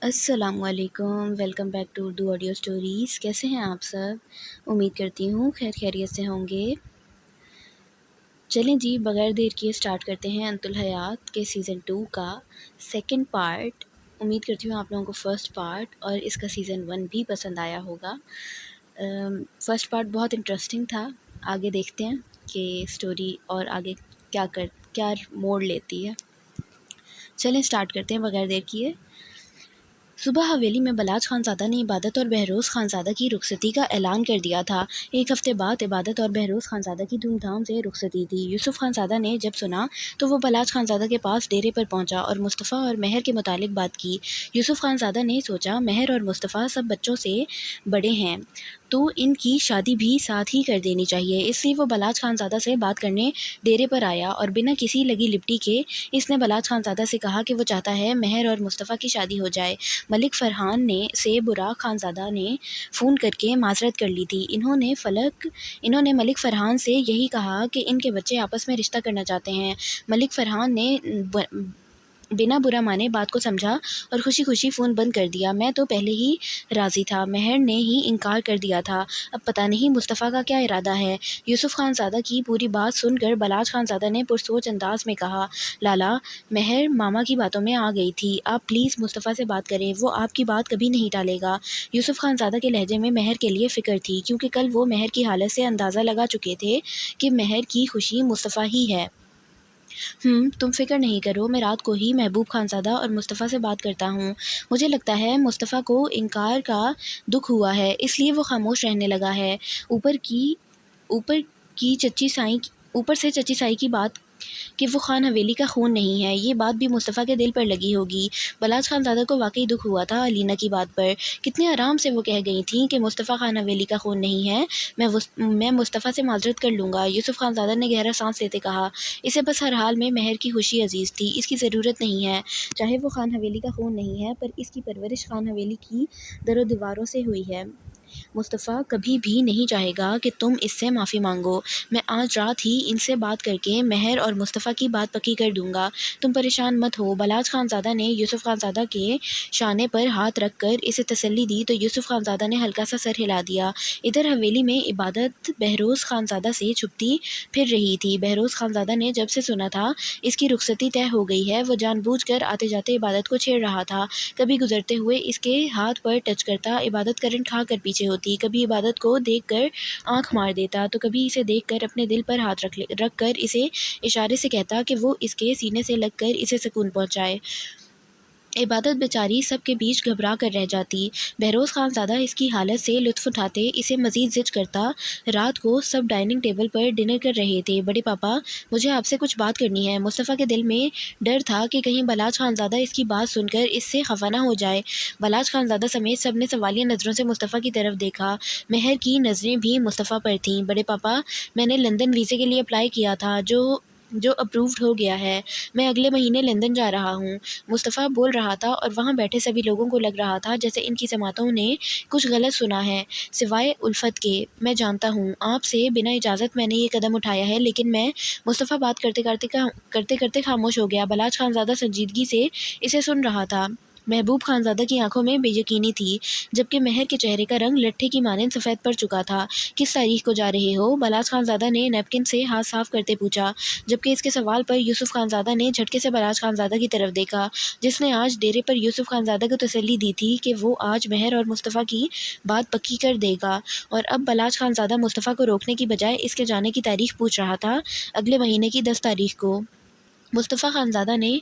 السلام علیکم، welcome back to Urdu audio stories. کیسے ہیں آپ سب؟ امید کرتی ہوں خیریت سے ہوں گے۔ چلیں جی، بغیر دیر کیے اسٹارٹ کرتے ہیں انت الحیات کے سیزن 2 کا سیکنڈ پارٹ۔ امید کرتی ہوں آپ لوگوں کو فرسٹ پارٹ اور اس کا سیزن 1 بھی پسند آیا ہوگا۔ فرسٹ پارٹ بہت انٹرسٹنگ تھا۔ آگے دیکھتے ہیں کہ اسٹوری اور آگے کیا موڑ لیتی ہے۔ چلیں اسٹارٹ کرتے ہیں بغیر دیر کیے۔ صبح حویلی میں بلاج خان زادہ نے عبادت اور بہروز خان زادہ کی رخصتی کا اعلان کر دیا تھا۔ ایک ہفتے بعد عبادت اور بہروز خان زادہ کی دھوم دھام سے رخصتی تھی۔ یوسف خان زادہ نے جب سنا تو وہ بلاج خان زادہ کے پاس ڈیرے پر پہنچا اور مصطفیٰ اور مہر کے متعلق بات کی۔ یوسف خان زادہ نے سوچا مہر اور مصطفیٰ سب بچوں سے بڑے ہیں تو ان کی شادی بھی ساتھ ہی کر دینی چاہیے، اس لیے وہ بلاج خان زادہ سے بات کرنے ڈیرے پر آیا اور بنا کسی لگی لپٹی کے اس نے بلاج خان زادہ سے کہا کہ وہ چاہتا ہے مہر اور مصطفیٰ کی شادی ہو جائے۔ ملک فرحان سے براق خان زادہ نے فون کر کے معذرت کر لی تھی۔ انہوں نے ملک فرحان سے یہی کہا کہ ان کے بچے آپس میں رشتہ کرنا چاہتے ہیں۔ ملک فرحان نے بنا برا مانے بات کو سمجھا اور خوشی خوشی فون بند کر دیا۔ میں تو پہلے ہی راضی تھا، مہر نے ہی انکار کر دیا تھا، اب پتہ نہیں مصطفیٰ کا کیا ارادہ ہے۔ یوسف خان زادہ کی پوری بات سن کر بلاج خان زادہ نے پرسوچ انداز میں کہا، لالا مہر ماما کی باتوں میں آ گئی تھی، آپ پلیز مصطفیٰ سے بات کریں، وہ آپ کی بات کبھی نہیں ٹالے گا۔ یوسف خان زادہ کے لہجے میں مہر کے لیے فکر تھی، کیونکہ کل وہ مہر کی حالت سے اندازہ لگا چکے تھے کہ مہر کی خوشی مصطفیٰ ہی ہے۔ تم فکر نہیں کرو، میں رات کو ہی محبوب خان زادہ اور مصطفیٰ سے بات کرتا ہوں۔ مجھے لگتا ہے مصطفیٰ کو انکار کا دکھ ہوا ہے، اس لیے وہ خاموش رہنے لگا ہے۔ اوپر سے چچی سائی کی بات کہ وہ خان حویلی کا خون نہیں ہے، یہ بات بھی مصطفیٰ کے دل پر لگی ہوگی۔ بلاج خان زادہ کو واقعی دکھ ہوا تھا علینا کی بات پر۔ کتنے آرام سے وہ کہہ گئی تھیں کہ مصطفیٰ خان حویلی کا خون نہیں ہے، میں مصطفیٰ سے معذرت کر لوں گا۔ یوسف خان زادہ نے گہرا سانس لیتے کہا، اسے بس ہر حال میں مہر کی خوشی عزیز تھی، اس کی ضرورت نہیں ہے، چاہے وہ خان حویلی کا خون نہیں ہے، پر اس کی پرورش خان حویلی کی در و دیواروں سے ہوئی ہے۔ مصطفیٰ کبھی بھی نہیں چاہے گا کہ تم اس سے معافی مانگو۔ میں آج رات ہی ان سے بات کر کے مہر اور مصطفیٰ کی بات پکی کر دوں گا، تم پریشان مت ہو۔ بلاج خان زادہ نے یوسف خان زادہ کے شانے پر ہاتھ رکھ کر اسے تسلی دی تو یوسف خان زادہ نے ہلکا سا سر ہلا دیا۔ ادھر حویلی میں عبادت بہروز خان زادہ سے چھپتی پھر رہی تھی۔ بہروز خان زادہ نے جب سے سنا تھا اس کی رخصتی طے ہو گئی ہے، وہ جان بوجھ کر آتے جاتے عبادت کو چھیڑ رہا تھا، کبھی گزرتے ہوئے اس کے ہاتھ پر ٹچ کرتا، عبادت کرنٹ کھا کر پیچھے ہوتی، کبھی عبادت کو دیکھ کر آنکھ مار دیتا تو کبھی اسے دیکھ کر اپنے دل پر ہاتھ رکھ کر اسے اشارے سے کہتا کہ وہ اس کے سینے سے لگ کر اسے سکون پہنچائے۔ عبادت بیچاری سب کے بیچ گھبرا کر رہ جاتی۔ بہروز خان زادہ اس کی حالت سے لطف اٹھاتے اسے مزید زج کرتا۔ رات کو سب ڈائننگ ٹیبل پر ڈنر کر رہے تھے۔ بڑے پاپا، مجھے آپ سے کچھ بات کرنی ہے۔ مصطفیٰ کے دل میں ڈر تھا کہ کہیں بلاج خان زادہ اس کی بات سن کر اس سے خفا نہ ہو جائے۔ بلاج خان زادہ سمیت سب نے سوالیہ نظروں سے مصطفیٰ کی طرف دیکھا۔ مہر کی نظریں بھی مصطفیٰ پر تھیں۔ بڑے پاپا، میں نے لندن ویزے کے لیے اپلائی کیا تھا جو اپرووڈ ہو گیا ہے، میں اگلے مہینے لندن جا رہا ہوں۔ مصطفیٰ بول رہا تھا اور وہاں بیٹھے سبھی لوگوں کو لگ رہا تھا جیسے ان کی سماعتوں نے کچھ غلط سنا ہے۔ سوائے الفت کے، میں جانتا ہوں آپ سے بنا اجازت میں نے یہ قدم اٹھایا ہے، لیکن مصطفیٰ بات کرتے کرتے خاموش ہو گیا۔ بلاج خان زادہ سنجیدگی سے اسے سن رہا تھا۔ محبوب خان زادہ کی آنکھوں میں بے یقینی تھی، جبکہ مہر کے چہرے کا رنگ لٹھے کی مانند سفید پڑ چکا تھا۔ کس تاریخ کو جا رہے ہو؟ بلاج خان زادہ نے نیپکن سے ہاتھ صاف کرتے پوچھا، جبکہ اس کے سوال پر یوسف خان زادہ نے جھٹکے سے بلاج خان زادہ کی طرف دیکھا، جس نے آج ڈیرے پر یوسف خان زادہ کو تسلی دی تھی کہ وہ آج مہر اور مصطفیٰ کی بات پکی کر دے گا، اور اب بلاج خان زادہ مصطفیٰ کو روکنے کی بجائے اس کے جانے کی تاریخ پوچھ رہا تھا، اگلے مہینے کی 10 تاریخ کو۔ مصطفیٰ خان زادہ نے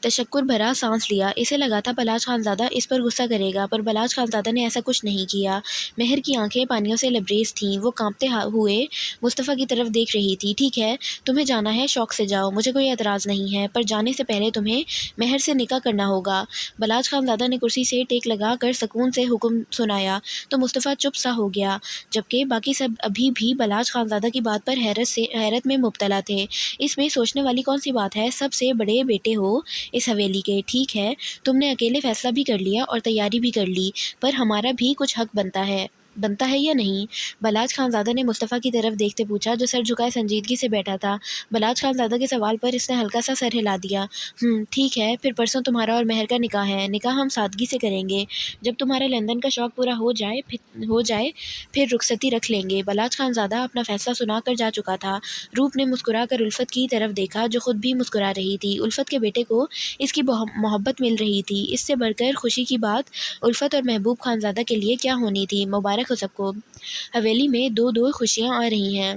تشکر بھرا سانس لیا، اسے لگا تھا بلاج خان زادہ اس پر غصہ کرے گا، پر بلاج خان زادہ نے ایسا کچھ نہیں کیا۔ مہر کی آنکھیں پانیوں سے لبریز تھیں، وہ کانپتے ہوئے مصطفیٰ کی طرف دیکھ رہی تھی۔ ٹھیک ہے، تمہیں جانا ہے شوق سے جاؤ، مجھے کوئی اعتراض نہیں ہے، پر جانے سے پہلے تمہیں مہر سے نکاح کرنا ہوگا۔ بلاج خان زادہ نے کرسی سے ٹیک لگا کر سکون سے حکم سنایا تو مصطفیٰ چپ سا ہو گیا، جبکہ باقی سب ابھی بھی بلاج خان زادہ کی بات پر حیرت میں مبتلا تھے۔ اس میں سوچنے والی کون سی بات ہے؟ سب سے بڑے بیٹے ہو اس حویلی کے، ٹھیک ہے تم نے اکیلے فیصلہ بھی کر لیا اور تیاری بھی کر لی، پر ہمارا بھی کچھ حق بنتا ہے۔ بنتا ہے یا نہیں؟ بلاج خانزادہ نے مصطفیٰ کی طرف دیکھتے پوچھا، جو سر جھکائے سنجیدگی سے بیٹھا تھا۔ بلاج خانزادہ کے سوال پر اس نے ہلکا سا سر ہلا دیا۔ ٹھیک ہے، پھر پرسوں تمہارا اور مہر کا نکاح ہے۔ نکاح ہم سادگی سے کریں گے۔ جب تمہارا لندن کا شوق پورا ہو جائے پھر رخصتی رکھ لیں گے۔ بلاج خانزادہ اپنا فیصلہ سنا کر جا چکا تھا۔ روپ نے مسکرا کر الفت کی طرف دیکھا، جو خود بھی مسکرا رہی تھی۔ الفت کے بیٹے کو اس کی محبت مل رہی تھی۔ اس سے بڑھ کر خوشی کی بات الفت اور محبوب خانزادہ کے لیے کیا ہونی تھی؟ مبارک ہو سب کو، حویلی میں دو دو خوشیاں آ رہی ہیں۔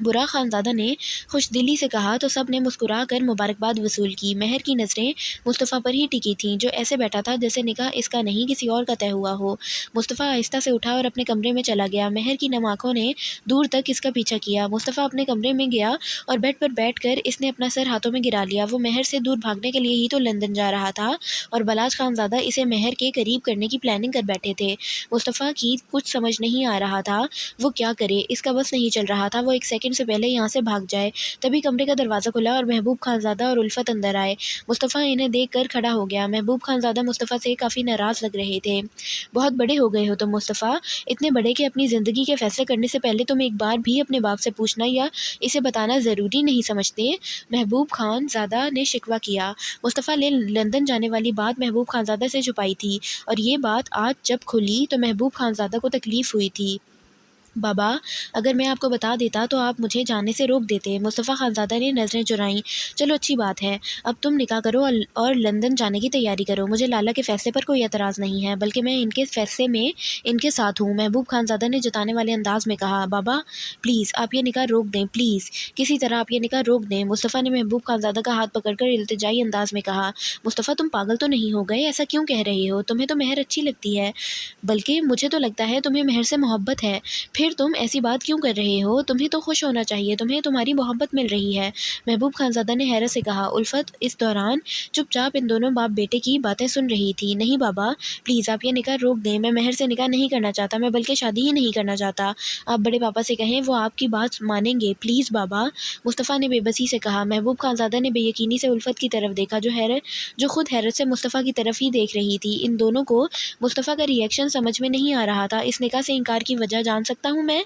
براق خانزادہ نے خوش دلی سے کہا تو سب نے مسکرا کر مبارکباد وصول کی۔ مہر کی نظریں مصطفیٰ پر ہی ٹکی تھیں، جو ایسے بیٹھا تھا جیسے نکاح اس کا نہیں کسی اور کا طے ہوا ہو۔ مصطفیٰ آہستہ سے اٹھا اور اپنے کمرے میں چلا گیا۔ مہر کی نم آنکھوں نے دور تک اس کا پیچھا کیا۔ مصطفیٰ اپنے کمرے میں گیا اور بیڈ پر بیٹھ کر اس نے اپنا سر ہاتھوں میں گرا لیا۔ وہ مہر سے دور بھاگنے کے لیے ہی تو لندن جا رہا تھا اور بلاج خانزادہ اسے مہر کے قریب کرنے کی پلاننگ کر بیٹھے تھے۔ مصطفیٰ کی کچھ سمجھ نہیں آ رہا تھا وہ کیا کرے۔ اس کا بس نہیں چل رہا تھا وہ ایک سیکنڈ سے پہلے یہاں سے بھاگ جائے۔ تبھی کمرے کا دروازہ کھلا اور محبوب خانزادہ اور الفت اندر آئے۔ مصطفیٰ انہیں دیکھ کر کھڑا ہو گیا۔ محبوب خانزادہ مصطفیٰ سے کافی ناراض لگ رہے تھے۔ بہت بڑے ہو گئے ہو تم مصطفیٰ، اتنے بڑے کہ اپنی زندگی کے فیصلے کرنے سے پہلے تم ایک بار بھی اپنے باپ سے پوچھنا یا اسے بتانا ضروری نہیں سمجھتے؟ محبوب خانزادہ نے شکوہ کیا۔ مصطفیٰ نے لندن جانے والی بات محبوب خانزادہ سے چھپائی تھی اور یہ بات آج جب کھلی تو محبوب خانزادہ کو تکلیف ہوئی تھی۔ بابا، اگر میں آپ کو بتا دیتا تو آپ مجھے جانے سے روک دیتے۔ مصطفیٰ خانزادہ نے نظریں چرائیں۔ چلو اچھی بات ہے، اب تم نکاح کرو اور لندن جانے کی تیاری کرو۔ مجھے لالا کے فیصلے پر کوئی اعتراض نہیں ہے، بلکہ میں ان کے فیصلے میں ان کے ساتھ ہوں۔ محبوب خانزادہ نے جتانے والے انداز میں کہا۔ بابا پلیز آپ یہ نکاح روک دیں، پلیز کسی طرح آپ یہ نکاح روک دیں۔ مصطفیٰ نے محبوب خانزادہ کا ہاتھ پکڑ کر التجائی انداز میں کہا۔ مصطفیٰ تم پاگل تو نہیں ہو گئے؟ ایسا کیوں کہہ رہے ہو؟ تمہیں تو مہر اچھی لگتی ہے، بلکہ مجھے تو لگتا ہے تمہیں مہر سے محبت ہے۔ پھر تم ایسی بات کیوں کر رہے ہو؟ تمہیں تو خوش ہونا چاہیے، تمہیں تمہاری محبت مل رہی ہے۔ محبوب خانزادہ نے حیرت سے کہا۔ الفت اس دوران چپ چاپ ان دونوں باپ بیٹے کی باتیں سن رہی تھی۔ نہیں بابا پلیز آپ یہ نکاح روک دیں، میں مہر سے نکاح نہیں کرنا چاہتا، میں بلکہ شادی ہی نہیں کرنا چاہتا۔ آپ بڑے پاپا سے کہیں، وہ آپ کی بات مانیں گے، پلیز بابا، مصطفیٰ نے بے بسی سے کہا۔ محبوب خانزادہ نے بے یقینی سے الفت کی طرف دیکھا، جو خود حیرت سے مصطفیٰ کی طرف ہی دیکھ رہی تھی۔ ان دونوں کو مصطفیٰ کا ری ایکشن سمجھ میں نہیں آ رہا تھا۔ اس نکاح سے انکار کی وجہ جان سکتا ہوں میں؟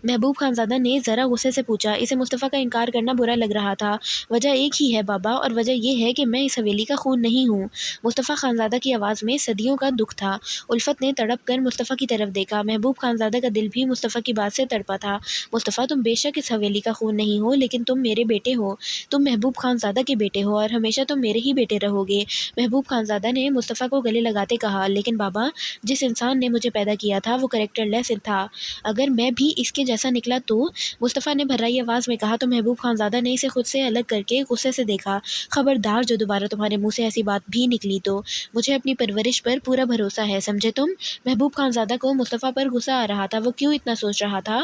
محبوب خانزادہ نے ذرا غصے سے پوچھا۔ اسے مصطفیٰ کا انکار کرنا برا لگ رہا تھا۔ وجہ ایک ہی ہے بابا، اور وجہ یہ ہے کہ میں اس حویلی کا خون نہیں ہوں۔ مصطفیٰ خانزادہ کی آواز میں صدیوں کا دکھ تھا۔ الفت نے تڑپ کر مصطفیٰ کی طرف دیکھا۔ محبوب خانزادہ کا دل بھی مصطفیٰ کی بات سے تڑپا تھا۔ مصطفیٰ تم بے شک اس حویلی کا خون نہیں ہو، لیکن تم میرے بیٹے ہو، تم محبوب خانزادہ کے بیٹے ہو اور ہمیشہ تم میرے ہی بیٹے رہو گے۔ محبوب خانزادہ نے مصطفیٰ کو گلے لگاتے کہا۔ لیکن بابا، جس انسان نے مجھے پیدا کیا تھا وہ کریکٹر لیس تھا، اگر میں بھی اس کے جیسا نکلا تو؟ مصطفیٰ نے بھرائی آواز میں کہا تو محبوب خانزادہ نے اسے خود سے الگ کر کے غصے سے دیکھا۔ خبردار جو دوبارہ تمہارے منہ سے ایسی بات بھی نکلی تو مجھے اپنی پرورش پر پورا بھروسہ ہے، سمجھے تم؟ محبوب خانزادہ کو مصطفیٰ پر غصہ آ رہا تھا۔ وہ کیوں اتنا سوچ رہا تھا؟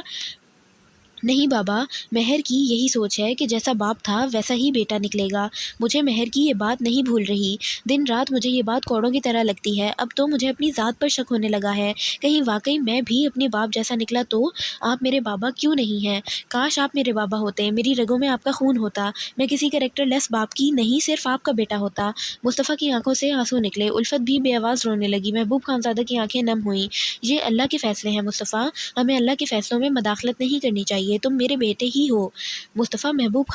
نہیں بابا، مہر کی یہی سوچ ہے کہ جیسا باپ تھا ویسا ہی بیٹا نکلے گا۔ مجھے مہر کی یہ بات نہیں بھول رہی، دن رات مجھے یہ بات کوڑوں کی طرح لگتی ہے۔ اب تو مجھے اپنی ذات پر شک ہونے لگا ہے، کہیں واقعی میں بھی اپنے باپ جیسا نکلا تو؟ آپ میرے بابا کیوں نہیں ہیں؟ کاش آپ میرے بابا ہوتے، میری رگوں میں آپ کا خون ہوتا، میں کسی کریکٹر لیس باپ کی نہیں صرف آپ کا بیٹا ہوتا۔ مصطفیٰ کی آنکھوں سے آنسو نکلے۔ الفت بھی بے آواز رونے لگی۔ محبوب خانزادہ کی آنکھیں نم ہوئیں۔ یہ اللہ کے فیصلے ہیں مصطفیٰ، ہمیں اللہ کے فیصلوں میں مداخلت نہیں کرنی چاہیے، تم میرے بیٹے ہی ہو۔ مصطفیٰ محبوب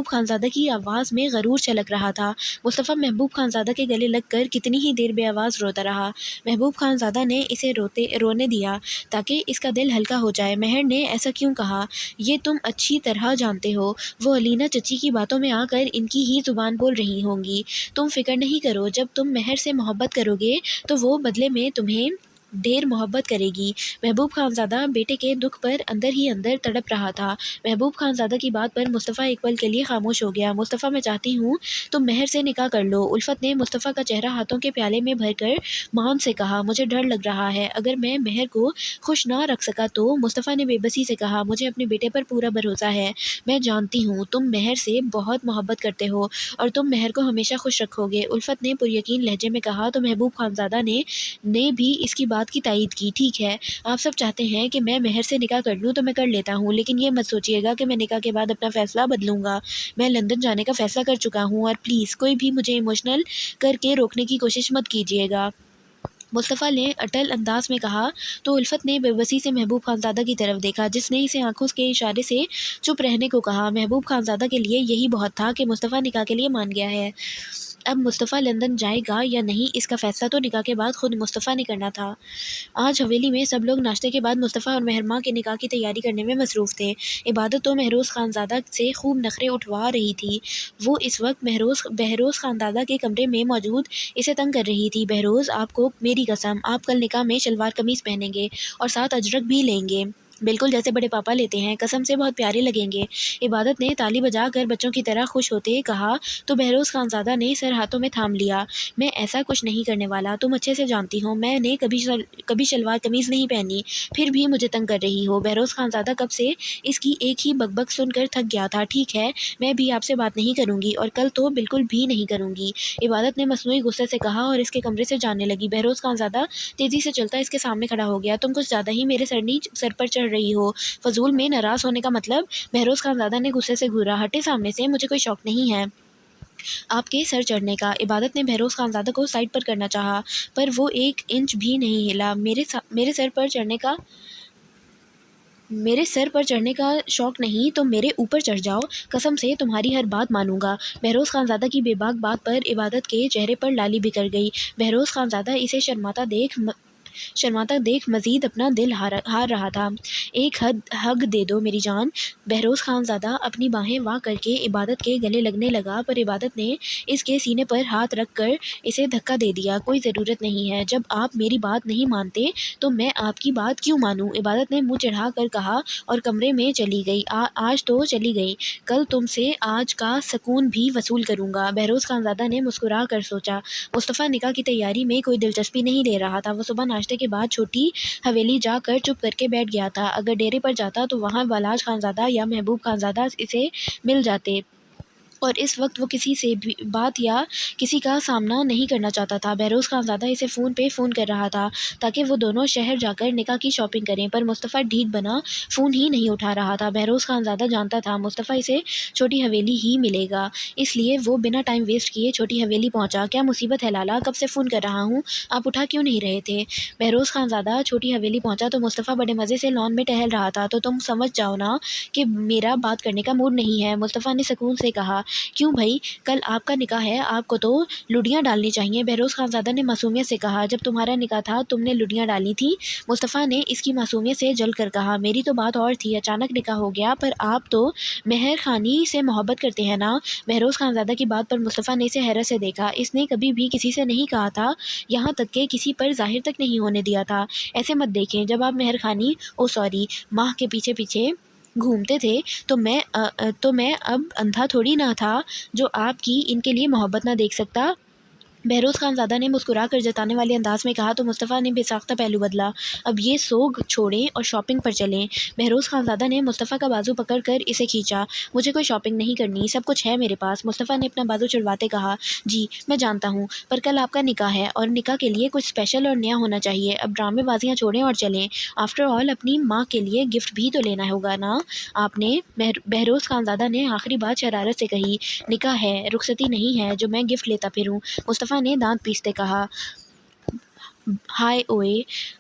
خانزادہ کی آواز میں غرور چھلک رہا تھا۔ مصطفیٰ محبوب خانزادہ کے گلے لگ کر کتنی ہی دیر بے آواز روتا رہا۔ محبوب خانزادہ نے اسے رونے دیا تاکہ اس کا دل ہلکا ہو جائے۔ مہر نے ایسا کیوں کہا یہ تم اچھی طرح جانتے ہو، وہ علینا چچی کی باتوں میں آ کر ان کی ہی زبان بول رہی ہوں گی۔ تم فکر نہیں کرو، جب تم مہر سے محبت کرو گے تو وہ بدلے میں تمہیں ڈھیر محبت کرے گی۔ محبوب خانزادہ بیٹے کے دکھ پر اندر ہی اندر تڑپ رہا تھا۔ محبوب خانزادہ کی بات پر مصطفیٰ ایک پل کے لیے خاموش ہو گیا۔ مصطفیٰ میں چاہتی ہوں تم مہر سے نکاح کر لو۔ الفت نے مصطفیٰ کا چہرہ ہاتھوں کے پیالے میں بھر کر مان سے کہا۔ مجھے ڈر لگ رہا ہے اگر میں مہر کو خوش نہ رکھ سکا تو؟ مصطفیٰ نے بے بسی سے کہا۔ مجھے اپنے بیٹے پر پورا بھروسہ ہے، میں جانتی ہوں تم مہر سے بہت محبت کرتے ہو اور تم مہر کو ہمیشہ خوش رکھو گے، الفت نے پریقین لہجے میں کہا تو محبوب خانزادہ نے بھی اس کی بات کی تائید کی۔ ٹھیک ہے، آپ سب چاہتے ہیں کہ میں مہر سے نکاح کر لوں تو میں کر لیتا ہوں، لیکن یہ مت سوچیے گا کہ میں نکاح کے بعد اپنا فیصلہ بدلوں گا۔ میں لندن جانے کا فیصلہ کر چکا ہوں اور پلیز کوئی بھی مجھے ایموشنل کر کے روکنے کی کوشش مت کیجیے گا۔ مصطفیٰ نے اٹل انداز میں کہا تو الفت نے بے بسی سے محبوب خانزادہ کی طرف دیکھا، جس نے اسے آنکھوں کے اشارے سے چپ رہنے کو کہا۔ محبوب خانزادہ کے لیے یہی بہت تھا کہ مصطفیٰ نکاح کے لیے مان گیا ہے۔ اب مصطفیٰ لندن جائے گا یا نہیں، اس کا فیصلہ تو نکاح کے بعد خود مصطفیٰ نے کرنا تھا۔ آج حویلی میں سب لوگ ناشتے کے بعد مصطفیٰ اور مہر ماں کے نکاح کی تیاری کرنے میں مصروف تھے۔ عبادت تو مہروز خانزادہ سے خوب نخرے اٹھوا رہی تھی۔ وہ اس وقت بہروز خانزادہ کے کمرے میں موجود اسے تنگ کر رہی تھی۔ بہروز، آپ کو میری قسم، آپ کل نکاح میں شلوار قمیض پہنیں گے اور ساتھ اجرک بھی لیں گے، بالکل جیسے بڑے پاپا لیتے ہیں، قسم سے بہت پیارے لگیں گے۔ عبادت نے تالی بجا کر بچوں کی طرح خوش ہوتے کہا تو بہروز خانزادہ نے سر ہاتھوں میں تھام لیا۔ میں ایسا کچھ نہیں کرنے والا، تم اچھے سے جانتی ہو میں نے کبھی شلوار قمیض نہیں پہنی، پھر بھی مجھے تنگ کر رہی ہو۔ بہروز خانزادہ کب سے اس کی ایک ہی بک بک سن کر تھک گیا تھا۔ ٹھیک ہے، میں بھی آپ سے بات نہیں کروں گی اور کل تو بالکل بھی نہیں کروں گی، عبادت نے مصنوعی غصے سے کہا اور اس کے کمرے سے جانے لگی۔ بہروز خانزادہ تیزی سے چلتا اس کے سامنے کھڑا ہو گیا۔ تم کچھ زیادہ ہی میرے سر پر چڑھ رہی ہو، فضول میں ناراض ہونے کا مطلب؟ بہروز خانزادہ نے غصے سے گھورا، ہٹے سامنے سے، مجھے کوئی شوق نہیں ہے آپ کے سر چڑھنے کا۔ عبادت نے بہروز خانزادہ کو سائڈ پر کرنا چاہا پر وہ ایک انچ بھی نہیں ہلا۔ میرے سر پر چڑھنے کا شوق نہیں تو میرے اوپر چڑھ جاؤ، قسم سے تمہاری ہر بات مانوں گا۔ بہروز خانزادہ کی بے باک بات پر عبادت کے چہرے پر لالی بکھر گئی۔ بہروز خانزادہ اسے شرماتا دیکھ مزید اپنا دل ہار رہا تھا۔ ایک ہگ دے دو میری جان۔ بہروز خانزادہ اپنی باہیں واں کر کے عبادت کے گلے لگنے لگا پر عبادت نے اس کے سینے پر ہاتھ رکھ کر اسے دھکا دے دیا۔ کوئی ضرورت نہیں ہے، جب آپ میری بات نہیں مانتے تو میں آپ کی بات کیوں مانوں؟ عبادت نے منہ چڑھا کر کہا اور کمرے میں چلی گئی۔ آج تو چلی گئی، کل تم سے آج کا سکون بھی وصول کروں گا۔ بہروز خانزادہ نے مسکرا کر سوچا، مصطفیٰ نکاح کی تیاری میں کوئی دلچسپی نہیں لے رہا تھا۔ وہ صبح ناشتے کے بعد چھوٹی حویلی جا کر چپ کر کے بیٹھ گیا تھا۔ اگر ڈیرے پر جاتا تو وہاں بالاج خانزادہ یا محبوب خانزادہ اسے مل جاتے، اور اس وقت وہ کسی سے بھی بات یا کسی کا سامنا نہیں کرنا چاہتا تھا۔ بہروز خانزادہ اسے فون پہ فون کر رہا تھا تاکہ وہ دونوں شہر جا کر نکاح کی شاپنگ کریں، پر مصطفیٰ ڈھیٹ بنا فون ہی نہیں اٹھا رہا تھا۔ بہروز خانزادہ جانتا تھا مصطفیٰ اسے چھوٹی حویلی ہی ملے گا، اس لیے وہ بنا ٹائم ویسٹ کیے چھوٹی حویلی پہنچا۔ کیا مصیبت ہے لالا، کب سے فون کر رہا ہوں، آپ اٹھا کیوں نہیں رہے تھے؟ بہروز خانزادہ چھوٹی حویلی پہنچا تو مصطفیٰ بڑے مزے سے لان میں ٹہل رہا تھا۔ تو تم سمجھ جاؤ نا کہ میرا بات کرنے کا موڈ نہیں ہے، مصطفیٰ نے سکون سے کہا۔ کیوں بھائی، کل آپ کا نکاح ہے، آپ کو تو لڈیاں ڈالنی چاہیے، بہروز خانزادہ نے معصومیت سے کہا۔ جب تمہارا نکاح تھا تم نے لڈیاں ڈالی تھیں، مصطفیٰ نے اس کی معصومیت سے جل کر کہا۔ میری تو بات اور تھی، اچانک نکاح ہو گیا، پر آپ تو مہر خانی سے محبت کرتے ہیں نا؟ بہروز خانزادہ کی بات پر مصطفیٰ نے اسے حیرت سے دیکھا۔ اس نے کبھی بھی کسی سے نہیں کہا تھا، یہاں تک کہ کسی پر ظاہر تک نہیں ہونے دیا تھا۔ ایسے مت دیکھیں، جب آپ مہر خانی ماہ کے پیچھے پیچھے گھومتے تھے تو میں اب اندھا تھوڑی نہ تھا جو آپ کی ان کے لیے محبت نہ دیکھ سکتا۔ بہروز خانزادہ نے مسکرا کر جتانے والے انداز میں کہا تو مصطفیٰ نے بے ساختہ پہلو بدلا۔ اب یہ سوگ چھوڑیں اور شاپنگ پر چلیں۔ بہروز خانزادہ نے مصطفیٰ کا بازو پکڑ کر اسے کھینچا۔ مجھے کوئی شاپنگ نہیں کرنی، سب کچھ ہے میرے پاس، مصطفیٰ نے اپنا بازو چڑھواتے کہا۔ جی میں جانتا ہوں، پر کل آپ کا نکاح ہے اور نکاح کے لیے کچھ اسپیشل اور نیا ہونا چاہیے۔ اب ڈرامے بازیاں چھوڑیں اور چلیں، آفٹر آل اپنی ماں کے لیے گفٹ بھی تو لینا ہوگا نا آپ نے؟ بہروز خانزادہ نے آخری بات شرارت سے کہی۔ نکاح ہے، رخصتی نہیں ہے جو میں گفٹ لیتا پھروں، مصطفیٰ نے دانت پیستے کہا۔ ہائے اوئے،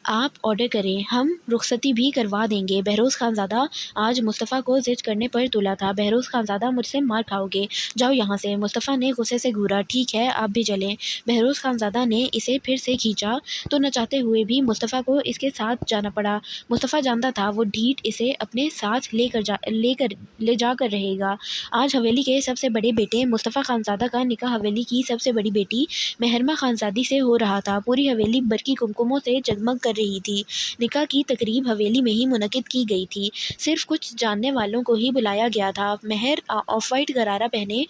آپ آرڈر کریں، ہم رخصتی بھی کروا دیں گے۔ بہروز خانزادہ آج مصطفیٰ کو ضد کرنے پر تلا تھا۔ بہروز خانزادہ مجھ سے مار کھاؤ گے، جاؤ یہاں سے، مصطفیٰ نے غصے سے گھورا۔ ٹھیک ہے آپ بھی چلیں۔ بہروز خانزادہ نے اسے پھر سے کھینچا تو نہ چاہتے ہوئے بھی مصطفیٰ کو اس کے ساتھ جانا پڑا۔ مصطفیٰ جانتا تھا وہ ڈھیٹ اسے اپنے ساتھ لے جا کر رہے گا۔ آج حویلی کے سب سے بڑے بیٹے مصطفیٰ خانزادہ کا نکاح حویلی کی سب سے بڑی بیٹی مہرماں خانزادی سے ہو رہا تھا۔ پوری حویلی برقی کمکموں سے جگمگ کر رہی تھی۔ نکاح کی تقریب حویلی میں ہی منعقد کی گئی تھی، صرف کچھ جاننے والوں کو ہی بلایا گیا تھا۔ مہر آف وائٹ غرارہ پہنے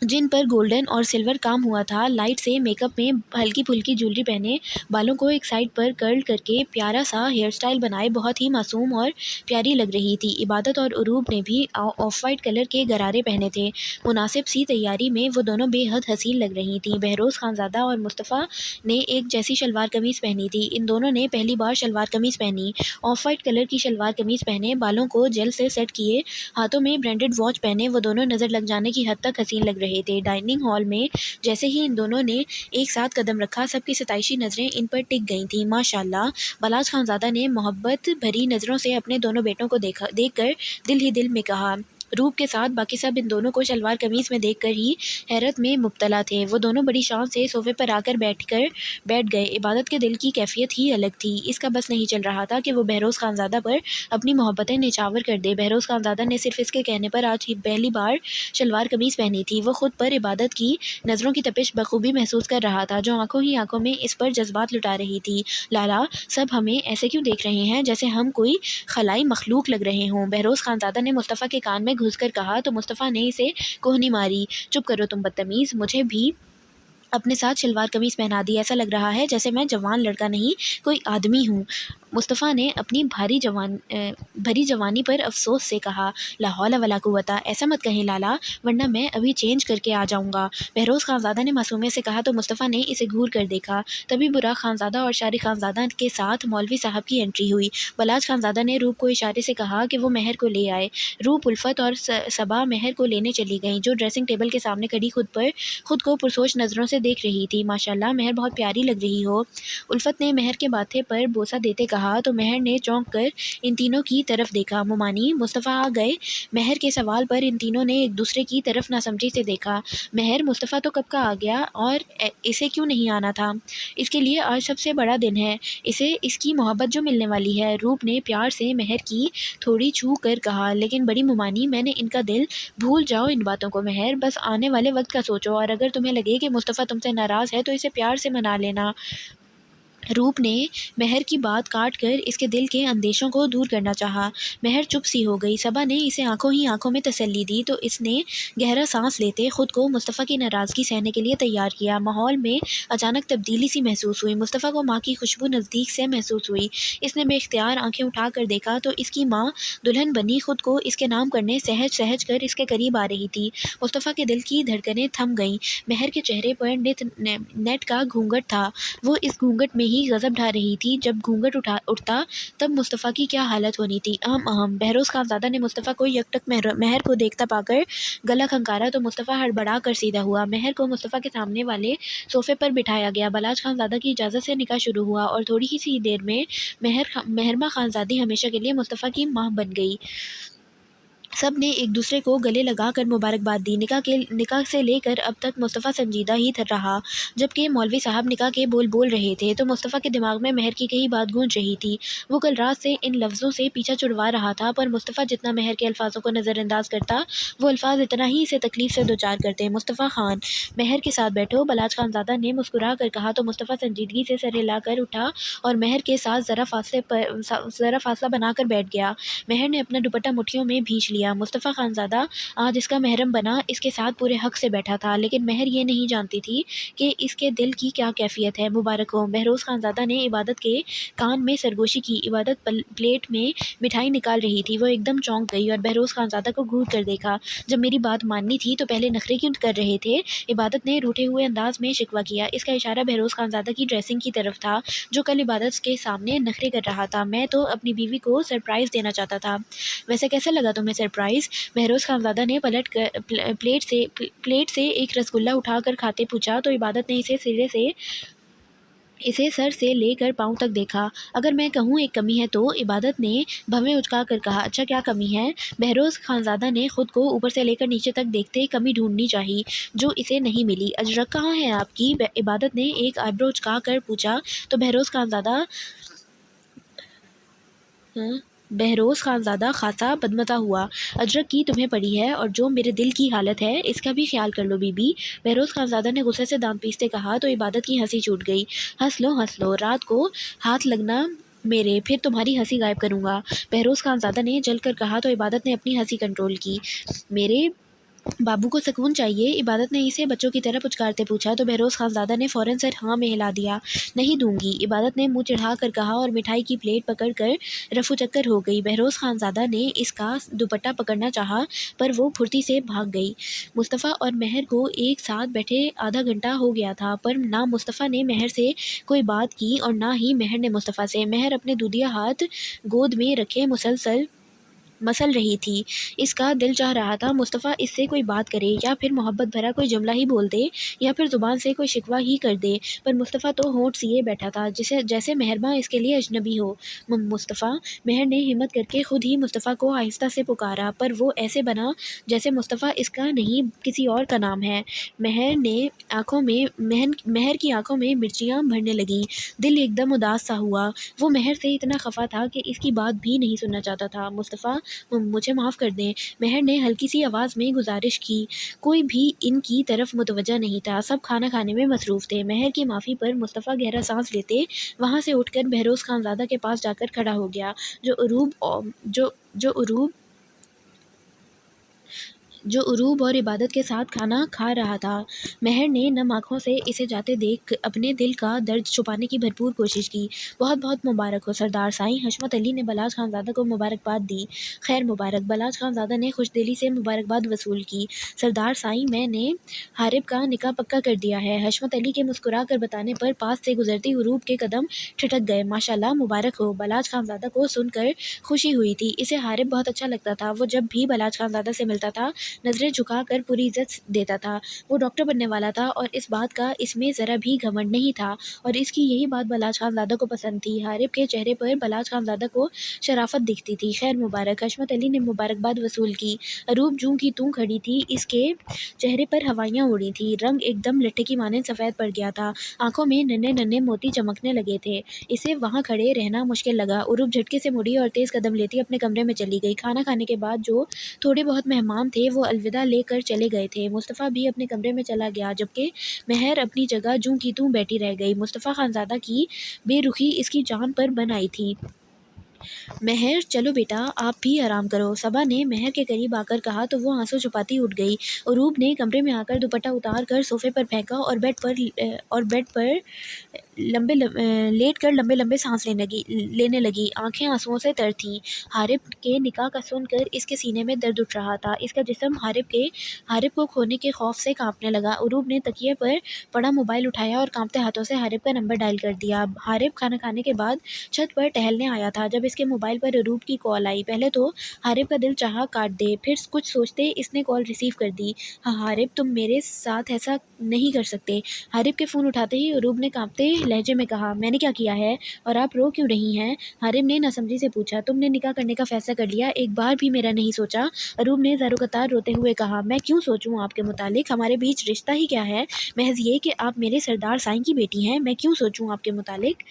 جن پر گولڈن اور سلور کام ہوا تھا، لائٹ سے میک اپ میں ہلکی پھلکی جویلری پہنے، بالوں کو ایک سائڈ پر کرل کر کے پیارا سا ہیئر سٹائل بنائے بہت ہی معصوم اور پیاری لگ رہی تھی۔ عبادت اور عروب نے بھی آف وائٹ کلر کے غرارے پہنے تھے۔ مناسب سی تیاری میں وہ دونوں بے حد حسین لگ رہی تھیں۔ بہروز خانزادہ اور مصطفیٰ نے ایک جیسی شلوار قمیض پہنی تھی۔ ان دونوں نے پہلی بار شلوار قمیض پہنی، آف وائٹ کلر کی شلوار قمیض پہنے، بالوں کو جیل سے سیٹ کیے، ہاتھوں میں برانڈڈ واچ پہنے، وہ دونوں نظر لگ جانے کی حد تک حسین لگ رہے رہے تھے۔ ڈائننگ ہال میں جیسے ہی ان دونوں نے ایک ساتھ قدم رکھا، سب کی ستائشی نظریں ان پر ٹک گئی تھیں۔ ماشاءاللہ، بلاج خانزادہ نے محبت بھری نظروں سے اپنے دونوں بیٹوں کو دیکھ کر دل ہی دل میں کہا۔ روپ کے ساتھ باقی سب ان دونوں کو شلوار قمیض میں دیکھ کر ہی حیرت میں مبتلا تھے۔ وہ دونوں بڑی شان سے صوفے پر آ کر بیٹھ گئے۔ عبادت کے دل کی کیفیت ہی الگ تھی۔ اس کا بس نہیں چل رہا تھا کہ وہ بہروز خانزادہ پر اپنی محبتیں نچھاور کر دے۔ بہروز خانزادہ نے صرف اس کے کہنے پر آج ہی پہلی بار شلوار قمیض پہنی تھی۔ وہ خود پر عبادت کی نظروں کی تپش بخوبی محسوس کر رہا تھا، جو آنکھوں ہی آنکھوں میں اس پر جذبات لٹا رہی تھی۔ لالا، سب ہمیں ایسے کیوں دیکھ رہے ہیں جیسے ہم کوئی خلائی مخلوق لگ رہے ہوں؟ بہروز خانزادہ نے مصطفیٰ کے کان میں گھس کر کہا تو مصطفیٰ نے اسے کوہنی ماری۔ چپ کرو تم بدتمیز، مجھے بھی اپنے ساتھ شلوار قمیض پہنا دی، ایسا لگ رہا ہے جیسے میں جوان لڑکا نہیں کوئی آدمی ہوں۔ مصطفیٰ نے اپنی بھری جوانی پر افسوس سے کہا۔ لا حول ولا قوت، ایسا مت کہیں لالا، ورنہ میں ابھی چینج کر کے آ جاؤں گا، بہروز خانزادہ نے معصومیت سے کہا تو مصطفیٰ نے اسے گھور کر دیکھا۔ تبھی براق خانزادہ اور شارق خانزادہ کے ساتھ مولوی صاحب کی انٹری ہوئی۔ بلاج خانزادہ نے روپ کو اشارے سے کہا کہ وہ مہر کو لے آئے۔ روپ، الفت اور صبا مہر کو لینے چلی گئیں، جو ڈریسنگ ٹیبل کے سامنے کھڑی خود کو پرسوچ نظروں سے دیکھ رہی تھی۔ ماشاءاللہ، مہر بہت پیاری لگ رہی ہو، الفت نے مہر کے ماتھے پر بوسہ دیتے کہا تو مہر نے چونک کر ان تینوں کی طرف دیکھا۔ ممانی، مصطفیٰ آ گئے؟ مہر کے سوال پر ان تینوں نے ایک دوسرے کی طرف ناسمجھی سے دیکھا۔ مہر، مصطفیٰ تو کب کا آ گیا اور اسے کیوں نہیں آنا تھا؟ اس کے لیے آج سب سے بڑا دن ہے، اسے اس کی محبت جو ملنے والی ہے، روپ نے پیار سے مہر کی تھوڑی چھو کر کہا۔ لیکن بڑی ممانی، میں نے ان کا دل، بھول جاؤ ان باتوں کو مہر، بس آنے والے وقت کا سوچو، اور اگر تمہیں لگے کہ مصطفیٰ تم سے ناراض ہے تو اسے پیار سے منا لینا۔ روپ نے مہر کی بات کاٹ کر اس کے دل کے اندیشوں کو دور کرنا چاہا۔ مہر چپ سی ہو گئی۔ صبا نے اسے آنکھوں ہی آنکھوں میں تسلی دی تو اس نے گہرا سانس لیتے خود کو مصطفیٰ کی ناراضگی سہنے کے لیے تیار کیا۔ ماحول میں اچانک تبدیلی سی محسوس ہوئی۔ مصطفیٰ کو ماں کی خوشبو نزدیک سے محسوس ہوئی۔ اس نے بے اختیار آنکھیں اٹھا کر دیکھا تو اس کی ماں دلہن بنی خود کو اس کے نام کرنے سہج کر اس کے قریب آ رہی تھی۔ مصطفیٰ کے دل کی دھڑکنیں تھم گئیں۔ مہر کے چہرے پر نیٹ کا گھونگھٹ تھا، وہ اس گھونگھٹ میں ہی غضب ڈھا رہی تھی۔ جب گھونگھٹ اٹھتا تب مصطفیٰ کی کیا حالت ہونی تھی۔ بہروز خانزادہ نے مصطفیٰ کو یکٹک مہر کو دیکھتا پا کر گلا کھنکارا تو مصطفیٰ ہڑبڑا کر سیدھا ہوا۔ مہر کو مصطفیٰ کے سامنے والے صوفے پر بٹھایا گیا۔ بلاج خانزادہ کی اجازت سے نکاح شروع ہوا اور تھوڑی ہی سی دیر میں مہرمہ خانزادی ہمیشہ کے لیے مصطفیٰ کی ماں بن گئی۔ سب نے ایک دوسرے کو گلے لگا کر مبارکباد دی۔ نکاح سے لے کر اب تک مصطفیٰ سنجیدہ ہی رہا۔ جبکہ مولوی صاحب نکاح کے بول رہے تھے تو مصطفیٰ کے دماغ میں مہر کی کئی بات گونج رہی تھی۔ وہ کل رات سے ان لفظوں سے پیچھا چھڑوا رہا تھا، پر مصطفیٰ جتنا مہر کے الفاظوں کو نظر انداز کرتا، وہ الفاظ اتنا ہی اسے تکلیف سے دوچار کرتے۔ مصطفیٰ خان، مہر کے ساتھ بیٹھو، بلاج خانزادہ نے مسکرا کر کہا تو مصطفیٰ سنجیدگی سے سر ہلا کر اٹھا اور مہر کے ساتھ ذرا فاصلہ بنا کر بیٹھ گیا۔ مہر نے اپنا دوپٹہ مٹھیوں میں بھینچ لیا۔ مصطفیٰ خانزادہ آج اس کا محرم بنا اس کے ساتھ پورے حق سے بیٹھا تھا، لیکن مہر یہ نہیں جانتی تھی کہ اس کے دل کی کیا کیفیت ہے۔ مبارک ہو۔ بہروز خانزادہ نے عبادت کے کان میں سرگوشی کی۔ عبادت پلیٹ میں مٹھائی نکال رہی تھی، وہ ایک دم چونک گئی اور بہروز خانزادہ کو گھور کر دیکھا۔ جب میری بات ماننی تھی تو پہلے نخرے کیوں کر رہے تھے؟ عبادت نے روٹھے ہوئے انداز میں شکوہ کیا۔ اس کا اشارہ بہروز خانزادہ کی ڈریسنگ کی طرف تھا، جو کل عبادت کے سامنے نخرے کر رہا تھا۔ میں تو اپنی بیوی کو سرپرائز دینا چاہتا تھا۔ ویسے کیسا لگا تمہیں سرپرائز؟ بہروز خانزادہ نے پلیٹ سے ایک رسگلہ اٹھا کر کھاتے پوچھا تو عبادت نے اسے سر سے لے کر پاؤں تک دیکھا۔ اگر میں کہوں ایک کمی ہے تو؟ عبادت نے بھویں اچکا کر کہا۔ اچھا، کیا کمی ہے؟ بہروز خانزادہ نے خود کو اوپر سے لے کر نیچے تک دیکھتے کمی ڈھونڈنی چاہی جو اسے نہیں ملی۔ اجرک کہاں ہے آپ کی؟ عبادت نے ایک آئیبرو اچکا کر پوچھا تو بہروز خانزادہ خاصا بدمزہ ہوا۔ اجرک کی تمہیں پڑی ہے، اور جو میرے دل کی حالت ہے اس کا بھی خیال کر لو بی بی، بہروز خانزادہ نے غصے سے دانت پیستے کہا تو عبادت کی ہنسی چھوٹ گئی۔ ہنس لو، رات کو ہاتھ لگنا میرے، پھر تمہاری ہنسی غائب کروں گا، بہروز خانزادہ نے جل کر کہا تو عبادت نے اپنی ہنسی کنٹرول کی۔ میرے بابو کو سکون چاہیے، عبادت نے اسے بچوں کی طرح پچکارتے پوچھا تو بہروز خانزادہ نے فوراً سر ہاں میں ہلا دیا۔ نہیں دوں گی، عبادت نے منہ چڑھا کر کہا اور مٹھائی کی پلیٹ پکڑ کر رفو چکر ہو گئی۔ بہروز خانزادہ نے اس کا دوپٹہ پکڑنا چاہا پر وہ پھرتی سے بھاگ گئی۔ مصطفیٰ اور مہر کو ایک ساتھ بیٹھے آدھا گھنٹہ ہو گیا تھا، پر نہ مصطفیٰ نے مہر سے کوئی بات کی اور نہ ہی مہر نے مصطفیٰ سے۔ مہر اپنے دودیا ہاتھ گود میں رکھے مسلسل مسل رہی تھی۔ اس کا دل چاہ رہا تھا مصطفیٰ اس سے کوئی بات کرے یا پھر محبت بھرا کوئی جملہ ہی بول دے یا پھر زبان سے کوئی شکوہ ہی کر دے، پر مصطفیٰ تو ہونٹ سیے بیٹھا تھا جیسے مہرباں اس کے لیے اجنبی ہو۔ مصطفیٰ! مہر نے ہمت کر کے خود ہی مصطفیٰ کو آہستہ سے پکارا، پر وہ ایسے بنا جیسے مصطفیٰ اس کا نہیں کسی اور کا نام ہے۔ مہر کی آنکھوں میں مرچیاں بھرنے لگیں، دل ایک دم اداس سا ہوا۔ وہ مہر سے اتنا خفا تھا کہ اس کی بات بھی نہیں سننا چاہتا تھا۔ مصطفیٰ مجھے معاف کر دیں، مہر نے ہلکی سی آواز میں گزارش کی۔ کوئی بھی ان کی طرف متوجہ نہیں تھا، سب کھانا کھانے میں مصروف تھے۔ مہر کی معافی پر مصطفیٰ گہرا سانس لیتے وہاں سے اٹھ کر بہروز خان زادہ کے پاس جا کر کھڑا ہو گیا، جو عروب اور عبادت کے ساتھ کھانا کھا رہا تھا۔ مہر نے نم آنکھوں سے اسے جاتے دیکھ اپنے دل کا درد چھپانے کی بھرپور کوشش کی۔ بہت بہت مبارک ہو سردار سائیں، حشمت علی نے بلاج خان زادہ کو مبارکباد دی۔ خیر مبارک، بلاج خان زادہ نے خوش دلی سے مبارکباد وصول کی۔ سردار سائیں، میں نے حارب کا نکاح پکا کر دیا ہے۔ حشمت علی کے مسکرا کر بتانے پر پاس سے گزرتی عروب کے قدم ٹھٹک گئے۔ ماشاءاللہ، مبارک ہو۔ بلاج خان زادہ کو سن کر خوشی ہوئی تھی، اسے حارب بہت اچھا لگتا تھا۔ وہ جب بھی بلاج خان زادہ سے ملتا تھا نظریں جھکا کر پوری عزت دیتا تھا۔ وہ ڈاکٹر بننے والا تھا اور اس بات کا اس میں ذرا بھی گھمنڈ نہیں تھا، اور اس کی یہی بات بلاج خان زادہ کو پسند تھی۔ حارب کے چہرے پر بلاج خان زادہ کو شرافت دکھتی تھی۔ خیر مبارک، حشمت علی نے مبارکباد وصول کی۔ عروب جوں کی توں کھڑی تھی، اس کے چہرے پر ہوائیاں اڑی تھیں، رنگ ایک دم لٹھے کی مانند سفید پڑ گیا تھا، آنکھوں میں ننھے ننھے موتی چمکنے لگے تھے۔ اسے وہاں کھڑے رہنا مشکل لگا۔ عروب جھٹکے سے مڑی اور تیز قدم لیتی اپنے کمرے میں چلی گئی۔ کھانا کھانے کے بعد جو تھوڑے بہت مہمان تھے وہ الوداع لے کر چلے گئے تھے۔ مصطفیٰ بھی اپنے کمرے میں چلا گیا، جبکہ مہر اپنی جگہ جوں کی توں بیٹھی رہ گئی۔ مصطفیٰ خان زادہ کی بے رخی اس کی جان پر بن آئی تھی۔ مہر، چلو بیٹا آپ بھی آرام کرو، صبا نے مہر کے قریب آ کر کہا تو وہ آنسو چھپاتی اٹھ گئی۔ عروب نے کمرے میں آ کر دوپٹہ اتار کر صوفے پر پھینکا اور بیڈ پر لیٹ کر لمبے لمبے سانس لینے لگی، آنکھیں آنسوؤں سے تر تھیں۔ حارب کے نکاح کا سن کر اس کے سینے میں درد اٹھ رہا تھا، اس کا جسم حارب کو کھونے کے خوف سے کانپنے لگا۔ عروب نے تکیے پر پڑا موبائل اٹھایا اور کانپتے ہاتھوں سے حارب کا نمبر ڈائل کر دیا۔ حارب کھانا کھانے کے بعد چھت پر ٹہلنے آیا تھا، جب اس کے موبائل پر عروب کی کال آئی۔ پہلے تو حارب کا دل چاہا کاٹ دے، پھر کچھ سوچتے اس نے کال ریسیو کر دی۔ ہاں حارب، تم میرے ساتھ ایسا نہیں کر سکتے۔ حارب کے فون اٹھاتے ہی عروب نے کانپتے لہجے میں کہا، میں نے کیا کیا ہے اور آپ رو کیوں رہی ہیں؟ حارب نے ناسمجھی سے پوچھا، تم نے نکاح کرنے کا فیصلہ کر لیا، ایک بار بھی میرا نہیں سوچا؟ عروب نے زار و قطار روتے ہوئے کہا، میں کیوں سوچوں آپ کے متعلق، ہمارے بیچ رشتہ ہی کیا ہے، محض یہ کہ آپ میرے سردار سائیں کی بیٹی ہیں، میں کیوں سوچوں آپ کے متعلق،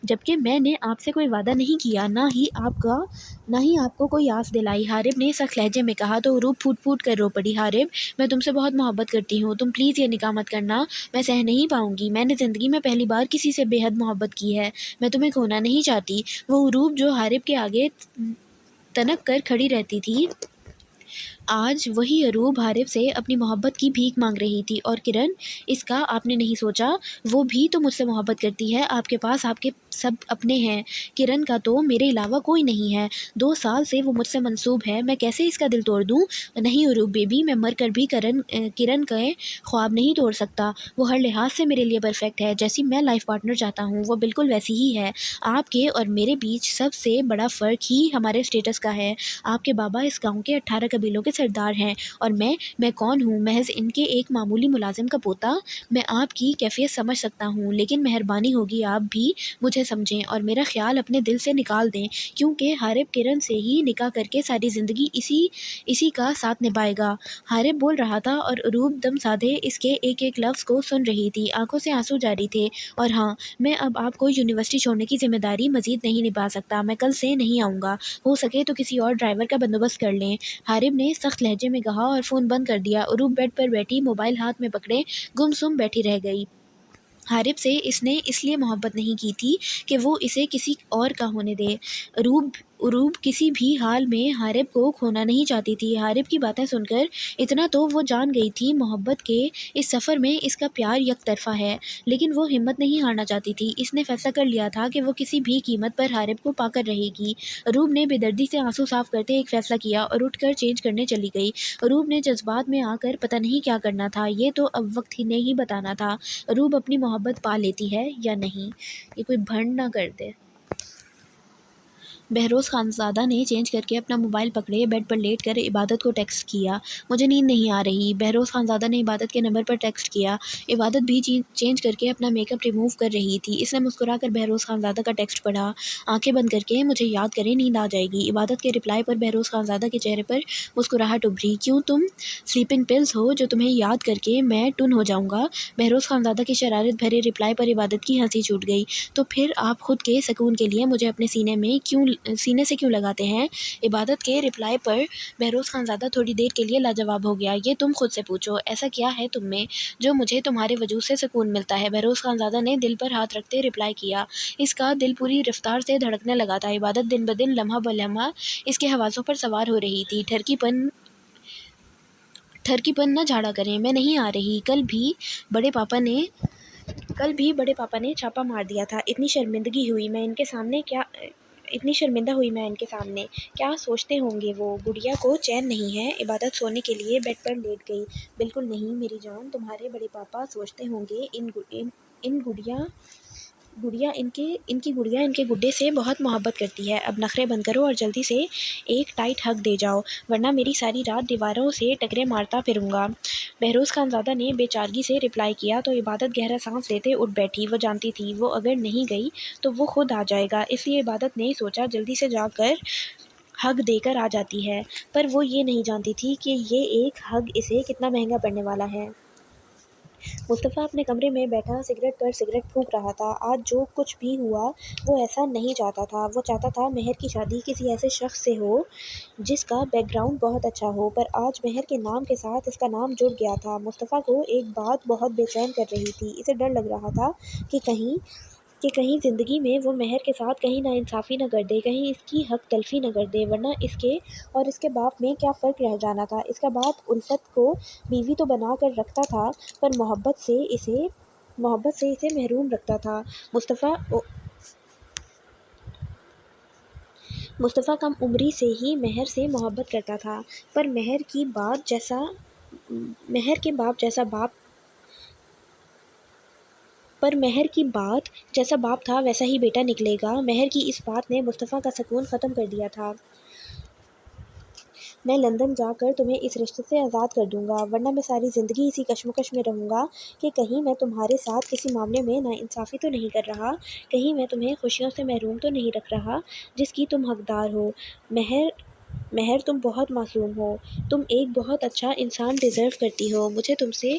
جبکہ میں نے آپ سے کوئی وعدہ نہیں کیا، نہ ہی آپ کو کوئی آس دلائی، حارب نے سخت لہجے میں کہا تو عروب پھوٹ پھوٹ کر رو پڑی۔ حارب، میں تم سے بہت محبت کرتی ہوں، تم پلیز یہ نکاح مت کرنا، میں سہ نہیں پاؤں گی، میں نے زندگی میں پہلی بار کسی سے بے حد محبت کی ہے، میں تمہیں کھونا نہیں چاہتی۔ وہ عروب جو حارب کے آگے تنک کر کھڑی رہتی تھی، آج وہی عروب حارب سے اپنی محبت کی بھیک مانگ رہی تھی۔ اور کرن، اس کا آپ نے نہیں سوچا، وہ بھی تو مجھ سے محبت کرتی ہے، آپ کے پاس آپ کے سب اپنے ہیں، کرن کا تو میرے علاوہ کوئی نہیں ہے، 2 سال سے وہ مجھ سے منسوب ہے، میں کیسے اس کا دل توڑ دوں؟ نہیں عروب بیبی، میں مر کر بھی کرن کے خواب نہیں توڑ سکتا، وہ ہر لحاظ سے میرے لیے پرفیکٹ ہے، جیسی میں لائف پارٹنر چاہتا ہوں وہ بالکل ویسی ہی ہے۔ آپ کے اور میرے بیچ سب سے بڑا فرق ہی ہمارے اسٹیٹس کا ہے، آپ کے بابا اس گاؤں کے 18 قبیلوں کے سردار ہیں اور میں کون ہوں، محض ان کے ایک معمولی ملازم کا پوتا۔ میں آپ کی کیفیت سمجھ سکتا ہوں، لیکن مہربانی ہوگی آپ بھی مجھے سمجھیں اور میرا خیال اپنے دل سے نکال دیں، کیونکہ حارب کرن سے ہی نکاح کر کے ساری زندگی اسی کا ساتھ نبھائے گا۔ حارب بول رہا تھا اور عروب دم سادھے اس کے ایک ایک لفظ کو سن رہی تھی، آنکھوں سے آنسو جاری تھے۔ اور ہاں، میں اب آپ کو یونیورسٹی چھوڑنے کی ذمہ داری مزید نہیں نبھا سکتا، میں کل سے نہیں آؤں گا، ہو سکے تو کسی اور ڈرائیور کا بندوبست کر لیں، حارب نے سخت لہجے میں کہا اور فون بند کر دیا۔ عروب بیڈ پر بیٹھی موبائل ہاتھ میں پکڑے گم سم بیٹھی رہ گئی۔ حارب سے اس نے اس لیے محبت نہیں کی تھی کہ وہ اسے کسی اور کا ہونے دے، عروب کسی بھی حال میں حارب کو کھونا نہیں چاہتی تھی۔ حارب کی باتیں سن کر اتنا تو وہ جان گئی تھی، محبت کے اس سفر میں اس کا پیار یک طرفہ ہے، لیکن وہ ہمت نہیں ہارنا چاہتی تھی، اس نے فیصلہ کر لیا تھا کہ وہ کسی بھی قیمت پر حارب کو پا کر رہے گی۔ عروب نے بے دردی سے آنسو صاف کرتے ایک فیصلہ کیا اور اٹھ کر چینج کرنے چلی گئی۔ عروب نے جذبات میں آ کر پتہ نہیں کیا کرنا تھا، یہ تو اب وقت ہی نے ہی بتانا تھا، عروب اپنی محبت پا لیتی ہے یا نہیں۔ یہ کوئی بھنڈ نہ کر دے۔ بہروز خانزادہ نے چینج کر کے اپنا موبائل پکڑے بیڈ پر لیٹ کر عبادت کو ٹیکسٹ کیا۔ مجھے نیند نہیں آ رہی۔ بہروز خانزادہ نے عبادت کے نمبر پر ٹیکسٹ کیا۔ عبادت بھی چینج کر کے اپنا میک اپ ریموو کر رہی تھی۔ اس نے مسکرا کر بہروز خانزادہ کا ٹیکسٹ پڑھا۔ آنکھیں بند کر کے مجھے یاد کریں، نیند آ جائے گی۔ عبادت کے رپلائی پر بہروز خانزادہ کے چہرے پر مسکراہٹ ابھری۔ کیوں تم سلیپنگ پلز ہو جو تمہیں یاد کر کے میں ٹن ہو جاؤں گا؟ بہروز خانزادہ کی شرارت بھرے رپلائی پر عبادت کی ہنسی چھوٹ گئی۔ تو پھر آپ خود کے سکون کے لیے مجھے اپنے سینے سے کیوں لگاتے ہیں؟ عبادت کے رپلائی پر بہروز خانزادہ تھوڑی دیر کے لیے لاجواب ہو گیا۔ یہ تم خود سے پوچھو، ایسا کیا ہے تم میں جو مجھے تمہارے وجود سے سکون ملتا ہے؟ بہروز خانزادہ نے دل پر ہاتھ رکھتے رپلائی کیا۔ اس کا دل پوری رفتار سے دھڑکنے لگا تھا۔ عبادت دن بدن لمحہ بلمحہ اس کے حواسوں پر سوار ہو رہی تھی۔ ٹھرکی پن نہ جھاڑا کریں، میں نہیں آ رہی۔ کل بھی بڑے پاپا نے چھاپا مار دیا تھا۔ اتنی شرمندہ ہوئی میں ان کے سامنے، کیا سوچتے ہوں گے وہ؟ گڑیا کو چین نہیں ہے؟ عبادت سونے کے لیے بیڈ پر لیٹ گئی۔ بالکل نہیں میری جان، تمہارے بڑے پاپا سوچتے ہوں گے ان کی گڑیا ان کے گڈے سے بہت محبت کرتی ہے۔ اب نخرے بند کرو اور جلدی سے ایک ٹائٹ ہگ دے جاؤ، ورنہ میری ساری رات دیواروں سے ٹکرے مارتا پھروں گا۔ بہروز خانزادہ نے بے چارگی سے رپلائی کیا تو عبادت گہرا سانس لیتے اٹھ بیٹھی۔ وہ جانتی تھی وہ اگر نہیں گئی تو وہ خود آ جائے گا، اس لیے عبادت نے سوچا جلدی سے جا کر ہگ دے کر آ جاتی ہے، پر وہ یہ نہیں جانتی تھی کہ یہ ایک ہگ اسے کتنا مہنگا پڑنے والا ہے۔ مصطفیٰ اپنے کمرے میں بیٹھا سگریٹ پر سگریٹ پھونک رہا تھا۔ آج جو کچھ بھی ہوا وہ ایسا نہیں چاہتا تھا۔ وہ چاہتا تھا مہر کی شادی کسی ایسے شخص سے ہو جس کا بیک گراؤنڈ بہت اچھا ہو، پر آج مہر کے نام کے ساتھ اس کا نام جڑ گیا تھا۔ مصطفیٰ کو ایک بات بہت بے چین کر رہی تھی۔ اسے ڈر لگ رہا تھا کہ کہیں زندگی میں وہ مہر کے ساتھ کہیں ناانصافی نہ کر دے، کہیں اس کی حق تلفی نہ کر دے، ورنہ اس کے اور اس کے باپ میں کیا فرق رہ جانا تھا۔ اس کا باپ الفت کو بیوی تو بنا کر رکھتا تھا، پر محبت سے اسے محروم رکھتا تھا۔ مصطفیٰ کم عمری سے ہی مہر سے محبت کرتا تھا، پر مہر کے باپ جیسا باپ تھا ویسا ہی بیٹا نکلے گا۔ مہر کی اس بات نے مصطفیٰ کا سکون ختم کر دیا تھا۔ میں لندن جا کر تمہیں اس رشتے سے آزاد کر دوں گا، ورنہ میں ساری زندگی اسی کشمکش میں رہوں گا کہ کہیں میں تمہارے ساتھ کسی معاملے میں ناانصافی تو نہیں کر رہا، کہیں میں تمہیں خوشیوں سے محروم تو نہیں رکھ رہا جس کی تم حقدار ہو۔ مہر تم بہت معصوم ہو، تم ایک بہت اچھا انسان ڈیزرو کرتی ہو۔ مجھے تم سے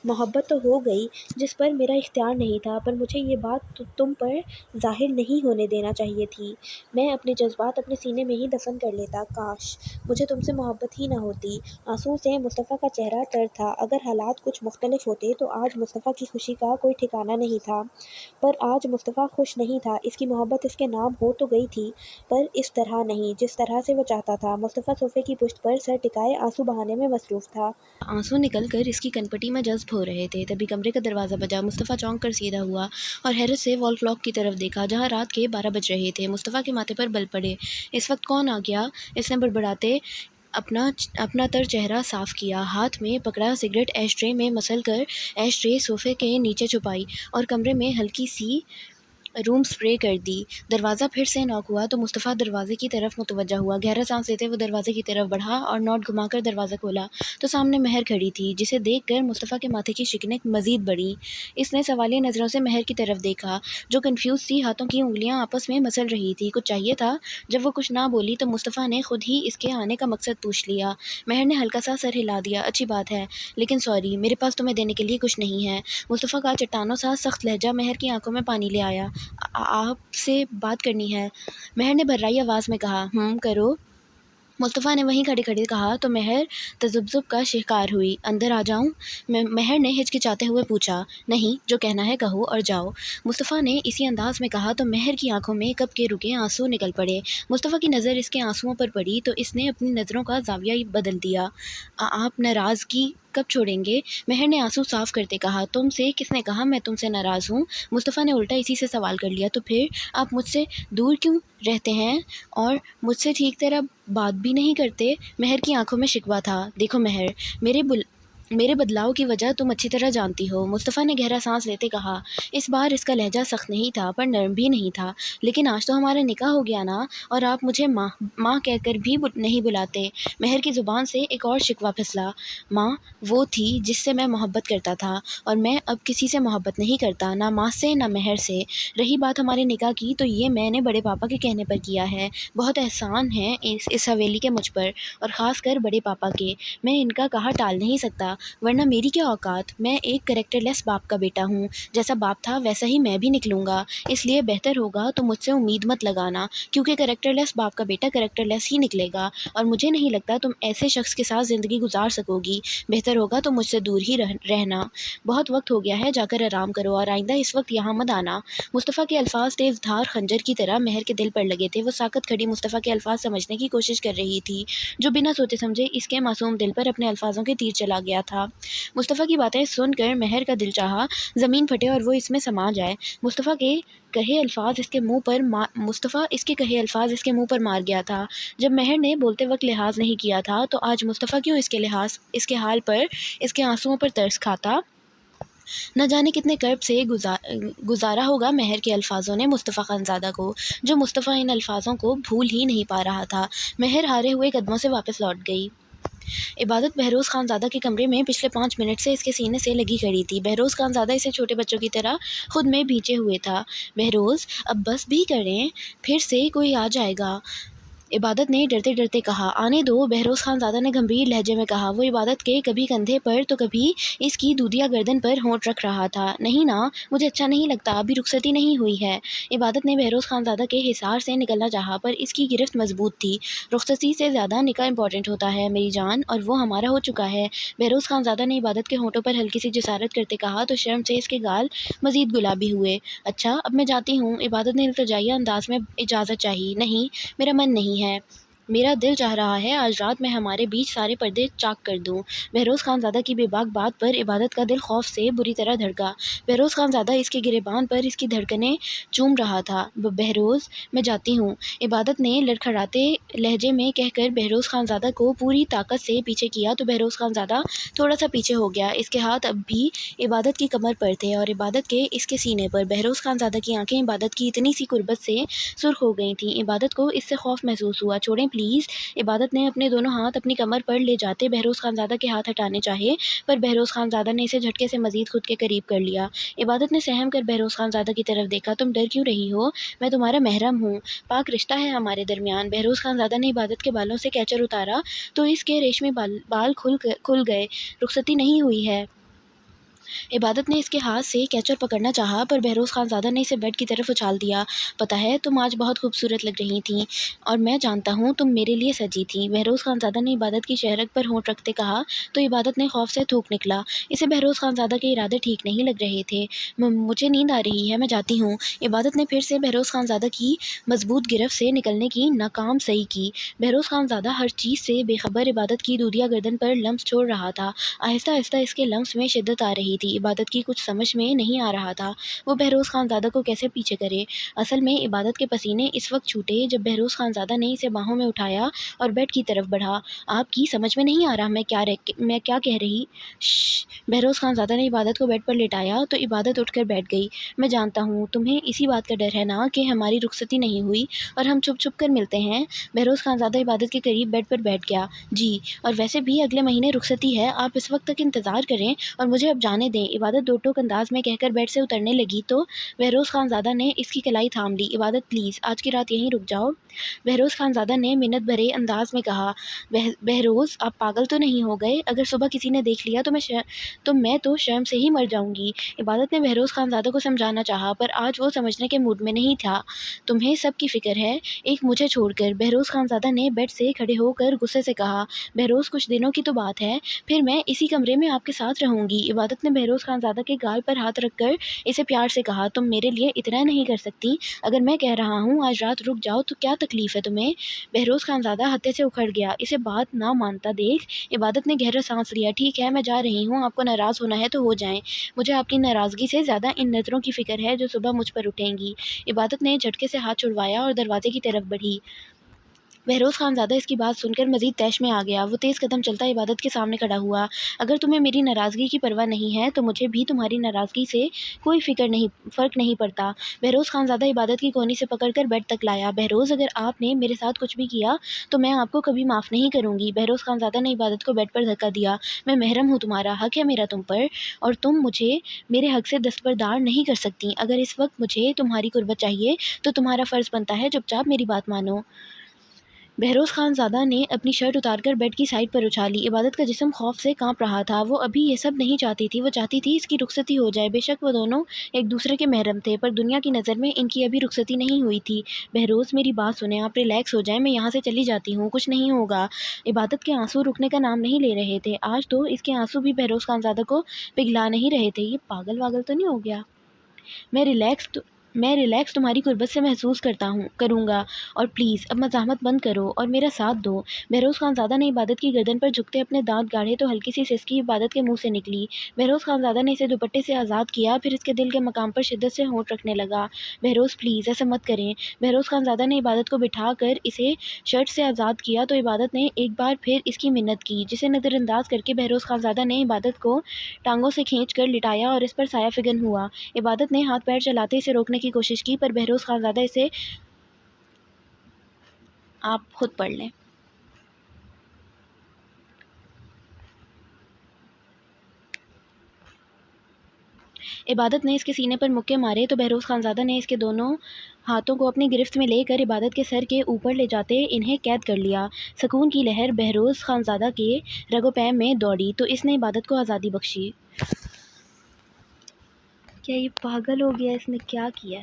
محبت تو ہو گئی جس پر میرا اختیار نہیں تھا، پر مجھے یہ بات تم پر ظاہر نہیں ہونے دینا چاہیے تھی۔ میں اپنے جذبات اپنے سینے میں ہی دفن کر لیتا، کاش مجھے تم سے محبت ہی نہ ہوتی۔ آنسوؤں سے مصطفیٰ کا چہرہ تر تھا۔ اگر حالات کچھ مختلف ہوتے تو آج مصطفیٰ کی خوشی کا کوئی ٹھکانہ نہیں تھا، پر آج مصطفیٰ خوش نہیں تھا۔ اس کی محبت اس کے نام ہو تو گئی تھی، پر اس طرح نہیں جس طرح سے وہ چاہتا تھا۔ مصطفیٰ صوفے کی پشت پر سر ٹکائے آنسو بہانے میں مصروف تھا۔ آنسو نکل کر اس کی کنپٹی میں جذب ہو رہے تھے، تبھی کمرے کا دروازہ بجا۔ مصطفیٰ چونک کر سیدھا ہوا اور حیرت سے وال کلاک کی طرف دیکھا جہاں رات کے 12 بج رہے تھے۔ مصطفیٰ کے ماتھے پر بل پڑے۔ اس وقت کون آ گیا؟ اس نے بڑبڑاتے اپنا تر چہرہ صاف کیا، ہاتھ میں پکڑا سگریٹ ایش ٹرے میں مسل کر ایش ٹرے صوفے کے نیچے چھپائی اور کمرے میں ہلکی سی روم اسپرے کر دی۔ دروازہ پھر سے ناک ہوا تو مصطفیٰ دروازے کی طرف متوجہ ہوا۔ گہرا سانس لیتے وہ دروازے کی طرف بڑھا اور نوٹ گھما کر دروازہ کھولا تو سامنے مہر کھڑی تھی، جسے دیکھ کر مصطفیٰ کے ماتھے کی شکنیں مزید بڑھیں۔ اس نے سوالیہ نظروں سے مہر کی طرف دیکھا جو کنفیوز سی ہاتھوں کی انگلیاں آپس میں مسل رہی تھی۔ کچھ چاہیے تھا؟ جب وہ کچھ نہ بولی تو مصطفیٰ نے خود ہی اس کے آنے کا مقصد پوچھ لیا۔ مہر نے ہلکا سا سر ہلا دیا۔ اچھی بات ہے، لیکن سوری، میرے پاس تمہیں دینے کے لیے کچھ نہیں ہے۔ مصطفیٰ کا چٹانوں سا سخت لہجہ مہر کی آنکھوں میں پانی لے آیا۔ آپ سے بات کرنی ہے، مہر نے بھررائی آواز میں کہا۔ کرو۔ مصطفیٰ نے وہیں کھڑے کھڑے کہا تو مہر تذبذب کا شکار ہوئی۔ اندر آ جاؤں؟ مہر نے ہچکچاتے ہوئے پوچھا۔ نہیں، جو کہنا ہے کہو اور جاؤ، مصطفیٰ نے اسی انداز میں کہا تو مہر کی آنکھوں میں کب کے رکے آنسو نکل پڑے۔ مصطفیٰ کی نظر اس کے آنسوؤں پر پڑی تو اس نے اپنی نظروں کا زاویہ بدل دیا۔ آپ ناراضگی کب چھوڑیں گے؟ مہر نے آنسو صاف کرتے کہا۔ تم سے کس نے کہا میں تم سے ناراض ہوں؟ مصطفیٰ نے الٹا اسی سے سوال کر لیا۔ تو پھر آپ مجھ سے دور کیوں رہتے ہیں اور مجھ سے ٹھیک طرح بات بھی نہیں کرتے؟ مہر کی آنکھوں میں شکوہ تھا۔ دیکھو مہر، میرے بدلاؤ کی وجہ تم اچھی طرح جانتی ہو، مصطفیٰ نے گہرا سانس لیتے کہا۔ اس بار اس کا لہجہ سخت نہیں تھا پر نرم بھی نہیں تھا۔ لیکن آج تو ہمارا نکاح ہو گیا نا، اور آپ مجھے ماں ماں کہہ کر بھی نہیں بلاتے۔ مہر کی زبان سے ایک اور شکوہ پھسلا۔ ماں وہ تھی جس سے میں محبت کرتا تھا، اور میں اب کسی سے محبت نہیں کرتا، نہ ماں سے نہ مہر سے۔ رہی بات ہمارے نکاح کی، تو یہ میں نے بڑے پاپا کے کہنے پر کیا ہے۔ بہت احسان ہے اس حویلی کے مجھ پر، اور خاص کر بڑے پاپا کے۔ میں ان کا کہا ٹال نہیں سکتا، ورنہ میری کیا اوقات۔ میں ایک کریکٹر لیس باپ کا بیٹا ہوں، جیسا باپ تھا ویسا ہی میں بھی نکلوں گا۔ اس لیے بہتر ہوگا تم مجھ سے امید مت لگانا، کیونکہ کریکٹر لیس باپ کا بیٹا کریکٹر لیس ہی نکلے گا، اور مجھے نہیں لگتا تم ایسے شخص کے ساتھ زندگی گزار سکو گی۔ بہتر ہوگا تم مجھ سے دور ہی رہنا۔ بہت وقت ہو گیا ہے، جا کر آرام کرو، اور آئندہ اس وقت یہاں مت آنا۔ مصطفیٰ کے الفاظ تیز دھار خنجر کی طرح مہر کے دل پر لگے تھے۔ وہ ساکت کھڑی مصطفیٰ کے الفاظ سمجھنے کی کوشش کر رہی تھی، جو بنا سوچے سمجھے اس کے معصوم دل پر اپنے الفاظوں کے تیر چلا گیا تھا۔ مصطفیٰ کی باتیں سن کر مہر کا دل چاہا زمین پھٹے اور وہ اس میں سما جائے۔ مصطفیٰ اس کے کہے الفاظ اس کے منہ پر مار گیا تھا۔ جب مہر نے بولتے وقت لحاظ نہیں کیا تھا، تو آج مصطفیٰ کیوں اس کے حال پر، اس کے آنسوؤں پر ترس کھاتا؟ نہ جانے کتنے کرب سے گزارا ہوگا مہر کے الفاظوں نے مصطفیٰ خانزادہ کو، جو مصطفیٰ ان الفاظوں کو بھول ہی نہیں پا رہا تھا۔ مہر ہارے ہوئے قدموں سے واپس لوٹ گئی۔ عبادت بہروز خانزادہ کے کمرے میں پچھلے 5 منٹ سے اس کے سینے سے لگی کھڑی تھی۔ بہروز خانزادہ اسے چھوٹے بچوں کی طرح خود میں بھینچے ہوئے تھا۔ بہروز اب بس بھی کریں، پھر سے کوئی آ جائے گا، عبادت نے ڈرتے ڈرتے کہا۔ آنے دو، بہروز خانزادہ نے گمبھیر لہجے میں کہا۔ وہ عبادت کے کبھی کندھے پر تو کبھی اس کی دودھیا گردن پر ہونٹ رکھ رہا تھا۔ نہیں نا، مجھے اچھا نہیں لگتا، ابھی رخصتی نہیں ہوئی ہے۔ عبادت نے بہروز خانزادہ کے حصار سے نکلنا چاہا، پر اس کی گرفت مضبوط تھی۔ رخصتی سے زیادہ نکاح امپورٹنٹ ہوتا ہے میری جان، اور وہ ہمارا ہو چکا ہے۔ بہروز خانزادہ نے عبادت کے ہونٹوں پر ہلکی سی جسارت کرتے کہا، تو شرم سے اس کے گال مزید گلابی ہوئے۔ اچھا، اب میں جاتی ہوں، عبادت نے التجائیہ انداز میں اجازت چاہی۔ نہیں، میرا من نہیں ہے، میرا دل چاہ رہا ہے آج رات میں ہمارے بیچ سارے پردے چاک کر دوں۔ بہروز خانزادہ کی بے باک بات پر عبادت کا دل خوف سے بری طرح دھڑکا۔ بہروز خانزادہ اس کے گریبان پر اس کی دھڑکنیں چوم رہا تھا۔ بہروز، میں جاتی ہوں، عبادت نے لڑکھڑاتے لہجے میں کہہ کر بہروز خانزادہ کو پوری طاقت سے پیچھے کیا، تو بہروز خانزادہ تھوڑا سا پیچھے ہو گیا۔ اس کے ہاتھ اب بھی عبادت کی کمر پر تھے، اور عبادت کے اس کے سینے پر۔ بہروز خانزادہ کی آنکھیں عبادت کی اتنی سی قربت سے سرخ ہو گئی تھیں۔ عبادت کو اس سے خوف محسوس ہوا۔ چھوڑیں پلیز، عبادت نے اپنے دونوں ہاتھ اپنی کمر پر لے جاتے بہروز خانزادہ کے ہاتھ ہٹانے چاہے، پر بہروز خانزادہ نے اسے جھٹکے سے مزید خود کے قریب کر لیا۔ عبادت نے سہم کر بہروز خانزادہ کی طرف دیکھا۔ تم ڈر کیوں رہی ہو؟ میں تمہارا محرم ہوں، پاک رشتہ ہے ہمارے درمیان۔ بہروز خانزادہ نے عبادت کے بالوں سے کیچر اتارا، تو اس کے ریشمی بال کھل گئے۔ رخصتی نہیں ہوئی ہے۔ عبادت نے اس کے ہاتھ سے کیچر پکڑنا چاہا، پر بہروز خانزادہ نے اسے بیڈ کی طرف اچھال دیا۔ پتہ ہے، تم آج بہت خوبصورت لگ رہی تھیں، اور میں جانتا ہوں تم میرے لیے سجی تھیں، بہروز خانزادہ نے عبادت کی شہرگ پر ہونٹ رکھتے کہا، تو عبادت نے خوف سے تھوک نکلا۔ اسے بہروز خانزادہ کے ارادے ٹھیک نہیں لگ رہے تھے۔ مجھے نیند آ رہی ہے، میں جاتی ہوں۔ عبادت نے پھر سے بہروز خانزادہ کی مضبوط گرفت سے نکلنے کی ناکام سعی کی۔ بہروز خانزادہ ہر چیز سے بے خبر عبادت کی دودھیا گردن پر لمس چھوڑ رہا تھا۔ آہستہ آہستہ اس کے لمس میں شدت آ رہی تھی۔ عبادت کی کچھ سمجھ میں نہیں آ رہا تھا وہ بہروز خانزادہ کو کیسے پیچھے کرے۔ اصل میں عبادت کے پسینے اس وقت چھوٹے جب بہروز خانزادہ نے اسے باہوں میں اٹھایا اور بیڈ کی طرف بڑھا۔ آپ کی سمجھ میں نہیں آ رہا میں کیا کہہ رہی؟ بہروز خانزادہ نے عبادت کو بیڈ پر لٹایا، تو عبادت اٹھ کر بیٹھ گئی۔ میں جانتا ہوں تمہیں اسی بات کا ڈر ہے نا کہ ہماری رخصتی نہیں ہوئی اور ہم چھپ چھپ کر ملتے ہیں۔ بہروز خانزادہ عبادت کے قریب بیڈ پر بیٹھ گیا۔ جی، اور ویسے بھی اگلے مہینے رخصتی ہے، آپ اس وقت تک انتظار کریں اور مجھے اب جانے دیں، عبادت دو ٹوک انداز میں کہہ کر بیڈ سے اترنے لگی، تو بہروز خانزادہ نے اس کی کلائی تھام لی۔ عبادت پلیز، آج کی رات یہیں رک جاؤ، بہروز خانزادہ نے منت بھرے انداز میں کہا۔ بہروز، آپ پاگل تو نہیں ہو گئے؟ اگر صبح کسی نے دیکھ لیا تو میں تو شرم سے ہی مر جاؤں گی۔ عبادت نے بہروز خانزادہ کو سمجھانا چاہا، پر آج وہ سمجھنے کے موڈ میں نہیں تھا۔ تمہیں سب کی فکر ہے، ایک مجھے چھوڑ کر، بہروز خانزادہ نے بیڈ سے کھڑے ہو کر غصے سے کہا۔ بہروز، کچھ دنوں کی تو بات ہے، پھر میں اسی کمرے میں آپ کے ساتھ رہوں گی۔ عبادت نے بہروز خانزادہ کے گال پر ہاتھ رکھ کر اسے پیار سے کہا۔ تم میرے لیے اتنا نہیں کر سکتی؟ اگر میں کہہ رہا ہوں آج رات رک جاؤ تو کیا تکلیف ہے تمہیں؟ بہروز خانزادہ ہتے سے اکھڑ گیا، اسے بات نہ مانتا دیکھ۔ عبادت نے گہرا سانس لیا۔ ٹھیک ہے، میں جا رہی ہوں، آپ کو ناراض ہونا ہے تو ہو جائیں، مجھے آپ کی ناراضگی سے زیادہ ان نظروں کی فکر ہے جو صبح مجھ پر اٹھیں گی۔ عبادت نے جھٹکے سے ہاتھ چھڑوایا اور دروازے کی طرف بڑھی۔ بہروز خانزادہ اس کی بات سن کر مزید طیش میں آ گیا۔ وہ تیز قدم چلتا عبادت کے سامنے کھڑا ہوا۔ اگر تمہیں میری ناراضگی کی پرواہ نہیں ہے تو مجھے بھی تمہاری ناراضگی سے کوئی فرق نہیں پڑتا۔ بہروز خانزادہ عبادت کی کونی سے پکڑ کر بیڈ تک لایا۔ بہروز، اگر آپ نے میرے ساتھ کچھ بھی کیا تو میں آپ کو کبھی معاف نہیں کروں گی۔ بہروز خانزادہ نے عبادت کو بیڈ پر دھکا دیا۔ میں محرم ہوں تمہارا، حق ہے میرا تم پر، اور تم مجھے میرے حق سے دستبردار نہیں کر سکتی۔ اگر اس وقت مجھے تمہاری قربت چاہیے تو تمہارا فرض بنتا ہے چپ چاپ میری بات مانو۔ بہروز خانزادہ نے اپنی شرٹ اتار کر بیڈ کی سائڈ پر اچھالی۔ عبادت کا جسم خوف سے کانپ رہا تھا۔ وہ ابھی یہ سب نہیں چاہتی تھی، وہ چاہتی تھی اس کی رخصتی ہو جائے۔ بے شک وہ دونوں ایک دوسرے کے محرم تھے، پر دنیا کی نظر میں ان کی ابھی رخصتی نہیں ہوئی تھی۔ بہروز، میری بات سنیں، آپ ریلیکس ہو جائیں، میں یہاں سے چلی جاتی ہوں، کچھ نہیں ہوگا۔ عبادت کے آنسو رکنے کا نام نہیں لے رہے تھے۔ آج تو اس کے آنسو بھی بہروز خانزادہ کو پگھلا نہیں رہے تھے۔ یہ پاگل واگل تو نہیں ہو گیا؟ میں ریلیکس تمہاری قربت سے محسوس کروں گا، اور پلیز اب مزاحمت بند کرو اور میرا ساتھ دو۔ بہروز خانزادہ نے عبادت کی گردن پر جھکتے اپنے دانت گاڑے تو ہلکی سی سسکی عبادت کے منہ سے نکلی۔ بہروز خانزادہ نے اسے دوپٹے سے آزاد کیا، پھر اس کے دل کے مقام پر شدت سے ہونٹ رکھنے لگا۔ بہروز پلیز ایسا مت کریں۔ بہروز خانزادہ نے عبادت کو بٹھا کر اسے شرٹ سے آزاد کیا تو عبادت نے ایک بار پھر اس کی منت کی، جسے نظر انداز کر کے بہروز خانزادہ نے عبادت کو ٹانگوں سے کھینچ کر لٹایا اور اس پر سایہ فگن ہوا۔ عبادت نے ہاتھ پیر چلاتے اسے روکنے کی کوشش کی، پر بہروز خانزادہ اسے آپ خود پڑھ لیں۔ عبادت نے اس کے سینے پر مکے مارے تو بہروز خانزادہ نے اس کے دونوں ہاتھوں کو اپنی گرفت میں لے کر عبادت کے سر کے اوپر لے جاتے انہیں قید کر لیا۔ سکون کی لہر بہروز خانزادہ کے رگ و پے میں دوڑی تو اس نے عبادت کو آزادی بخشی۔ کیا یہ پاگل ہو گیا؟ اس نے کیا کیا؟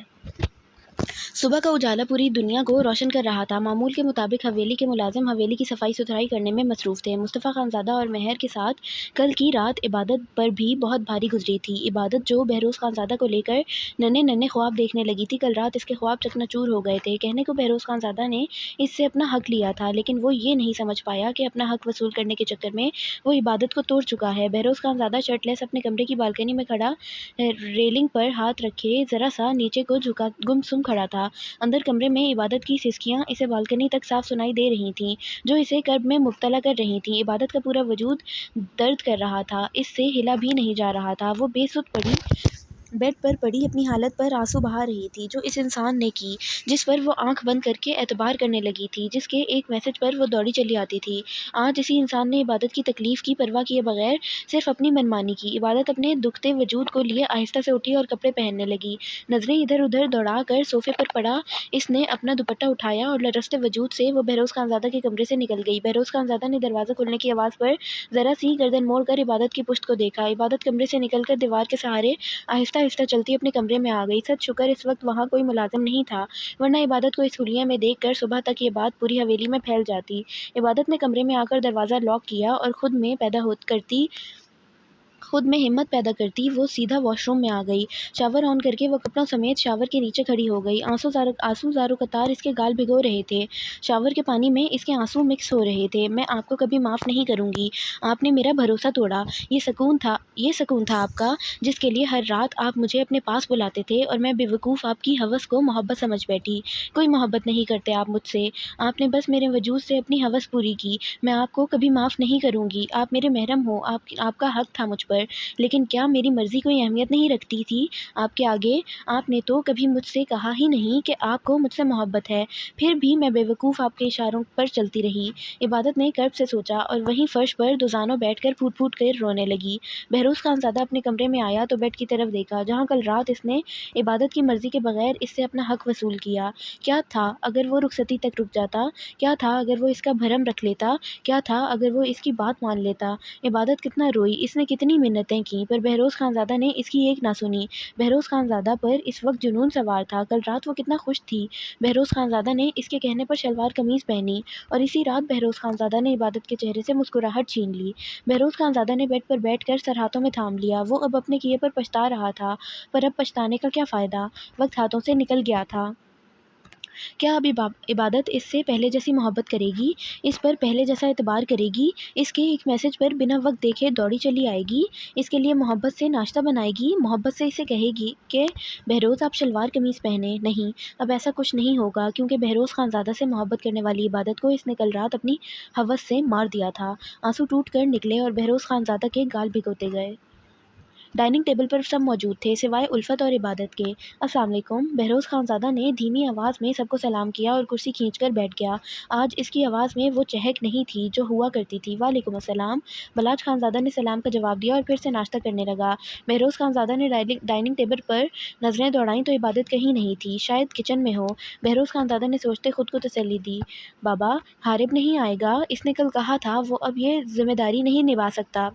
صبح کا اجالا پوری دنیا کو روشن کر رہا تھا۔ معمول کے مطابق حویلی کے ملازم حویلی کی صفائی ستھرائی کرنے میں مصروف تھے۔ مصطفیٰ خانزادہ اور مہر کے ساتھ کل کی رات عبادت پر بھی بہت بھاری گزری تھی۔ عبادت جو بہروز خانزادہ کو لے کر ننھے ننھے خواب دیکھنے لگی تھی، کل رات اس کے خواب چکنا چور ہو گئے تھے۔ کہنے کو بہروز خانزادہ نے اس سے اپنا حق لیا تھا، لیکن وہ یہ نہیں سمجھ پایا کہ اپنا حق وصول کرنے کے چکر میں وہ عبادت کو توڑ چکا ہے۔ بہروز خانزادہ شرٹ لیس اپنے کمرے کی بالکنی میں کھڑا ریلنگ پر ہاتھ رکھے ذرا سا نیچے کو جھکا گم سم کھڑا تھا۔ اندر کمرے میں عبادت کی سسکیاں اسے بالکنی تک صاف سنائی دے رہی تھیں، جو اسے کرب میں مبتلا کر رہی تھیں۔ عبادت کا پورا وجود درد کر رہا تھا، اس سے ہلا بھی نہیں جا رہا تھا۔ وہ بے سدھ بیڈ پر پڑی اپنی حالت پر آنسو بہا رہی تھی جو اس انسان نے کی، جس پر وہ آنکھ بند کر کے اعتبار کرنے لگی تھی، جس کے ایک میسج پر وہ دوڑی چلی آتی تھی۔ آج اسی انسان نے عبادت کی تکلیف کی پرواہ کیے بغیر صرف اپنی منمانی کی۔ عبادت اپنے دکھتے وجود کو لیے آہستہ سے اٹھی اور کپڑے پہننے لگی۔ نظریں ادھر ادھر دوڑا کر صوفے پر پڑا اس نے اپنا دوپٹہ اٹھایا اور لرزتے وجود سے وہ بہروز خانزادہ کے کمرے سے نکل گئی۔ بہروز خانزادہ نے دروازہ کھلنے کی آواز پر ذرا سی گردن موڑ کر عبادت کی پشت کو دیکھا۔ عبادت کمرے سے نکل کر دیوار کے سہارے آہستہ آہستہ چلتی اپنے کمرے میں آ گئی۔ سد شکر اس وقت وہاں کوئی ملازم نہیں تھا، ورنہ عبادت کو اس حلیے میں دیکھ کر صبح تک یہ بات پوری حویلی میں پھیل جاتی۔ عبادت نے کمرے میں آ کر دروازہ لاک کیا اور خود میں ہمت پیدا کرتی وہ سیدھا واش روم میں آ گئی۔ شاور آن کر کے وہ کپڑوں سمیت شاور کے نیچے کھڑی ہو گئی۔ آنسو زارو قطار اس کے گال بھگو رہے تھے۔ شاور کے پانی میں اس کے آنسو مکس ہو رہے تھے۔ میں آپ کو کبھی معاف نہیں کروں گی، آپ نے میرا بھروسہ توڑا۔ یہ سکون تھا آپ کا، جس کے لیے ہر رات آپ مجھے اپنے پاس بلاتے تھے، اور میں بے وقوف آپ کی ہوس کو محبت سمجھ بیٹھی۔ کوئی محبت نہیں کرتے آپ مجھ سے، آپ نے بس میرے وجود سے اپنی ہوس پوری کی۔ میں آپ کو کبھی معاف نہیں کروں گی، آپ میرے محرم ہو، آپ کا حق تھا مجھ پر، لیکن کیا میری مرضی کوئی اہمیت نہیں رکھتی تھی آپ کے آگے؟ آپ نے تو کبھی مجھ سے کہا ہی نہیں کہ آپ کو مجھ سے محبت ہے، پھر بھی میں بے وقوف آپ کے اشاروں پر چلتی رہی۔ عبادت نے کرب سے سوچا اور وہیں فرش پر دوزانوں بیٹھ کر پھوٹ پھوٹ کر رونے لگی۔ بہروز خانزادہ اپنے کمرے میں آیا تو بیڈ کی طرف دیکھا، جہاں کل رات اس نے عبادت کی مرضی کے بغیر اس سے اپنا حق وصول کیا۔ کیا تھا اگر وہ رخصتی تک رک جاتا؟ کیا تھا اگر وہ اس کا بھرم رکھ لیتا؟ کیا تھا اگر وہ اس کی بات مان لیتا؟ عبادت کتنا روئی، اس نے کتنی منتیں کی، پر بہروز خانزادہ نے اس کی ایک نہ سنی۔ بہروز خانزادہ پر اس وقت جنون سوار تھا۔ کل رات وہ کتنا خوش تھی۔ بہروز خانزادہ نے اس کے کہنے پر شلوار قمیض پہنی، اور اسی رات بہروز خانزادہ نے عبادت کے چہرے سے مسکراہٹ چھین لی۔ بہروز خانزادہ نے بیڈ پر بیٹھ کر سر ہاتھوں میں تھام لیا۔ وہ اب اپنے کیے پر پچھتا رہا تھا، پر اب پچھتانے کا کیا فائدہ؟ وقت ہاتھوں سے نکل گیا تھا۔ کیا اب عبادت اس سے پہلے جیسی محبت کرے گی، اس پر پہلے جیسا اعتبار کرے گی، اس کے ایک میسج پر بنا وقت دیکھے دوڑی چلی آئے گی، اس کے لیے محبت سے ناشتہ بنائے گی، محبت سے اسے کہے گی کہ بہروز آپ شلوار قمیض پہنے؟ نہیں، اب ایسا کچھ نہیں ہوگا، کیونکہ بہروز خانزادہ سے محبت کرنے والی عبادت کو اس نے کل رات اپنی ہوس سے مار دیا تھا۔ آنسو ٹوٹ کر نکلے اور بہروز خانزادہ کے گال بھگوتے گئے۔ ڈائننگ ٹیبل پر سب موجود تھے سوائے الفت اور عبادت کے۔ السلام علیکم۔ بہروز خانزادہ نے دھیمی آواز میں سب کو سلام کیا اور کرسی کھینچ کر بیٹھ گیا۔ آج اس کی آواز میں وہ چہک نہیں تھی جو ہوا کرتی تھی۔ وعلیکم السلام۔ بلاج خانزادہ نے سلام کا جواب دیا اور پھر سے ناشتہ کرنے لگا۔ بہروز خانزادہ نے ڈائننگ ٹیبل پر نظریں دوڑائیں تو عبادت کہیں نہیں تھی، شاید کچن میں ہو۔ بہروز خانزادہ نے سوچتے خود کو تسلی دی، بابا حارب نہیں آئے گا، اس نے کل کہا تھا وہ اب یہ ذمہ داری نہیں نبھا سکتا۔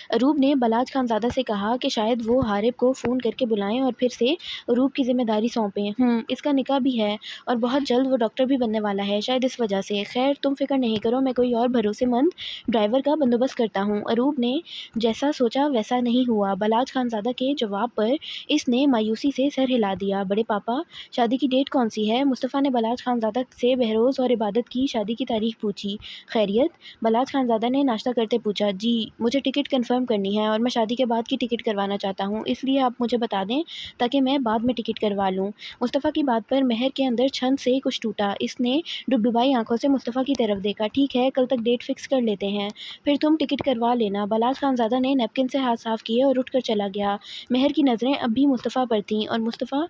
اروب نے بلاج خانزادہ سے کہا کہ شاید وہ حارب کو فون کر کے بلائیں اور پھر سے اروب کی ذمہ داری سونپیں۔ اس کا نکاح بھی ہے اور بہت جلد وہ ڈاکٹر بھی بننے والا ہے، شاید اس وجہ سے۔ خیر تم فکر نہیں کرو، میں کوئی اور بھروسے مند ڈرائیور کا بندوبست کرتا ہوں۔ اروب نے جیسا سوچا ویسا نہیں ہوا۔ بلاج خانزادہ کے جواب پر اس نے مایوسی سے سر ہلا دیا۔ بڑے پاپا شادی کی ڈیٹ کون سی ہے؟ مصطفیٰ نے بلاج خانزادہ سے بہروز اور عبادت کی شادی کی تاریخ پوچھی۔ خیریت؟ بلاج خانزادہ نے ناشتہ کرتے پوچھا۔ جی مجھے ٹکٹ کنفرم کرنی ہے اور میں شادی کے بعد کی ٹکٹ کروانا چاہتا ہوں، اس لیے آپ مجھے بتا دیں تاکہ میں بعد میں ٹکٹ کروا لوں۔ مصطفیٰ کی بات پر مہر کے اندر چھن سے کچھ ٹوٹا۔ اس نے ڈبڈبائی آنکھوں سے مصطفیٰ کی طرف دیکھا۔ ٹھیک ہے، کل تک ڈیٹ فکس کر لیتے ہیں، پھر تم ٹکٹ کروا لینا۔ بلاج خانزادہ نے نیپکن سے ہاتھ صاف کیے اور اٹھ کر چلا گیا۔ مہر کی نظریں اب بھی مصطفیٰ پر تھیں اور مصطفیٰ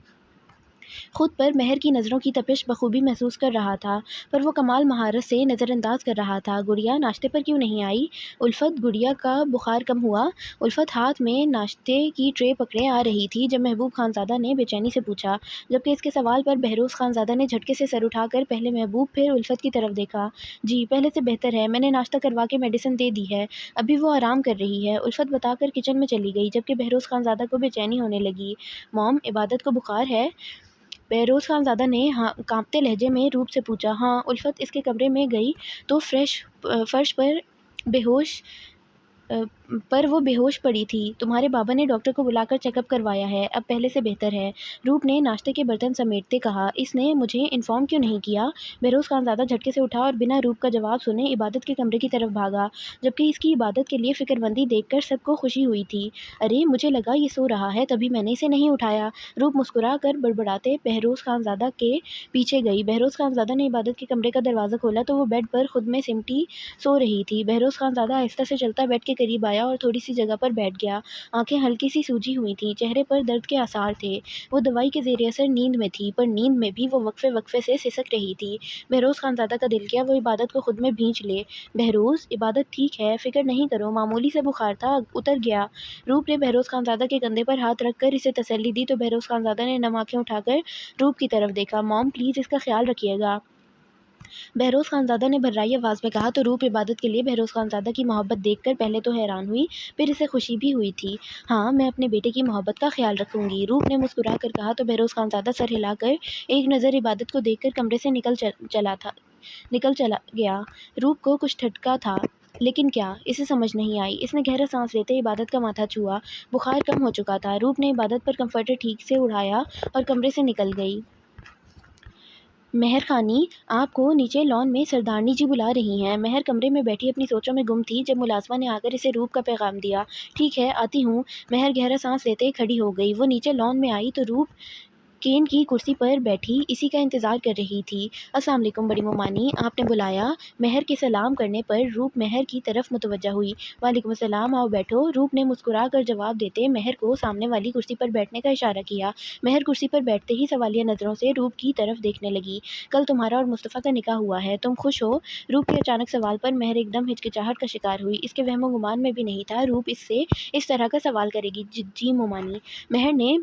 خود پر مہر کی نظروں کی تپش بخوبی محسوس کر رہا تھا، پر وہ کمال مہارت سے نظر انداز کر رہا تھا۔ گڑیا ناشتے پر کیوں نہیں آئی؟ الفت گڑیا کا بخار کم ہوا؟ الفت ہاتھ میں ناشتے کی ٹرے پکڑے آ رہی تھی جب محبوب خانزادہ نے بے چینی سے پوچھا، جبکہ اس کے سوال پر بہروز خانزادہ نے جھٹکے سے سر اٹھا کر پہلے محبوب پھر الفت کی طرف دیکھا۔ جی پہلے سے بہتر ہے، میں نے ناشتہ کروا کے میڈیسن دے دی ہے، ابھی وہ آرام کر رہی ہے، الفت بتا کر کچن میں چلی گئی، جبکہ بہروز خانزادہ کو بے چینی ہونے لگی۔ موم عبادت کو بخار ہے؟ بہروز خانزادہ نے کانپتے لہجے میں روپ سے پوچھا۔ ہاں۔ الفت اس کے کمرے میں گئی تو فرش پر وہ بے ہوش پڑی تھی۔ تمہارے بابا نے ڈاکٹر کو بلا کر چیک اپ کروایا ہے، اب پہلے سے بہتر ہے، روپ نے ناشتے کے برتن سمیٹتے کہا۔ اس نے مجھے انفارم کیوں نہیں کیا؟ بہروز خانزادہ جھٹکے سے اٹھا اور بنا روپ کا جواب سنے عبادت کے کمرے کی طرف بھاگا، جبکہ اس کی عبادت کے لیے فکر مندی دیکھ کر سب کو خوشی ہوئی تھی۔ ارے مجھے لگا یہ سو رہا ہے تبھی میں نے اسے نہیں اٹھایا۔ روپ مسکرا کر بڑبڑاتے بہروز خانزادہ کے پیچھے گئی۔ بہروز خانزادہ نے عبادت کے کمرے کا دروازہ کھولا تو وہ بیڈ پر خود میں سمٹی سو رہی تھی۔ بہروز خانزادہ آہستہ سے چلتا بیڈ کے قریب آیا اور تھوڑی سی جگہ پر بیٹھ گیا۔ آنکھیں ہلکی سی سوجی ہوئی تھیں، چہرے پر درد کے آثار تھے، وہ دوائی کے زیر اثر نیند میں تھی، پر نیند میں بھی وہ وقفے وقفے سے سسک رہی تھی۔ بہروز خانزادہ کا دل کیا وہ عبادت کو خود میں بھینچ لے۔ بہروز عبادت ٹھیک ہے، فکر نہیں کرو، معمولی سے بخار تھا، اتر گیا۔ روپ نے بہروز خانزادہ کے کندھے پر ہاتھ رکھ کر اسے تسلی دی تو بہروز خانزادہ نے نم آنکھیں اٹھا کر روپ کی طرف دیکھا۔ موم پلیز اس کا خیال رکھیے گا، بہروز خانزادہ نے بھررائی آواز میں کہا تو روپ عبادت کے لیے بہروز خانزادہ کی محبت دیکھ کر پہلے تو حیران ہوئی، پھر اسے خوشی بھی ہوئی تھی۔ ہاں میں اپنے بیٹے کی محبت کا خیال رکھوں گی، روپ نے مسکرا کر کہا تو بہروز خانزادہ سر ہلا کر ایک نظر عبادت کو دیکھ کر کمرے سے نکل چلا گیا۔ روپ کو کچھ ٹھٹکا تھا، لیکن کیا، اسے سمجھ نہیں آئی۔ اس نے گہرا سانس لیتے عبادت کا ماتھا چھوا، بخار کم ہو چکا تھا۔ روپ نے عبادت پر کمفرٹر ٹھیک سے اڑایا اور کمرے سے نکل گئی۔ مہر خانی آپ کو نیچے لان میں سردارنی جی بلا رہی ہیں۔ مہر کمرے میں بیٹھی اپنی سوچوں میں گم تھی جب ملازمہ نے آ کر اسے روپ کا پیغام دیا۔ ٹھیک ہے آتی ہوں۔ مہر گہرا سانس لیتے کھڑی ہو گئی۔ وہ نیچے لان میں آئی تو روپ کین کی کرسی پر بیٹھی اسی کا انتظار کر رہی تھی۔ السلام علیکم بڑی ممانی، آپ نے بلایا؟ مہر کے سلام کرنے پر روپ مہر کی طرف متوجہ ہوئی۔ وعلیکم السلام، آؤ بیٹھو، روپ نے مسکرا کر جواب دیتے مہر کو سامنے والی کرسی پر بیٹھنے کا اشارہ کیا۔ مہر کرسی پر بیٹھتے ہی سوالیہ نظروں سے روپ کی طرف دیکھنے لگی۔ کل تمہارا اور مصطفیٰ کا نکاح ہوا ہے، تم خوش ہو؟ روپ کے اچانک سوال پر مہر ایک دم ہچکچاہٹ کا شکار ہوئی۔ اس کے وہم و گمان میں بھی نہیں تھا روپ اس سے اس طرح کا سوال کرے گی۔ جی ممانی، مہر نے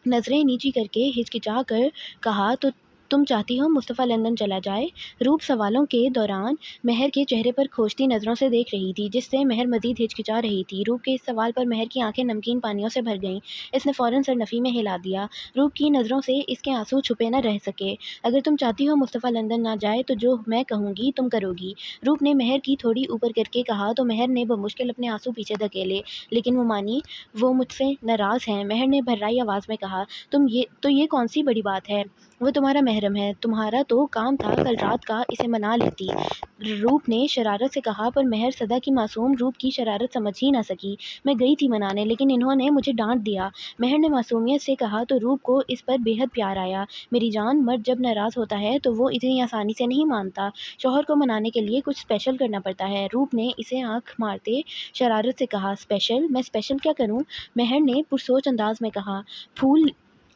نظریں نیچی کر کے ہچکچا کر کہا، تو تم چاہتی ہو مصطفیٰ لندن چلا جائے؟ روپ سوالوں کے دوران مہر کے چہرے پر کھوجتی نظروں سے دیکھ رہی تھی، جس سے مہر مزید ہچکچا رہی تھی۔ روپ کے اس سوال پر مہر کی آنکھیں نمکین پانیوں سے بھر گئیں۔ اس نے فوراً سر نفی میں ہلا دیا۔ روپ کی نظروں سے اس کے آنسو چھپے نہ رہ سکے۔ اگر تم چاہتی ہو مصطفیٰ لندن نہ جائے تو جو میں کہوں گی تم کرو گی، روپ نے مہر کی تھوڑی اوپر کر کے کہا تو مہر نے بمشکل اپنے آنسو پیچھے دھکیلے۔ لیکن ممانی وہ مجھ سے ناراض ہیں، مہر نے بھررائی آواز میں کہا۔ تو یہ کون سی بڑی بات ہے؟ وہ تمہارا محرم ہے، تمہارا تو کام تھا کل رات کا اسے منا لیتی، روپ نے شرارت سے کہا، پر مہر سدا کی معصوم روپ کی شرارت سمجھ ہی نہ سکی۔ میں گئی تھی منانے، لیکن انہوں نے مجھے ڈانٹ دیا، مہر نے معصومیت سے کہا تو روپ کو اس پر بے حد پیار آیا۔ میری جان، مرد جب ناراض ہوتا ہے تو وہ اتنی آسانی سے نہیں مانتا، شوہر کو منانے کے لیے کچھ اسپیشل کرنا پڑتا ہے۔ روپ نے اسے آنکھ مارتے شرارت سے کہا، اسپیشل؟ میں اسپیشل کیا کروں؟ مہر نے پرسوچ انداز میں کہا، پھول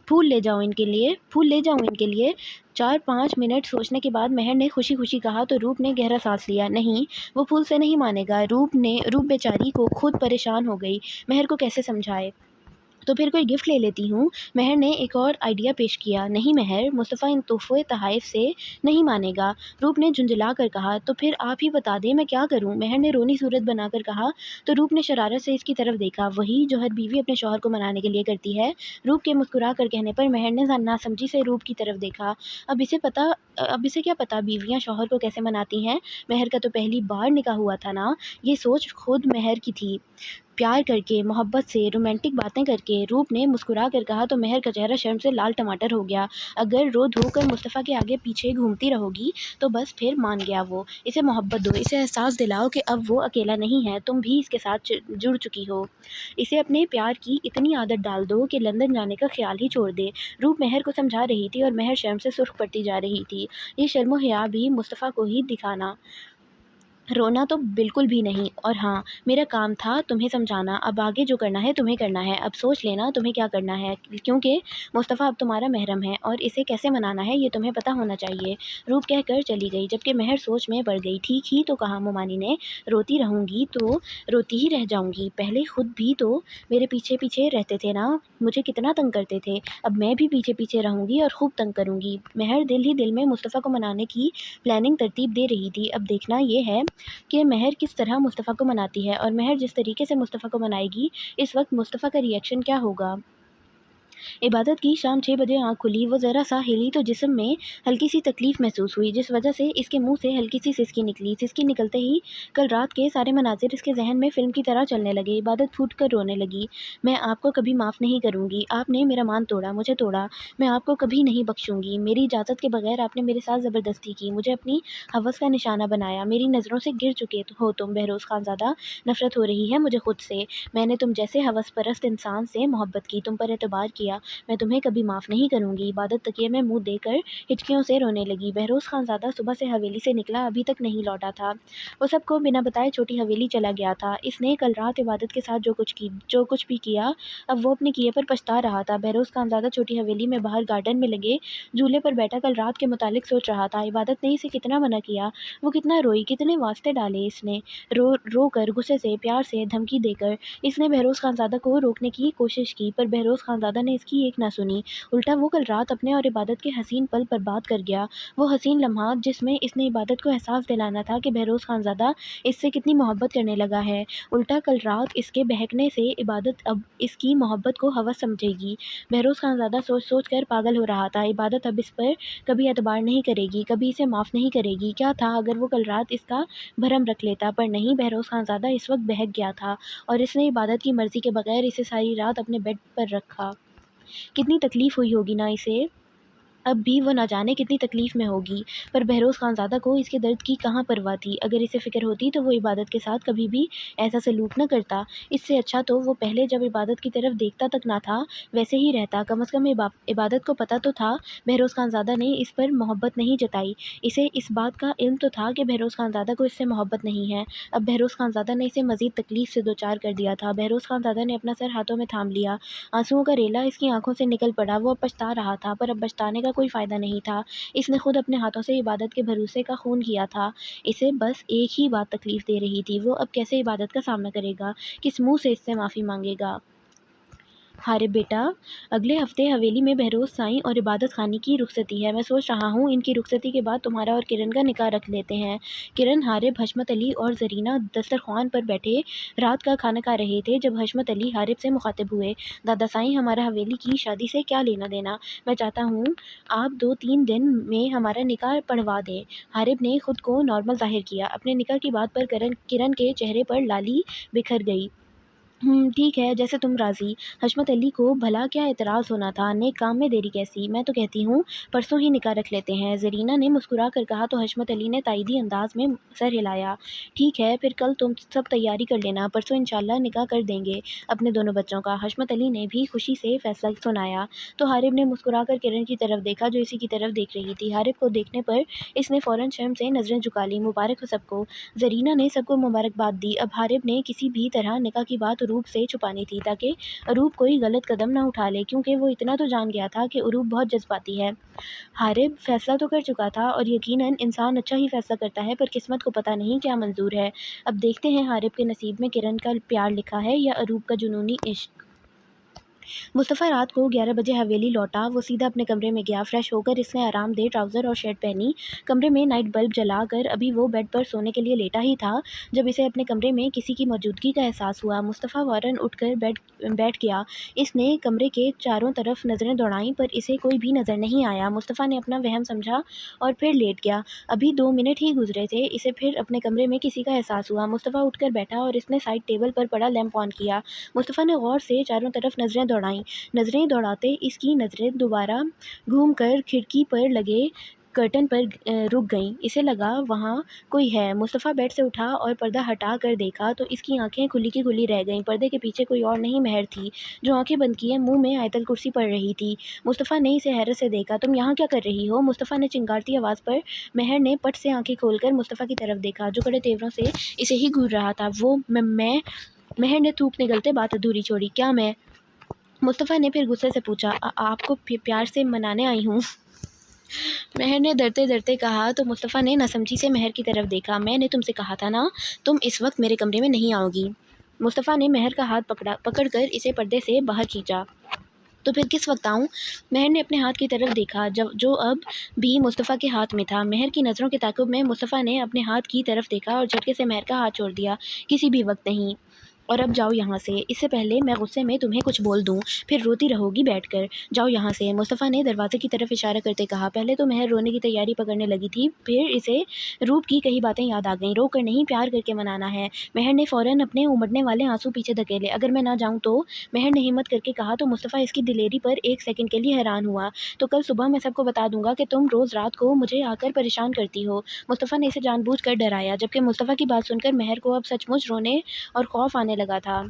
پھول لے جاؤ ان کے لیے، پھول لے جاؤں ان کے لیے۔ 4-5 منٹ سوچنے کے بعد مہر نے خوشی خوشی کہا تو روپ نے گہرا سانس لیا، نہیں، وہ پھول سے نہیں مانے گا۔ روپ بیچاری کو خود پریشان ہو گئی، مہر کو کیسے سمجھائے؟ تو پھر کوئی گفٹ لے لیتی ہوں۔ مہر نے ایک اور آئیڈیا پیش کیا، نہیں مہر، مصطفیٰ ان تحفے تحائف سے نہیں مانے گا۔ روپ نے جھنجھلا کر کہا، تو پھر آپ ہی بتا دیں میں کیا کروں؟ مہر نے رونی صورت بنا کر کہا تو روپ نے شرارت سے اس کی طرف دیکھا، وہی جو ہر بیوی اپنے شوہر کو منانے کے لیے کرتی ہے۔ روپ کے مسکرا کر کہنے پر مہر نے ناسمجھی سے روپ کی طرف دیکھا، اب اسے کیا پتا بیویاں شوہر کو کیسے مناتی ہیں؟ مہر کا تو پہلی بار نکاح ہوا تھا نا۔ یہ سوچ خود مہر کی تھی۔ پیار کر کے، محبت سے، رومانٹک باتیں کر کے، روپ نے مسکرا کر کہا تو مہر کا چہرہ شرم سے لال ٹماٹر ہو گیا۔ اگر رو دھو کر مصطفیٰ کے آگے پیچھے گھومتی رہو گی تو بس پھر مان گیا وہ، اسے محبت دو، اسے احساس دلاؤ کہ اب وہ اکیلا نہیں ہے، تم بھی اس کے ساتھ جڑ چکی ہو، اسے اپنے پیار کی اتنی عادت ڈال دو کہ لندن جانے کا خیال ہی چھوڑ دے۔ روپ مہر کو سمجھا رہی تھی اور مہر شرم سے سرخ پڑتی جا رہی تھی۔ یہ شرم و حیا بھی مصطفیٰ کو ہی دکھانا، رونا تو بالکل بھی نہیں۔ اور ہاں، میرا کام تھا تمہیں سمجھانا، اب آگے جو کرنا ہے تمہیں کرنا ہے، اب سوچ لینا تمہیں کیا کرنا ہے، کیونکہ مصطفیٰ اب تمہارا محرم ہے اور اسے کیسے منانا ہے یہ تمہیں پتہ ہونا چاہیے۔ روپ کہہ کر چلی گئی، جبکہ مہر سوچ میں پڑ گئی، ٹھیک ہی تو کہا مومانی نے، روتی رہوں گی تو روتی ہی رہ جاؤں گی، پہلے خود بھی تو میرے پیچھے پیچھے رہتے تھے نا، مجھے کتنا تنگ کرتے تھے، اب میں بھی پیچھے پیچھے رہوں گی اور خوب تنگ کروں گی۔ مہر دل ہی دل میں مصطفیٰ کو منانے کی پلاننگ ترتیب دے رہی تھی۔ اب دیکھنا یہ ہے کہ مہر کس طرح مصطفیٰ کو مناتی ہے، اور مہر جس طریقے سے مصطفیٰ کو منائے گی اس وقت مصطفیٰ کا ری ایکشن کیا ہوگا۔ عبادت کی شام 6 بجے آنکھ کھلی، وہ ذرا سا ہلی تو جسم میں ہلکی سی تکلیف محسوس ہوئی، جس وجہ سے اس کے منہ سے ہلکی سی سسکی نکلی۔ سسکی نکلتے ہی کل رات کے سارے مناظر اس کے ذہن میں فلم کی طرح چلنے لگے۔ عبادت پھوٹ کر رونے لگی، میں آپ کو کبھی معاف نہیں کروں گی، آپ نے میرا مان توڑا، مجھے توڑا، میں آپ کو کبھی نہیں بخشوں گی، میری اجازت کے بغیر آپ نے میرے ساتھ زبردستی کی، مجھے اپنی ہوس کا نشانہ بنایا، میری نظروں سے گر چکے ہو تم بہروز خان زادہ، نفرت ہو رہی ہے مجھے خود سے، میں نے تم جیسے ہوس پرست انسان سے محبت کی، تم پر اعتبار کیا، میں تمہیں کبھی معاف نہیں کروں گی۔ عبادت تکیے میں منہ دے کر ہچکیوں سے رونے لگی۔ بہروز خان زادہ صبح سے حویلی سے نکلا ابھی تک نہیں لوٹا تھا، وہ سب کو بنا بتائے چھوٹی حویلی چلا گیا تھا۔ اس نے کل رات عبادت کے ساتھ جو کچھ بھی کیا اب وہ اپنے کیے پر پچھتا رہا تھا۔ بہروز خان زادہ چھوٹی حویلی میں باہر گارڈن میں لگے جھولے پر بیٹھا کل رات کے متعلق سوچ رہا تھا۔ عبادت نے اسے کتنا منع کیا، وہ کتنا روئی، کتنے واسطے ڈالے اس نے، رو کر، غصے سے، پیار سے، دھمکی دے کر اس نے بہروز خان زادہ کو روکنے کی کوشش کی، پر بہروز خان زادہ نے اس کی ایک نہ سنی، الٹا وہ کل رات اپنے اور عبادت کے حسین پل برباد کر گیا، وہ حسین لمحات جس میں اس نے عبادت کو احساس دلانا تھا کہ بہروز خان زادہ اس سے کتنی محبت کرنے لگا ہے، الٹا کل رات اس کے بہکنے سے عبادت اب اس کی محبت کو ہوس سمجھے گی۔ بہروز خان زادہ سوچ سوچ کر پاگل ہو رہا تھا، عبادت اب اس پر کبھی اعتبار نہیں کرے گی، کبھی اسے معاف نہیں کرے گی، کیا تھا اگر وہ کل رات اس کا بھرم رکھ لیتا، پر نہیں، بہروز خان زادہ اس وقت بہک گیا تھا اور اس نے عبادت کی مرضی کے بغیر اسے ساری رات اپنے بیڈ پر رکھا۔ کتنی تکلیف ہوئی ہوگی نا اسے، اب بھی وہ نہ جانے کتنی تکلیف میں ہوگی، پر بہروز خان زادہ کو اس کے درد کی کہاں پرواہ تھی، اگر اسے فکر ہوتی تو وہ عبادت کے ساتھ کبھی بھی ایسا سلوک نہ کرتا، اس سے اچھا تو وہ پہلے جب عبادت کی طرف دیکھتا تک نہ تھا ویسے ہی رہتا، کم از کم عبادت کو پتہ تو تھا بہروز خان زادہ نے اس پر محبت نہیں جتائی، اسے اس بات کا علم تو تھا کہ بہروز خان زادہ کو اس سے محبت نہیں ہے، اب بہروز خان زادہ نے اسے مزید تکلیف سے دوچار کر دیا تھا۔ بہروز خان زادہ نے اپنا سر ہاتھوں میں تھام لیا، آنسوؤں کا ریلا اس کی آنکھوں سے نکل پڑا، وہ اب پچھتا رہا تھا، پر اب پچھتانے کا کوئی فائدہ نہیں تھا، اس نے خود اپنے ہاتھوں سے عبادت کے بھروسے کا خون کیا تھا، اسے بس ایک ہی بات تکلیف دے رہی تھی، وہ اب کیسے عبادت کا سامنا کرے گا، کس منہ سے اس سے معافی مانگے گا۔ حارب بیٹا، اگلے ہفتے حویلی میں بہروز سائیں اور عبادت خانی کی رخصتی ہے، میں سوچ رہا ہوں ان کی رخصتی کے بعد تمہارا اور کرن کا نکاح رکھ لیتے ہیں۔ کرن، حارب، حشمت علی اور زرینہ دسترخوان پر بیٹھے رات کا کھانا کھا رہے تھے جب حشمت علی حارب سے مخاطب ہوئے، دادا سائیں، ہمارا حویلی کی شادی سے کیا لینا دینا، میں چاہتا ہوں آپ 2-3 دن میں ہمارا نکاح پڑھوا دیں۔ حارب نے خود کو نارمل ظاہر کیا، اپنے نکاح کی بات پر کرن کے چہرے پر لالی بکھر گئی، ٹھیک ہے، جیسے تم راضی۔ حشمت علی کو بھلا کیا اعتراض ہونا تھا، نیک کام میں دیری کیسی؟ میں تو کہتی ہوں پرسوں ہی نکاح رکھ لیتے ہیں، زرینہ نے مسکرا کر کہا تو حشمت علی نے تائیدی انداز میں سر ہلایا۔ ٹھیک ہے، پھر کل تم سب تیاری کر لینا، پرسوں انشاءاللہ نکاح کر دیں گے اپنے دونوں بچوں کا۔ حشمت علی نے بھی خوشی سے فیصلہ سنایا تو حارب نے مسکرا کر کرن کی طرف دیکھا جو اسی کی طرف دیکھ رہی تھی۔ حارب کو دیکھنے پر اس نے فوراً شرم سے نظریں جھکا لیں۔ مبارک ہو سب کو، زرینہ نے سب کو مبارکباد دی۔ اب حارب نے کسی بھی طرح نکاح کی بات عروب سے چھپانی تھی تاکہ عروب کوئی غلط قدم نہ اٹھا لے، کیونکہ وہ اتنا تو جان گیا تھا کہ عروب بہت جذباتی ہے۔ حارب فیصلہ تو کر چکا تھا اور یقیناً انسان اچھا ہی فیصلہ کرتا ہے، پر قسمت کو پتہ نہیں کیا منظور ہے۔ اب دیکھتے ہیں حارب کے نصیب میں کرن کا پیار لکھا ہے یا عروب کا جنونی عشق۔ مصطفیٰ رات کو 11 بجے حویلی لوٹا۔ وہ سیدھا اپنے کمرے میں گیا۔ فریش ہو کر اس نے آرام دہ ٹراؤزر اور شرٹ پہنی۔ کمرے میں نائٹ بلب جلا کر ابھی وہ بیڈ پر سونے کے لیے لیٹا ہی تھا جب اسے اپنے کمرے میں کسی کی موجودگی کا احساس ہوا۔ مصطفیٰ فوراً اٹھ کر بیٹھ گیا۔ اس نے کمرے کے چاروں طرف نظریں دوڑائیں پر اسے کوئی بھی نظر نہیں آیا۔ مصطفیٰ نے اپنا وہم سمجھا اور پھر لیٹ گیا۔ ابھی 2 منٹ ہی گزرے تھے، اسے پھر اپنے کمرے میں کسی کا احساس ہوا۔ مصطفیٰ اٹھ کر بیٹھا اور اس نے سائڈ ٹیبل پر پڑا لیمپ آن کیا۔ مصطفیٰ نے غور سے چاروں طرف نظریں دوڑائیں۔ نظریں دوڑاتے اس کی نظریں دوبارہ گھوم کر کھڑکی پر لگے کرٹن پر رک گئیں۔ اسے لگا وہاں کوئی ہے۔ مصطفیٰ بیڈ سے اٹھا اور پردہ ہٹا کر دیکھا تو اس کی آنکھیں کھلی کی کھلی رہ گئیں۔ پردے کے پیچھے کوئی اور نہیں، مہر تھی جو آنکھیں بند کیے منہ میں آیت الکرسی پڑھ رہی تھی۔ مصطفیٰ نے اسے حیرت سے دیکھا۔ تم یہاں کیا کر رہی ہو؟ مصطفیٰ نے چنگارتی آواز پر۔ مہر نے پٹ سے آنکھیں کھول کر مصطفیٰ کی طرف دیکھا جو کڑے تیوروں سے اسے ہی گھور رہا تھا۔ وہ میں مہر نے تھوک نگلتے بات ادھوری چھوڑی۔ کیا میں؟ مصطفیٰ نے پھر غصے سے پوچھا۔ آپ کو پیار سے منانے آئی ہوں۔ مہر نے ڈرتے ڈرتے کہا تو مصطفیٰ نے ناسمجھی سے مہر کی طرف دیکھا۔ میں نے تم سے کہا تھا نا تم اس وقت میرے کمرے میں نہیں آؤ گی۔ مصطفیٰ نے مہر کا ہاتھ پکڑ کر اسے پردے سے باہر کھینچا۔ تو پھر کس وقت آؤں؟ مہر نے اپنے ہاتھ کی طرف دیکھا جو اب بھی مصطفیٰ کے ہاتھ میں تھا۔ مہر کی نظروں کے تعاقب میں مصطفیٰ نے اپنے ہاتھ کی طرف دیکھا اور جھٹکے سے مہر کا ہاتھ چھوڑ دیا۔ کسی بھی وقت نہیں، اور اب جاؤ یہاں سے، اس سے پہلے میں غصے میں تمہیں کچھ بول دوں پھر روتی رہو گی بیٹھ کر۔ جاؤ یہاں سے، مصطفیٰ نے دروازے کی طرف اشارہ کرتے کہا۔ پہلے تو مہر رونے کی تیاری پکڑنے لگی تھی، پھر اسے روب کی کئی باتیں یاد آ گئیں۔ رو کر نہیں، پیار کر کے منانا ہے۔ مہر نے فوراً اپنے امڑنے والے آنسو پیچھے دھکیلے۔ اگر میں نہ جاؤں تو؟ مہر نے ہمت کر کے کہا تو مصطفیٰ اس کی دلیری پر ایک سیکنڈ کے لیے حیران ہوا۔ تو کل صبح میں سب کو بتا دوں گا کہ تم روز رات کو مجھے آ کر پریشان کرتی ہو۔ مصطفیٰ نے اسے جان بوجھ کر ڈرایا، جبکہ مصطفیٰ کی بات سن کر مہر کو اب سچ مچ رونے اور خوف آنے لگا تھا۔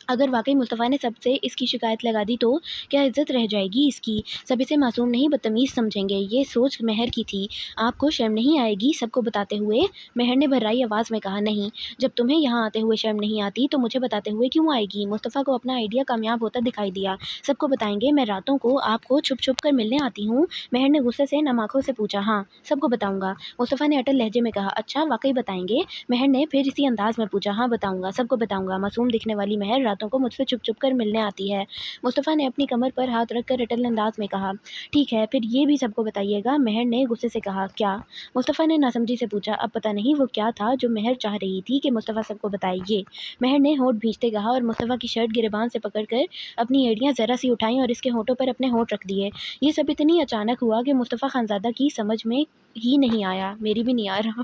اگر واقعی مصطفیٰ نے سب سے اس کی شکایت لگا دی تو کیا عزت رہ جائے گی اس کی؟ سب اسے معصوم نہیں بدتمیز سمجھیں گے۔ یہ سوچ مہر کی تھی۔ آپ کو شرم نہیں آئے گی سب کو بتاتے ہوئے؟ مہر نے بھرائی آواز میں کہا۔ نہیں، جب تمہیں یہاں آتے ہوئے شرم نہیں آتی تو مجھے بتاتے ہوئے کیوں آئے گی؟ مصطفیٰ کو اپنا آئیڈیا کامیاب ہوتا دکھائی دیا۔ سب کو بتائیں گے میں راتوں کو آپ کو چھپ چھپ کر ملنے آتی ہوں؟ مہر نے غصے سے نم آنکھوں سے پوچھا۔ ہاں، سب کو بتاؤں گا، مصطفیٰ نے اٹل لہجے میں کہا۔ اچھا، واقعی بتائیں گے؟ مہر نے پھر اسی انداز میں پوچھا۔ ہاں بتاؤں گا، سب کو بتاؤں گا۔ معصوم دکھنے والی مہر راتوں کو مجھ سے چھپ چھپ کر ملنے آتی ہے، مصطفیٰ نے اپنی کمر پر ہاتھ رکھ کر اٹل انداز میں کہا۔ ٹھیک ہے، پھر یہ بھی سب کو بتائیے گا، مہر نے غصے سے کہا۔ کیا؟ مصطفیٰ نے ناسمجھی سے پوچھا۔ اب پتہ نہیں وہ کیا تھا جو مہر چاہ رہی تھی کہ مصطفیٰ سب کو بتائے۔ یہ، مہر نے ہونٹ بھینچتے کہا اور مصطفیٰ کی شرٹ گریبان سے پکڑ کر اپنی ایڑیاں ذرا سی اٹھائیں اور اس کے ہونٹوں پر اپنے ہونٹ رکھ دیے۔ یہ سب اتنی اچانک ہوا کہ مصطفیٰ خانزادہ کی سمجھ میں ہی نہیں آیا۔ میری بھی نہیں آ رہا۔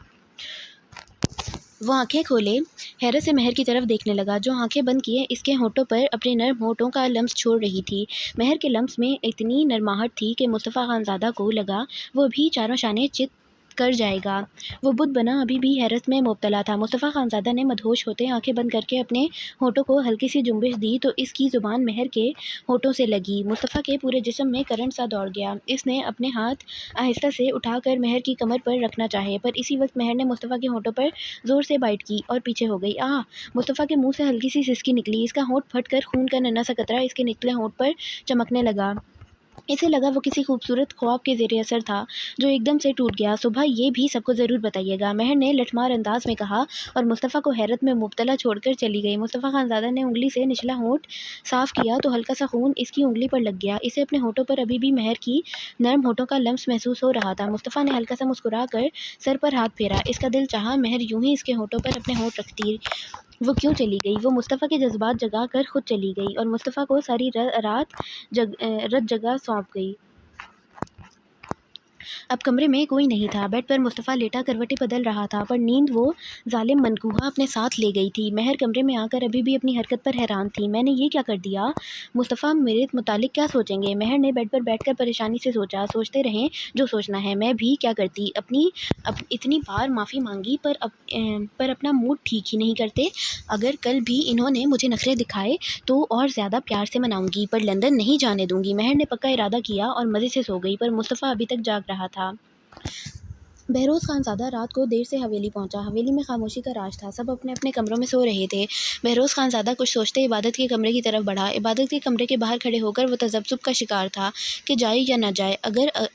وہ آنکھیں کھولے حیرت سے مہر کی طرف دیکھنے لگا جو آنکھیں بند کیے اس کے ہونٹوں پر اپنے نرم ہونٹوں کا لمس چھوڑ رہی تھی۔ مہر کے لمس میں اتنی نرماہٹ تھی کہ مصطفیٰ خانزادہ کو لگا وہ بھی چاروں شانے چت کر جائے گا۔ وہ بت بنا ابھی بھی حیرت میں مبتلا تھا۔ مصطفیٰ خانزادہ نے مدہوش ہوتے آنکھیں بند کر کے اپنے ہونٹوں کو ہلکی سی جنبش دی تو اس کی زبان مہر کے ہونٹوں سے لگی۔ مصطفیٰ کے پورے جسم میں کرنٹ سا دوڑ گیا۔ اس نے اپنے ہاتھ آہستہ سے اٹھا کر مہر کی کمر پر رکھنا چاہے، پر اسی وقت مہر نے مصطفیٰ کے ہونٹوں پر زور سے بائٹ کی اور پیچھے ہو گئی۔ آہ! مصطفیٰ کے منہ سے ہلکی سی سسکی نکلی۔ اس کا ہونٹ پھٹ کر خون کا ننھا سا قطرہ اس کے نکلے ہونٹ پر چمکنے لگا۔ اسے لگا وہ کسی خوبصورت خواب کے زیر اثر تھا جو ایک دم سے ٹوٹ گیا۔ صبح یہ بھی سب کو ضرور بتائیے گا، مہر نے لٹھمار انداز میں کہا اور مصطفیٰ کو حیرت میں مبتلا چھوڑ کر چلی گئی۔ مصطفیٰ خانزادہ نے انگلی سے نچلا ہونٹ صاف کیا تو ہلکا سا خون اس کی انگلی پر لگ گیا۔ اسے اپنے ہونٹوں پر ابھی بھی مہر کی نرم ہونٹوں کا لمس محسوس ہو رہا تھا۔ مصطفیٰ نے ہلکا سا مسکرا کر سر پر ہاتھ پھیرا۔ اس کا دل چاہا مہر یوں ہی اس کے ہونٹوں پر اپنے ہونٹ رکھتی۔ وہ کیوں چلی گئی؟ وہ مصطفیٰ کے جذبات جگا کر خود چلی گئی اور مصطفیٰ کو ساری رت جگہ سونپ گئی۔ اب کمرے میں کوئی نہیں تھا۔ بیڈ پر مصطفیٰ لیٹا کروٹیں بدل رہا تھا، پر نیند وہ ظالم منقوہ اپنے ساتھ لے گئی تھی۔ مہر کمرے میں آ کر ابھی بھی اپنی حرکت پر حیران تھی۔ میں نے یہ کیا کر دیا؟ مصطفیٰ میرے متعلق کیا سوچیں گے؟ مہر نے بیڈ پر بیٹھ کر پریشانی سے سوچا۔ سوچتے رہیں جو سوچنا ہے، میں بھی کیا کرتی؟ اتنی بار معافی مانگی پر اپنا موڈ ٹھیک ہی نہیں کرتے۔ اگر کل بھی انہوں نے مجھے نخرے دکھائے تو اور زیادہ پیار سے مناؤں گی، پر لندن نہیں جانے دوں گی۔ مہر نے پکا ارادہ کیا اور مزے سے سو گئی، پر مصطفیٰ ابھی تک جاگ رہا تھا۔ بہروز خانزادہ رات کو دیر سے حویلی پہنچا۔ حویلی میں خاموشی کا راج تھا، سب اپنے اپنے کمروں میں سو رہے تھے۔ بہروز خانزادہ کچھ سوچتے عبادت کے کمرے کی طرف بڑھا۔ عبادت کے کمرے کے باہر کھڑے ہو کر وہ تذبذب کا شکار تھا کہ جائے یا نہ جائے۔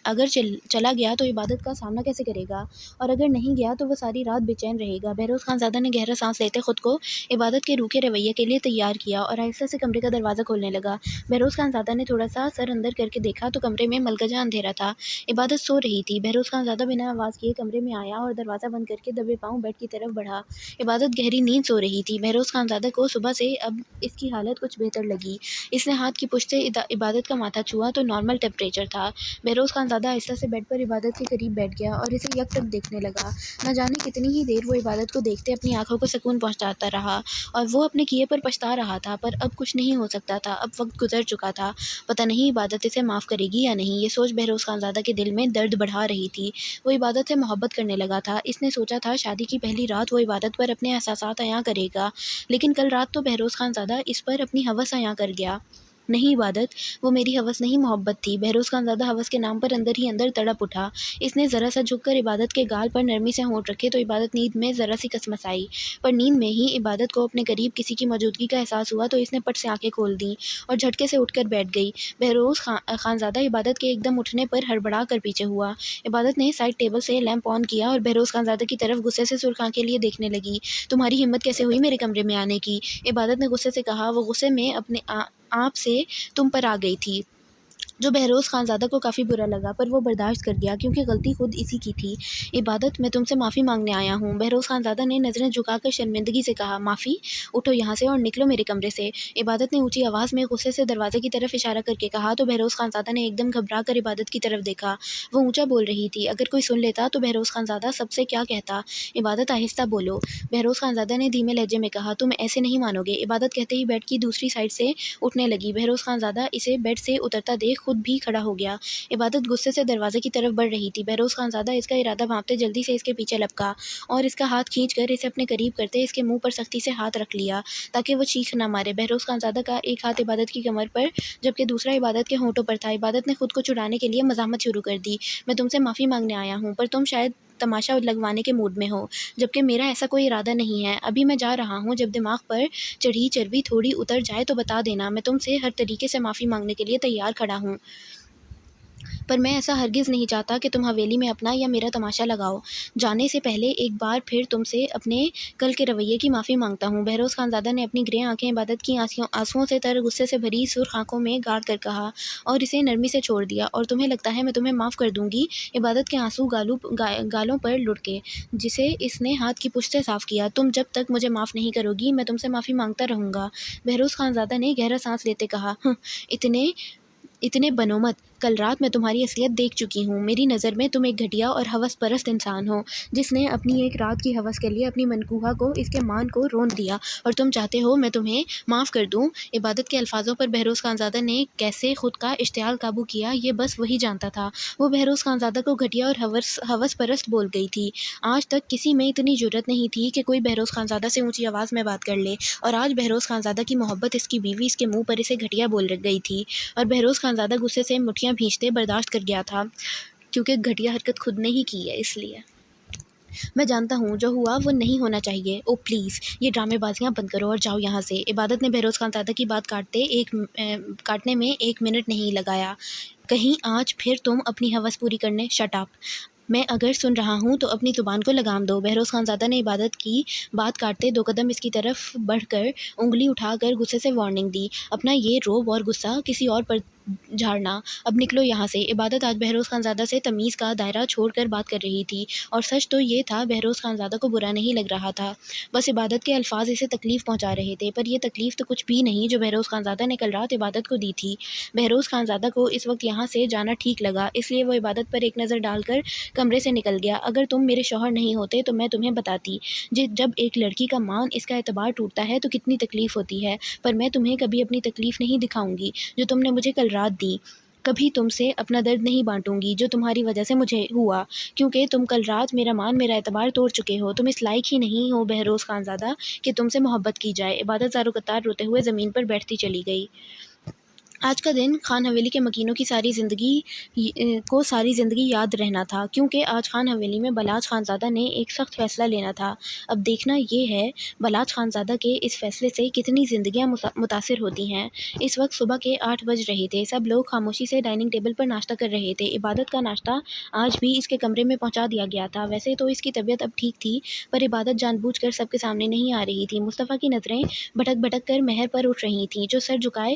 اگر چلا گیا تو عبادت کا سامنا کیسے کرے گا، اور اگر نہیں گیا تو وہ ساری رات بے چین رہے گا۔ بہروز خانزادہ نے گہرا سانس لیتے خود کو عبادت کے روکھے رویے کے لیے تیار کیا اور آہستہ سے کمرے کا دروازہ کھولنے لگا۔ بہروز خانزادہ نے تھوڑا سا سر اندر کر کے دیکھا تو کمرے میں ملگجا اندھیرا تھا۔ عبادت سو رہی تھی۔ بہروز خانزادہ بنا آواز کیے کمرے میں آیا اور دروازہ بند کر کے دبے پاؤں بیڈ کی طرف بڑھا۔ عبادت گہری نیند سو رہی تھی۔ بہروز خانزادہ کو صبح سے اب اس کی حالت کچھ بہتر لگی۔ اس نے ہاتھ کی پشت سے عبادت کا ماتھا چھوا تو نارمل ٹیمپریچر تھا۔ بہروز خانزادہ آہستہ سے بیڈ پر عبادت کے قریب بیٹھ گیا اور اسے یک ٹک دیکھنے لگا۔ نہ جانے کتنی ہی دیر وہ عبادت کو دیکھتے اپنی آنکھوں کو سکون پہنچاتا رہا، اور وہ اپنے کیے پر پچھتا رہا تھا، پر اب کچھ نہیں ہو سکتا تھا۔ اب وقت گزر چکا تھا، پتہ نہیں عبادت اسے معاف کرے گی یا نہیں۔ یہ سوچ بہروز خانزادہ کے دل میں درد بڑھا رہی تھی۔ وہ عبادت سے محبت کرنے لگا تھا۔ اس نے سوچا تھا شادی کی پہلی رات وہ عبادت پر اپنے احساسات عیاں کرے گا، لیکن کل رات تو بہروز خانزادہ اس پر اپنی ہوس عیاں کر گیا۔ نہیں عبادت، وہ میری ہوس نہیں محبت تھی۔ بہروز خانزادہ ہوس کے نام پر اندر ہی اندر تڑپ اٹھا۔ اس نے ذرا سا جھک کر عبادت کے گال پر نرمی سے ہونٹ رکھے تو عبادت نیند میں ذرا سی کسمسائی، پر نیند میں ہی عبادت کو اپنے قریب کسی کی موجودگی کا احساس ہوا تو اس نے پٹ سے آنکھیں کھول دیں اور جھٹکے سے اٹھ کر بیٹھ گئی۔ بہروز خانزادہ عبادت کے ایک دم اٹھنے پر ہڑبڑا کر پیچھے ہوا۔ عبادت نے سائڈ ٹیبل سے لیمپ آن کیا اور بہروز خانزادہ کی طرف غصے سے سرخ آنکھیں لیے دیکھنے لگی۔ تمہاری ہمت کیسے ہوئی میرے کمرے میں آنے کی؟ عبادت نے غصے سے کہا۔ وہ غصے میں اپنے آپ سے تم پر آ گئی تھی، جو بہروز خانزادہ کو کافی برا لگا، پر وہ برداشت کر گیا کیونکہ غلطی خود اسی کی تھی۔ عبادت، میں تم سے معافی مانگنے آیا ہوں۔ بہروز خانزادہ نے نظریں جھکا کر شرمندگی سے کہا۔ معافی؟ اٹھو یہاں سے اور نکلو میرے کمرے سے۔ عبادت نے اونچی آواز میں غصے سے دروازے کی طرف اشارہ کر کے کہا تو بہروز خانزادہ نے ایک دم گھبرا کر عبادت کی طرف دیکھا۔ وہ اونچا بول رہی تھی، اگر کوئی سن لیتا تو بہروز خانزادہ سب سے کیا کہتا؟ عبادت آہستہ بولو، بہروز خانزادہ نے دھیمے لہجے میں کہا۔ تم ایسے نہیں مانو گے۔ عبادت کہتے ہی بیڈ کی دوسری سائڈ سے اٹھنے لگی۔ بہروز خانزادہ اسے بیڈ سے اترتا دیکھ خود بھی کھڑا ہو گیا۔ عبادت غصے سے دروازے کی طرف بڑھ رہی تھی۔ بہروز خانزادہ اس کا ارادہ بھانپتے جلدی سے اس کے پیچھے لپکا اور اس کا ہاتھ کھینچ کر اسے اپنے قریب کرتے اس کے منہ پر سختی سے ہاتھ رکھ لیا تاکہ وہ چیخ نہ مارے۔ بہروز خانزادہ کا ایک ہاتھ عبادت کی کمر پر جبکہ دوسرا عبادت کے ہونٹوں پر تھا۔ عبادت نے خود کو چھڑانے کے لیے مزاحمت شروع کر دی۔ میں تم سے معافی مانگنے آیا ہوں، پر تم شاید تماشا لگوانے کے موڈ میں ہو، جبکہ میرا ایسا کوئی ارادہ نہیں ہے۔ ابھی میں جا رہا ہوں، جب دماغ پر چڑھی چربی تھوڑی اتر جائے تو بتا دینا۔ میں تم سے ہر طریقے سے معافی مانگنے کے لیے تیار کھڑا ہوں، پر میں ایسا ہرگز نہیں چاہتا کہ تم حویلی میں اپنا یا میرا تماشا لگاؤ۔ جانے سے پہلے ایک بار پھر تم سے اپنے کل کے رویے کی معافی مانگتا ہوں۔ بہروز خانزادہ نے اپنی گرے آنکھیں عبادت کی آنسوؤں سے تر غصے سے بھری سرخ آنکھوں میں گاڑ کر کہا اور اسے نرمی سے چھوڑ دیا۔ اور تمہیں لگتا ہے میں تمہیں معاف کر دوں گی؟ عبادت کے آنسو گالوں پر لڑکے جسے اس نے ہاتھ کی پشت سے صاف کیا۔ تم جب تک مجھے معاف نہیں کرو گی میں تم سے معافی مانگتا رہوں گا۔ بہروز خانزادہ نے گہرا سانس لیتے کہا۔ اتنے بنو مت، کل رات میں تمہاری اصلیت دیکھ چکی ہوں۔ میری نظر میں تم ایک گھٹیا اور ہوس پرست انسان ہو جس نے اپنی ایک رات کی ہوس کے لیے اپنی منقوہ کو، اس کے مان کو رون دیا، اور تم چاہتے ہو میں تمہیں معاف کر دوں؟ عبادت کے الفاظوں پر بہروز خانزادہ نے کیسے خود کا اشتعال قابو کیا یہ بس وہی جانتا تھا۔ وہ بہروز خانزادہ کو گھٹیا اور ہوس پرست بول گئی تھی۔ آج تک کسی میں اتنی جرأت نہیں تھی کہ کوئی بہروز خانزادہ سے اونچی آواز میں بات کر لے، اور آج بہروز خانزادہ کی محبت اس کی بیوی اس کے منہ پر اسے گھٹیا بول گئی تھی، اور بہروز خانزادہ غصے سے مٹھیاں بھینچتے برداشت کر گیا تھا کیونکہ گھٹیا حرکت خود نے ہی کی ہے، اس لیے۔ میں جانتا ہوں جو ہوا وہ نہیں ہونا چاہیے۔ او پلیز، یہ ڈرامے بازیاں بند کرو اور جاؤ یہاں سے۔ عبادت نے بہروز خانزادہ کی بات کاٹنے میں ایک منٹ نہیں لگایا۔ کہیں آج پھر تم اپنی ہوس پوری کرنے شٹ اپ! میں اگر سن رہا ہوں تو اپنی زبان کو لگام دو۔ بہروز خانزادہ نے عبادت کی بات کاٹتے 2 قدم اس کی طرف بڑھ کر انگلی اٹھا کر غصے سے وارننگ دی۔ اپنا یہ روب اور غصہ کسی اور پر جھاڑنا۔ اب نکلو یہاں سے۔ عبادت آج بہروز خانزادہ سے تمیز کا دائرہ چھوڑ کر بات کر رہی تھی، اور سچ تو یہ تھا بہروز خانزادہ کو برا نہیں لگ رہا تھا، بس عبادت کے الفاظ اسے تکلیف پہنچا رہے تھے۔ پر یہ تکلیف تو کچھ بھی نہیں جو بہروز خانزادہ نے کل رات عبادت کو دی تھی۔ بہروز خانزادہ کو اس وقت یہاں سے جانا ٹھیک لگا، اس لیے وہ عبادت پر ایک نظر ڈال کر کمرے سے نکل گیا۔ اگر تم میرے شوہر نہیں ہوتے تو میں تمہیں بتاتی، جب ایک لڑکی کا مان، اس کا اعتبار ٹوٹتا ہے تو کتنی تکلیف ہوتی ہے، پر میں تمہیں کبھی اپنی تکلیف نہیں دکھاؤں گی جو تم نے مجھے کل رات دی، کبھی تم سے اپنا درد نہیں بانٹوں گی جو تمہاری وجہ سے مجھے ہوا، کیونکہ تم کل رات میرا مان، میرا اعتبار توڑ چکے ہو۔ تم اس لائق ہی نہیں ہو بہروز خانزادہ کہ تم سے محبت کی جائے۔ عبادت زار و قطار روتے ہوئے زمین پر بیٹھتی چلی گئی۔ آج کا دن خان حویلی کے مکینوں کی ساری زندگی یاد رہنا تھا، کیونکہ آج خان حویلی میں بلاج خانزادہ نے ایک سخت فیصلہ لینا تھا۔ اب دیکھنا یہ ہے بلاج خانزادہ کے اس فیصلے سے کتنی زندگیاں متاثر ہوتی ہیں۔ اس وقت صبح کے 8 بج رہے تھے۔ سب لوگ خاموشی سے ڈائننگ ٹیبل پر ناشتہ کر رہے تھے۔ عبادت کا ناشتہ آج بھی اس کے کمرے میں پہنچا دیا گیا تھا۔ ویسے تو اس کی طبیعت اب ٹھیک تھی، پر عبادت جان بوجھ کر سب کے سامنے نہیں آ رہی تھی۔ مصطفیٰ کی نظریں بھٹک بھٹک کر مہر پر اٹھ رہی تھیں، جو سر جھکائے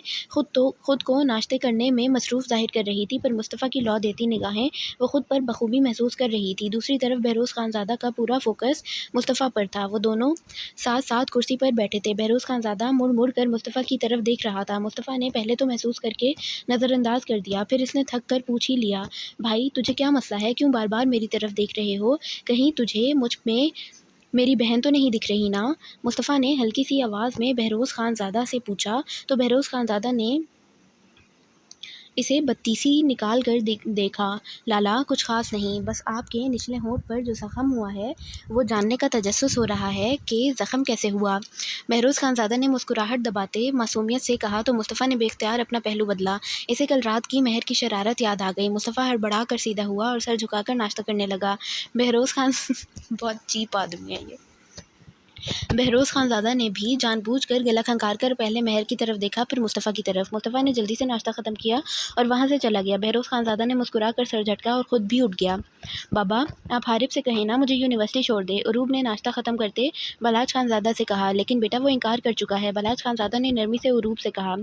خود کو ناشتے کرنے میں مصروف ظاہر کر رہی تھی، پر مصطفیٰ کی لو دیتی نگاہیں وہ خود پر بخوبی محسوس کر رہی تھی۔ دوسری طرف بہروز خانزادہ کا پورا فوکس مصطفیٰ پر تھا۔ وہ دونوں ساتھ ساتھ کرسی پر بیٹھے تھے۔ بہروز خانزادہ مڑ مڑ کر مصطفیٰ کی طرف دیکھ رہا تھا۔ مصطفیٰ نے پہلے تو محسوس کر کے نظر انداز کر دیا، پھر اس نے تھک کر پوچھ ہی لیا، بھائی تجھے کیا مسئلہ ہے، کیوں بار بار میری طرف دیکھ رہے ہو، کہیں تجھے مجھ میں میری بہن تو نہیں دکھ رہی نا؟ مصطفیٰ نے ہلکی سی آواز میں بہروز خانزادہ سے پوچھا تو بہروز خانزادہ نے اسے بتیسی نکال کر دیکھا۔ لالا کچھ خاص نہیں، بس آپ کے نچلے ہونٹ پر جو زخم ہوا ہے وہ جاننے کا تجسس ہو رہا ہے کہ زخم کیسے ہوا۔ بہروز خانزادہ نے مسکراہٹ دباتے معصومیت سے کہا تو مصطفیٰ نے بے اختیار اپنا پہلو بدلا۔ اسے کل رات کی مہر کی شرارت یاد آ گئی۔ مصطفیٰ ہڑبڑا کر سیدھا ہوا اور سر جھکا کر ناشتہ کرنے لگا۔ بہروز خان بہت چیپ آدمی ہے یہ۔ بہروز خانزادہ نے بھی جان بوجھ کر گلا کھنکار کر پہلے مہر کی طرف دیکھا، پھر مصطفیٰ کی طرف۔ مصطفیٰ نے جلدی سے ناشتہ ختم کیا اور وہاں سے چلا گیا۔ بہروز خانزادہ نے مسکرا کر سر جھٹکا اور خود بھی اٹھ گیا۔ بابا آپ حارب سے کہیں نا مجھے یونیورسٹی چھوڑ دے، عروب نے ناشتہ ختم کرتے بلاج خانزادہ سے کہا، لیکن بیٹا وہ انکار کر چکا ہے، بلاج خانزادہ نے نرمی سے عروب سے کہا۔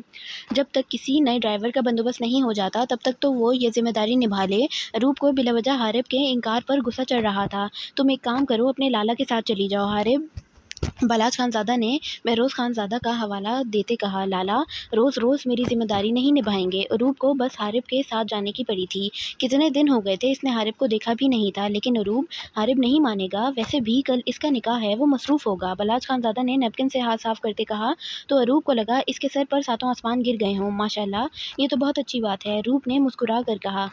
جب تک کسی نئے ڈرائیور کا بندوبست نہیں ہو جاتا تب تک تو وہ یہ ذمہ داری نبھا لے۔ عروب کو بلا وجہ حارب کے انکار پر غصہ چڑھ رہا تھا۔ تم ایک کام کرو، اپنے لالا کے ساتھ چلی جاؤ حارب، بلاج خانزادہ نے بہروز خانزادہ کا حوالہ دیتے کہا۔ لالا روز روز میری ذمہ داری نہیں نبھائیں گے؟ عروب کو بس حارب کے ساتھ جانے کی پڑی تھی۔ کتنے دن ہو گئے تھے اس نے حارب کو دیکھا بھی نہیں تھا، لیکن عروب حارب نہیں مانے گا، ویسے بھی کل اس کا نکاح ہے، وہ مصروف ہوگا، بلاج خانزادہ نے نیپکن سے ہاتھ صاف کرتے کہا تو عروب کو لگا اس کے سر پر ساتوں آسمان گر گئے ہوں۔ ماشاءاللہ یہ تو بہت اچھی بات ہے، عروب نے مسکرا کر کہا۔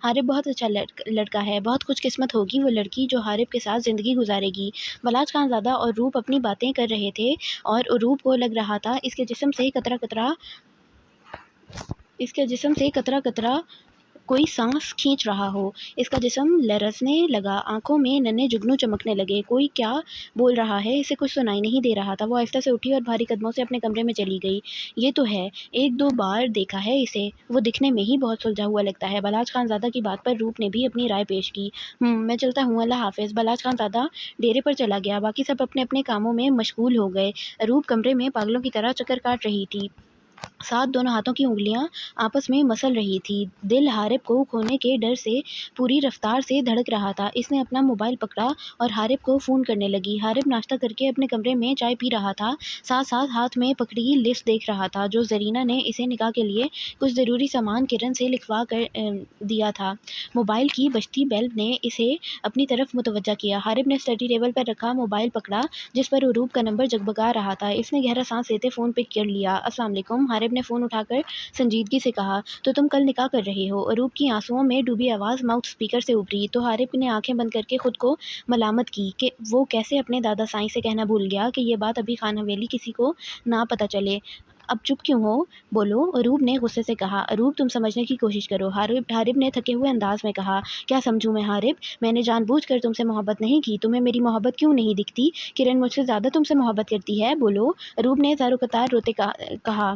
حارب بہت اچھا لڑکا ہے، بہت خوش قسمت ہوگی وہ لڑکی جو حارب کے ساتھ زندگی گزارے گی۔ بلاج خانزادہ اور عروب اپنی باتیں کر رہے تھے اور عروب کو لگ رہا تھا اس کے جسم سے قطرہ قطرہ کوئی سانس کھینچ رہا ہو۔ اس کا جسم لرزنے لگا، آنکھوں میں ننھے جگنو چمکنے لگے۔ کوئی کیا بول رہا ہے اسے کچھ سنائی نہیں دے رہا تھا۔ وہ آہستہ سے اٹھی اور بھاری قدموں سے اپنے کمرے میں چلی گئی۔ یہ تو ہے، ایک دو بار دیکھا ہے اسے، وہ دکھنے میں ہی بہت سلجھا ہوا لگتا ہے۔ بلاج خانزادہ کی بات پر روپ نے بھی اپنی رائے پیش کی۔ میں چلتا ہوں، اللہ حافظ۔ بلاج خانزادہ ڈیرے پر چلا گیا، باقی سب اپنے اپنے کاموں میں مشغول ہو گئے۔ عروب کمرے میں پاگلوں کی طرح چکر کاٹ رہی تھی، ساتھ دونوں ہاتھوں کی انگلیاں آپس میں مسل رہی تھی۔ دل حارب کو کھونے کے ڈر سے پوری رفتار سے دھڑک رہا تھا۔ اس نے اپنا موبائل پکڑا اور حارب کو فون کرنے لگی۔ حارب ناشتہ کر کے اپنے کمرے میں چائے پی رہا تھا، ساتھ ساتھ ہاتھ میں پکڑی لسٹ دیکھ رہا تھا جو زرینہ نے اسے نکاح کے لیے کچھ ضروری سامان کرن سے لکھوا کر دیا تھا۔ موبائل کی بجتی بیل نے اسے اپنی طرف متوجہ کیا۔ حارب نے اسٹڈی ٹیبل پر رکھا موبائل پکڑا جس پر عروب کا نمبر جگبگا رہا تھا۔ اس نے گہرا سانس لیتے فون پک کر لیا۔ السلام علیکم، حارب نے فون اٹھا کر سنجیدگی سے کہا، تو تم کل نکاح کر رہے ہو؟ عروب کی آنسوؤں میں ڈوبی آواز ماؤتھ اسپیکر سے ابھری تو حارب نے آنکھیں بند کر کے خود کو ملامت کی کہ وہ کیسے اپنے دادا سائیں سے کہنا بھول گیا کہ یہ بات ابھی خان حویلی کسی کو نہ پتہ چلے۔ اب چپ کیوں ہو، بولو، عروب نے غصے سے کہا۔ عروب تم سمجھنے کی کوشش کرو، حارب نے تھکے ہوئے انداز میں کہا۔ کیا سمجھوں میں حارب؟ میں نے جان بوجھ کر تم سے محبت نہیں کی، تمہیں میری محبت کیوں نہیں دکھتی؟ کرن مجھ سے زیادہ تم سے محبت کرتی ہے، بولو، عروب نے زار و قطار روتے کہا۔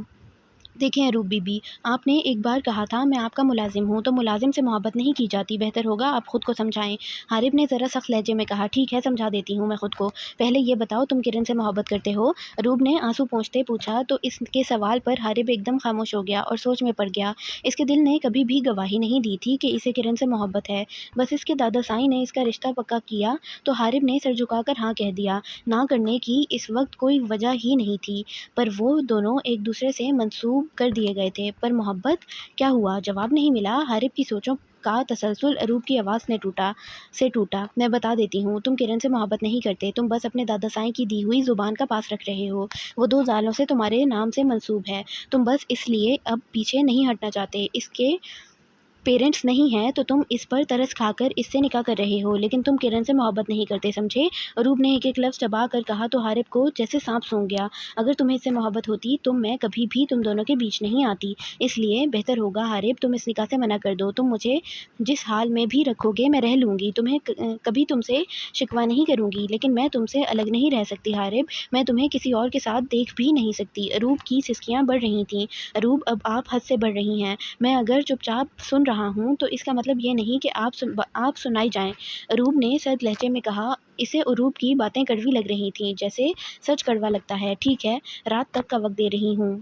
دیکھیں اروب بی بی، آپ نے ایک بار کہا تھا میں آپ کا ملازم ہوں، تو ملازم سے محبت نہیں کی جاتی، بہتر ہوگا آپ خود کو سمجھائیں۔ حارب نے ذرا سخت لہجے میں کہا، ٹھیک ہے سمجھا دیتی ہوں میں خود کو، پہلے یہ بتاؤ تم کرن سے محبت کرتے ہو؟ اروب نے آنسو پونچھتے پوچھا تو اس کے سوال پر حارب ایک دم خاموش ہو گیا اور سوچ میں پڑ گیا۔ اس کے دل نے کبھی بھی گواہی نہیں دی تھی کہ اسے کرن سے محبت ہے، بس اس کے دادا سائی نے اس کا رشتہ پکا کیا تو حارب نے سر جھکا کر ہاں کہہ دیا۔ نہ کرنے کی اس وقت کوئی وجہ ہی نہیں تھی، پر وہ دونوں ایک دوسرے سے منسوب کر دیے گئے تھے۔ پر محبت کیا ہوا؟ جواب نہیں ملا۔ حارب کی سوچوں کا تسلسل اروب کی آواز سے ٹوٹا۔ میں بتا دیتی ہوں، تم کرن سے محبت نہیں کرتے، تم بس اپنے دادا سائیں کی دی ہوئی زبان کا پاس رکھ رہے ہو۔ وہ 2 سالوں سے تمہارے نام سے منسوب ہے، تم بس اس لیے اب پیچھے نہیں ہٹنا چاہتے۔ اس کے پیرنٹس نہیں ہیں تو تم اس پر ترس کھا کر اس سے نکاح کر رہے ہو، لیکن تم کرن سے محبت نہیں کرتے، سمجھے؟ اروب نے ایک ایک لفظ چبا کر کہا تو حارب کو جیسے سانپ سونگھ گیا۔ اگر تمہیں اس سے محبت ہوتی تو میں کبھی بھی تم دونوں کے بیچ نہیں آتی، اس لیے بہتر ہوگا حارب تم اس نکاح سے منع کر دو۔ تم مجھے جس حال میں بھی رکھو گے میں رہ لوں گی، کبھی تم سے شکوہ نہیں کروں گی، لیکن میں تم سے الگ نہیں رہ سکتی حارب، میں تمہیں کسی اور کے ساتھ دیکھ بھی نہیں سکتی۔ اروب کی سسکیاں بڑھ رہی تھیں۔ اروب اب آپ حد سے بڑھ رہی ہیں، میں اگر چپ چاپ سن رہا ہوں تو اس کا مطلب یہ نہیں کہ آپ سنائی جائیں، اروب نے سرد لہجے میں کہا۔ اسے اروب کی باتیں کڑوی لگ رہی تھیں، جیسے سچ کڑوا لگتا ہے۔ ٹھیک ہے، رات تک کا وقت دے رہی ہوں۔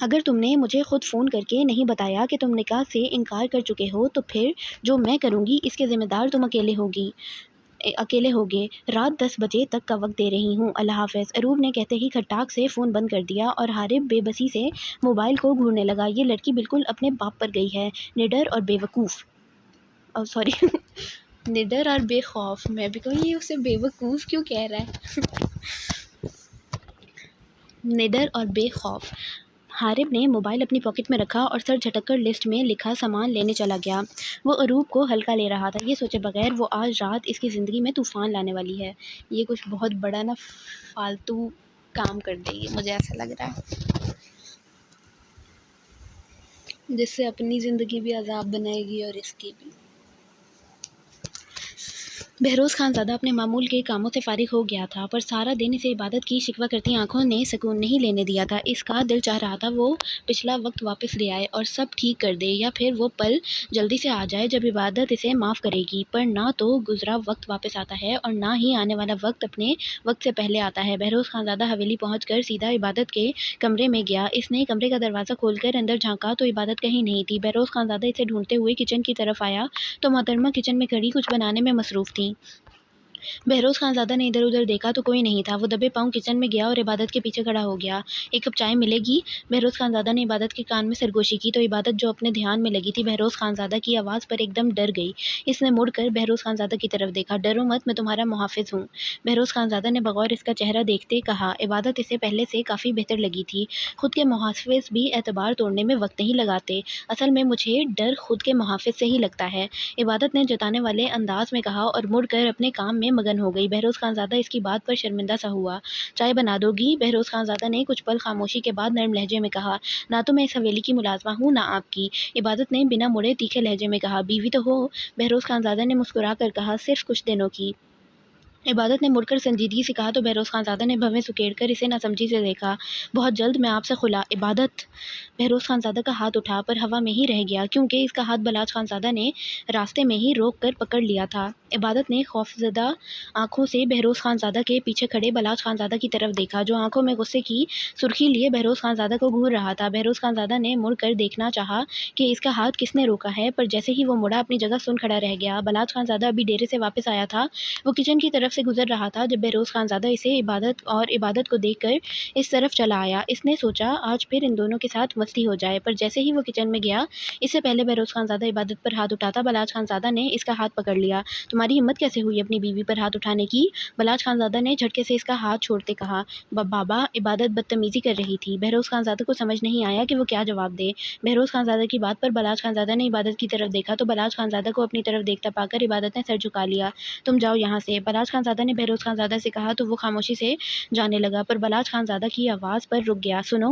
اگر تم نے مجھے خود فون کر کے نہیں بتایا کہ تم نکاح سے انکار کر چکے ہو تو پھر جو میں کروں گی اس کے ذمہ دار تم اکیلے ہوگے۔ رات 10 بجے تک کا وقت دے رہی ہوں، اللہ حافظ۔ اروب نے کہتے ہی کھٹاک سے فون بند کر دیا اور حارب بے بسی سے موبائل کو گھورنے لگا۔ یہ لڑکی بالکل اپنے باپ پر گئی ہے، نڈر اور بے وقوف نڈر اور بے خوف، میں بھی کہوں یہ اسے بے وقوف کیوں کہہ رہا ہے؟ نڈر اور بے خوف۔ حارب نے موبائل اپنی پاکٹ میں رکھا اور سر جھٹک کر لسٹ میں لکھا سامان لینے چلا گیا۔ وہ اروب کو ہلکا لے رہا تھا، یہ سوچے بغیر وہ آج رات اس کی زندگی میں طوفان لانے والی ہے۔ یہ کچھ بہت بڑا فالتو کام کر دے گی، مجھے ایسا لگ رہا ہے، جس سے اپنی زندگی بھی عذاب بنائے گی اور اس کی بھی۔ بہروز خان زادہ اپنے معمول کے کاموں سے فارغ ہو گیا تھا، پر سارا دن اسے عبادت کی شکوہ کرتی آنکھوں نے سکون نہیں لینے دیا تھا۔ اس کا دل چاہ رہا تھا وہ پچھلا وقت واپس لے آئے اور سب ٹھیک کر دے، یا پھر وہ پل جلدی سے آ جائے جب عبادت اسے معاف کرے گی۔ پر نہ تو گزرا وقت واپس آتا ہے اور نہ ہی آنے والا وقت اپنے وقت سے پہلے آتا ہے۔ بہروز خان زادہ حویلی پہنچ کر سیدھا عبادت کے کمرے میں گیا۔ اس نے کمرے کا دروازہ کھول کر اندر جھانکا تو عبادت کہیں نہیں تھی۔ بہروز خان زادہ اسے ڈھونڈتے ہوئے کچن کی طرف آیا تو محترمہ کچن میں کھڑی کچھ بنانے میں مصروف تھیں۔ بہروز خان زادہ نے ادھر ادھر دیکھا تو کوئی نہیں تھا۔ وہ دبے پاؤں کچن میں گیا اور عبادت کے پیچھے کھڑا ہو گیا۔ ایک کپ چائے ملے گی؟ بہروز خان زادہ نے عبادت کے کان میں سرگوشی کی تو عبادت جو اپنے دھیان میں لگی تھی بہروز خان زادہ کی آواز پر ایک دم ڈر گئی۔ اس نے مڑ کر بہروز خان زادہ کی طرف دیکھا۔ ڈرو مت، میں تمہارا محافظ ہوں، بہروز خان زادہ نے بغور اس کا چہرہ دیکھتے کہا۔ عبادت اسے پہلے سے کافی بہتر لگی تھی، خود کے محافظ بھی اعتبار توڑنے میں وقت نہیں لگاتے، اصل میں مجھے ڈر خود کے محافظ سے ہی لگتا ہے، عبادت نے جتانے والے انداز میں کہا اور مڑ کر اپنے کام میں مگن ہو گئی۔ بہروز خان زادہ اس کی بات پر شرمندہ سا ہوا۔ چائے بنا دو گی؟ بہروز خان زادہ نے کچھ پل خاموشی کے بعد نرم لہجے میں کہا۔ نہ تو میں اس حویلی کی ملازمہ ہوں نہ آپ کی، عبادت نے بنا مڑے تیکھے لہجے میں کہا۔ بیوی تو ہو، بہروز خان زادہ نے مسکرا کر کہا، صرف کچھ دنوں کی۔ عبادت نے مڑ کر سنجیدگی سے کہا تو بہروز خان زادہ نے بھویں سکیڑ کر اسے ناسمجھی سے دیکھا۔ بہت جلد میں آپ سے خلا۔ عبادت، بہروز خان زادہ کا ہاتھ اٹھا پر ہوا میں ہی رہ گیا کیونکہ اس کا ہاتھ بلاج خان زادہ نے راستے میں ہی روک کر پکڑ لیا تھا۔ عبادت نے خوفزدہ آنکھوں سے بہروز خان زادہ کے پیچھے کھڑے بلاج خان زادہ کی طرف دیکھا جو آنکھوں میں غصے کی سرخی لیے بہروز خان زادہ کو گھور رہا تھا۔ بہروز خان زادہ نے مڑ کر دیکھنا چاہا کہ اس کا ہاتھ کس نے روکا ہے، پر جیسے ہی وہ مڑا اپنی جگہ سن کھڑا رہ گیا۔ بلاج خان زادہ ابھی ڈیرے سے واپس آیا تھا، وہ کچن کی طرف سے گزر رہا تھا جب بہروز خان زادہ اسے عبادت کو دیکھ کر اس طرف چلا آیا۔ اس نے سوچا آج پھر ان دونوں کے ساتھ مستی ہو جائے، پر جیسے ہی وہ کچن میں گیا اس سے پہلے بہروز خان زادہ عبادت پر ہاتھ اٹھاتا بلاج خان زادہ نے اس کا ہاتھ پکڑ لیا۔ تمہاری ہمت کیسے ہوئی اپنی بیوی پر ہاتھ اٹھانے کی؟ بلاج خان زادہ نے جھٹکے سے اس کا ہاتھ چھوڑتے کہا۔ بابا، عبادت بدتمیزی کر رہی تھی۔ بہروز خان زادہ کو سمجھ نہیں آیا کہ وہ کیا جواب دے۔ بہروز خان زادہ کی بات پر بلاج خان زادہ نے عبادت کی طرف دیکھا تو بلاج خان زادہ کو اپنی طرف دیکھتا پا کر عبادت نے سر جھکا لیا۔ تم جاؤ یہاں سے، بلاج خان زادہ نے بہروز خان زادہ سے کہا تو وہ خاموشی سے جانے لگا، پر بلاج خان زادہ کی آواز پر رک گیا۔ سنو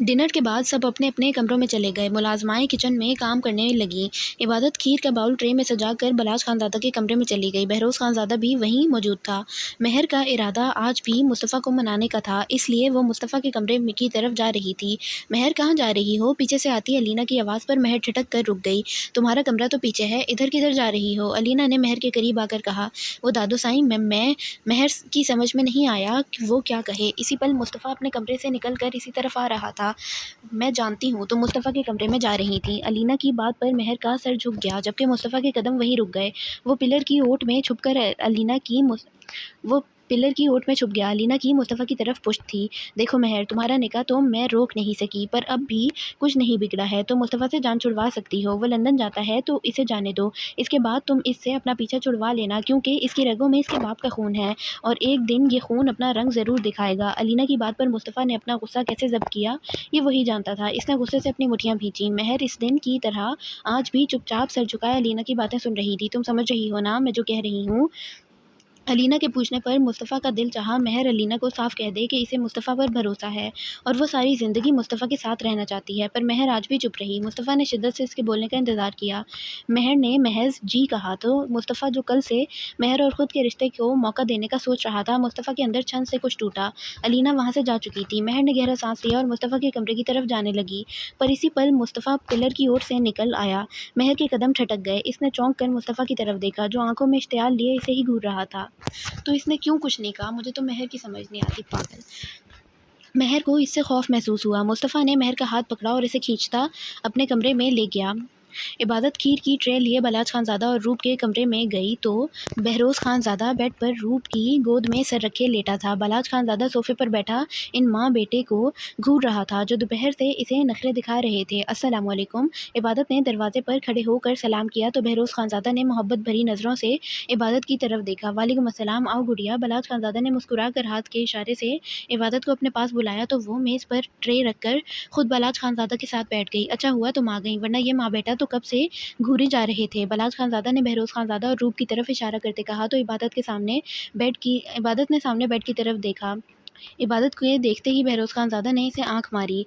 ڈنر کے بعد سب اپنے اپنے کمروں میں چلے گئے۔ ملازمائیں کچن میں کام کرنے لگیں۔ عبادت کھیر کا باؤل ٹرے میں سجا کر بلاج خانزادہ کے کمرے میں چلی گئی۔ بہروز خانزادہ بھی وہیں موجود تھا۔ مہر کا ارادہ آج بھی مصطفیٰ کو منانے کا تھا، اس لیے وہ مصطفیٰ کے کمرے کی طرف جا رہی تھی۔ مہر کہاں جا رہی ہو؟ پیچھے سے آتی علینا کی آواز پر مہر ٹھٹک کر رک گئی۔ تمہارا کمرہ تو پیچھے ہے، ادھر کدھر جا رہی ہو؟ علینا نے مہر کے قریب آ کر کہا۔ وہ دادو سائیں، میں مہر کی سمجھ میں نہیں آیا کہ وہ کیا کہے۔ اسی پل مصطفیٰ اپنے کمرے سے نکل کر اسی طرف آ رہا تھا۔ میں جانتی ہوں تم مصطفیٰ کے کمرے میں جا رہی تھی۔ علینا کی بات پر مہر کا سر جھک گیا، جبکہ مصطفیٰ کے قدم وہیں رک گئے۔ وہ پلر کی اوٹ میں چھپ گیا۔ علینا کی مصطفیٰ کی طرف پشت تھی۔ دیکھو مہر، تمہارا نکاح تو میں روک نہیں سکی، پر اب بھی کچھ نہیں بگڑا ہے۔ تم مصطفیٰ سے جان چھڑوا سکتی ہو، وہ لندن جاتا ہے تو اسے جانے دو۔ اس کے بعد تم اس سے اپنا پیچھا چھڑوا لینا، کیونکہ اس کی رگوں میں اس کے باپ کا خون ہے، اور ایک دن یہ خون اپنا رنگ ضرور دکھائے گا۔ علینا کی بات پر مصطفیٰ نے اپنا غصہ کیسے ضبط کیا، یہ وہی جانتا تھا۔ اس نے غصے سے اپنی مٹھیاں بھینچیں۔ مہر اس دن کی طرح آج بھی چپ چاپ سر جھکائے علینا کی باتیں سن رہی تھی۔ تم سمجھ رہی ہو نا میں جو کہہ رہی ہوں؟ علینا کے پوچھنے پر مصطفیٰ کا دل چاہا مہر علینا کو صاف کہہ دے کہ اسے مصطفیٰ پر بھروسہ ہے اور وہ ساری زندگی مصطفیٰ کے ساتھ رہنا چاہتی ہے، پر مہر آج بھی چپ رہی۔ مصطفیٰ نے شدت سے اس کے بولنے کا انتظار کیا۔ مہر نے محض جی کہا تو مصطفیٰ، جو کل سے مہر اور خود کے رشتے کو موقع دینے کا سوچ رہا تھا، مصطفیٰ کے اندر چھن سے کچھ ٹوٹا۔ علینا وہاں سے جا چکی تھی۔ مہر نے گہرا سانس لیا اور مصطفیٰ کے کمرے کی طرف جانے لگی، پر اسی پل مصطفیٰ پلر کی اوٹ سے نکل آیا۔ مہر کے قدم ٹھٹک گئے۔ اس نے چونک کر مصطفیٰ کی طرف دیکھا، جو آنکھوں میں اشتعال لیے اسے ہی گھور رہا تھا۔ تو اس نے کیوں کچھ نہیں کہا؟ مجھے تو مہر کی سمجھ نہیں آتی، پاگل۔ مہر کو اس سے خوف محسوس ہوا۔ مصطفیٰ نے مہر کا ہاتھ پکڑا اور اسے کھینچتا اپنے کمرے میں لے گیا۔ عبادت کھیر کی ٹرے لیے بلاج خانزادہ اور روپ کے کمرے میں گئی تو بہروز خانزادہ بیڈ پر روپ کی گود میں سر رکھے لیٹا تھا۔ بلاج خانزادہ صوفے پر بیٹھا ان ماں بیٹے کو گھور رہا تھا، جو دوپہر سے اسے نخرے دکھا رہے تھے۔ السلام علیکم۔ عبادت نے دروازے پر کھڑے ہو کر سلام کیا تو بہروز خانزادہ نے محبت بھری نظروں سے عبادت کی طرف دیکھا۔ وعلیکم السلام، آؤ گڑیا۔ بلاج خانزادہ نے مسکرا کر ہاتھ کے اشارے سے عبادت کو اپنے پاس بلایا تو وہ میز پر ٹرے رکھ کر خود بلاج خانزادہ کے ساتھ بیٹھ گئی۔ اچھا ہوا تم آ گئیں، ورنہ یہ ماں بیٹا تو کب سے گھورے جا رہے تھے۔ بلاج خانزادہ نے بہروز خانزادہ اور روپ کی طرف اشارہ کرتے کہا تو عبادت نے سامنے بیڈ کی طرف دیکھا۔ عبادت کو دیکھتے ہی بہروز خانزادہ نے اسے آنکھ ماری۔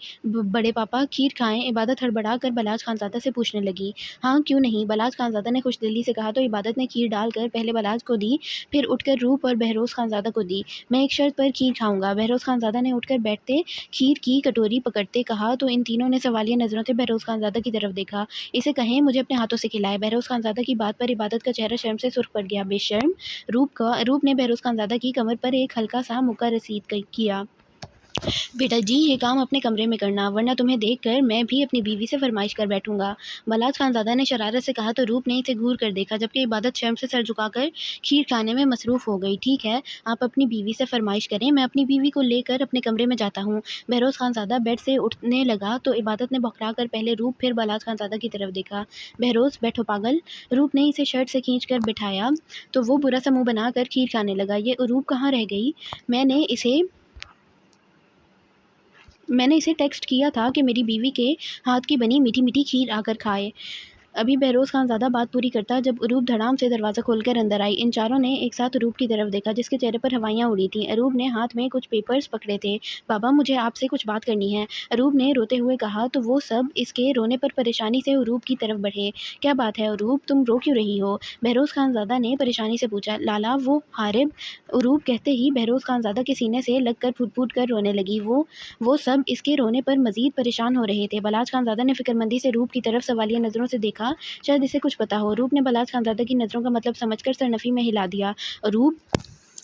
بڑے پاپا کھیر کھائیں؟ عبادت ہڑبڑا کر بلاج خانزادہ سے پوچھنے لگی۔ ہاں کیوں نہیں، بلاج خانزادہ نے خوش دلی سے کہا تو عبادت نے کھیر ڈال کر پہلے بلاج کو دی، پھر اٹھ کر روپ اور بہروز خانزادہ کو دی۔ میں ایک شرط پر کھیر کھاؤں گا، بہروز خانزادہ نے اٹھ کر بیٹھتے کھیر کی کٹوری پکڑتے کہا تو ان تینوں نے سوالیہ نظروں سے بہروز خانزادہ کی طرف دیکھا۔ اسے کہیں مجھے اپنے ہاتھوں سے کھلائے۔ بہروز خانزادہ کی بات پر عبادت کا چہرہ شرم سے سرخ پڑ گیا۔ بے شرم! روپ نے بہروز خانزادہ کی کمر پر ایک ہلکا سا مکہ رسید کیا۔ بیٹا جی، یہ کام اپنے کمرے میں کرنا، ورنہ تمہیں دیکھ کر میں بھی اپنی بیوی سے فرمائش کر بیٹھوں گا، بلاج خانزادہ نے شرارت سے کہا تو روپ نے اسے گھور کر دیکھا، جبکہ عبادت شرم سے سر جھکا کر کھیر کھانے میں مصروف ہو گئی۔ ٹھیک ہے، آپ اپنی بیوی سے فرمائش کریں، میں اپنی بیوی کو لے کر اپنے کمرے میں جاتا ہوں۔ بہروز خانزادہ بیڈ سے اٹھنے لگا تو عبادت نے بوکھلا کر پہلے روپ پھر بلاج خانزادہ کی طرف دیکھا۔ بہروز بیٹھو پاگل۔ روپ نے اسے شرٹ سے کھینچ کر بٹھایا تو وہ برا سا منہ بنا کر کھیر کھانے لگا۔ یہ روپ کہاں رہ گئی؟ میں نے اسے ٹیکسٹ کیا تھا کہ میری بیوی کے ہاتھ کی بنی میٹھی میٹھی کھیر آ کر کھائے۔ ابھی بہروز خانزادہ بات پوری کرتا جب اروپ دھڑام سے دروازہ کھول کر اندر آئی۔ ان چاروں نے ایک ساتھ اروپ کی طرف دیکھا، جس کے چہرے پر ہوائیاں اڑی تھیں۔ اروپ نے ہاتھ میں کچھ پیپرز پکڑے تھے۔ بابا، مجھے آپ سے کچھ بات کرنی ہے، اروپ نے روتے ہوئے کہا تو وہ سب اس کے رونے پر پریشانی سے اروپ کی طرف بڑھے۔ کیا بات ہے اروپ، تم رو کیوں رہی ہو؟ بہروز خانزادہ نے پریشانی سے پوچھا۔ لالا، وہ حارب، اروپ کہتے ہی بہروز خانزادہ کے سینے سے لگ کر پھوٹ پھوٹ کر رونے لگی۔ وہ سب اس کے رونے پر مزید پریشان ہو رہے تھے۔ بلاج خانزادہ نے فکرمندی سے روپ کی طرف سوالیہ نظروں سے دیکھا، شاید اسے کچھ پتا ہو۔ روپ نے بلاج خانزادہ کی نظروں کا مطلب سمجھ کر سرنفی میں ہلا دیا۔ روپ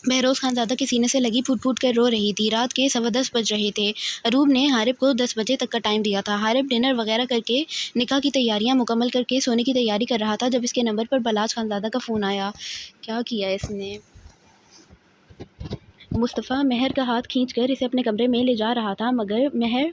بہروز خانزادہ کے سینے سے لگی پھوٹ پھوٹ کر رو رہی تھی۔ رات کے 10:15 بج رہے تھے۔ اروپ نے حارب کو 10 بجے تک کا ٹائم دیا تھا۔ حارب ڈنر وغیرہ کر کے نکاح کی تیاریاں مکمل کر کے سونے کی تیاری کر رہا تھا جب اس کے نمبر پر بلاج خانزادہ کا فون آیا۔ کیا کیا اس نے؟ مصطفیٰ مہر کا ہاتھ کھینچ کر اسے اپنے کمرے میں لے جا رہا تھا، مگر مہر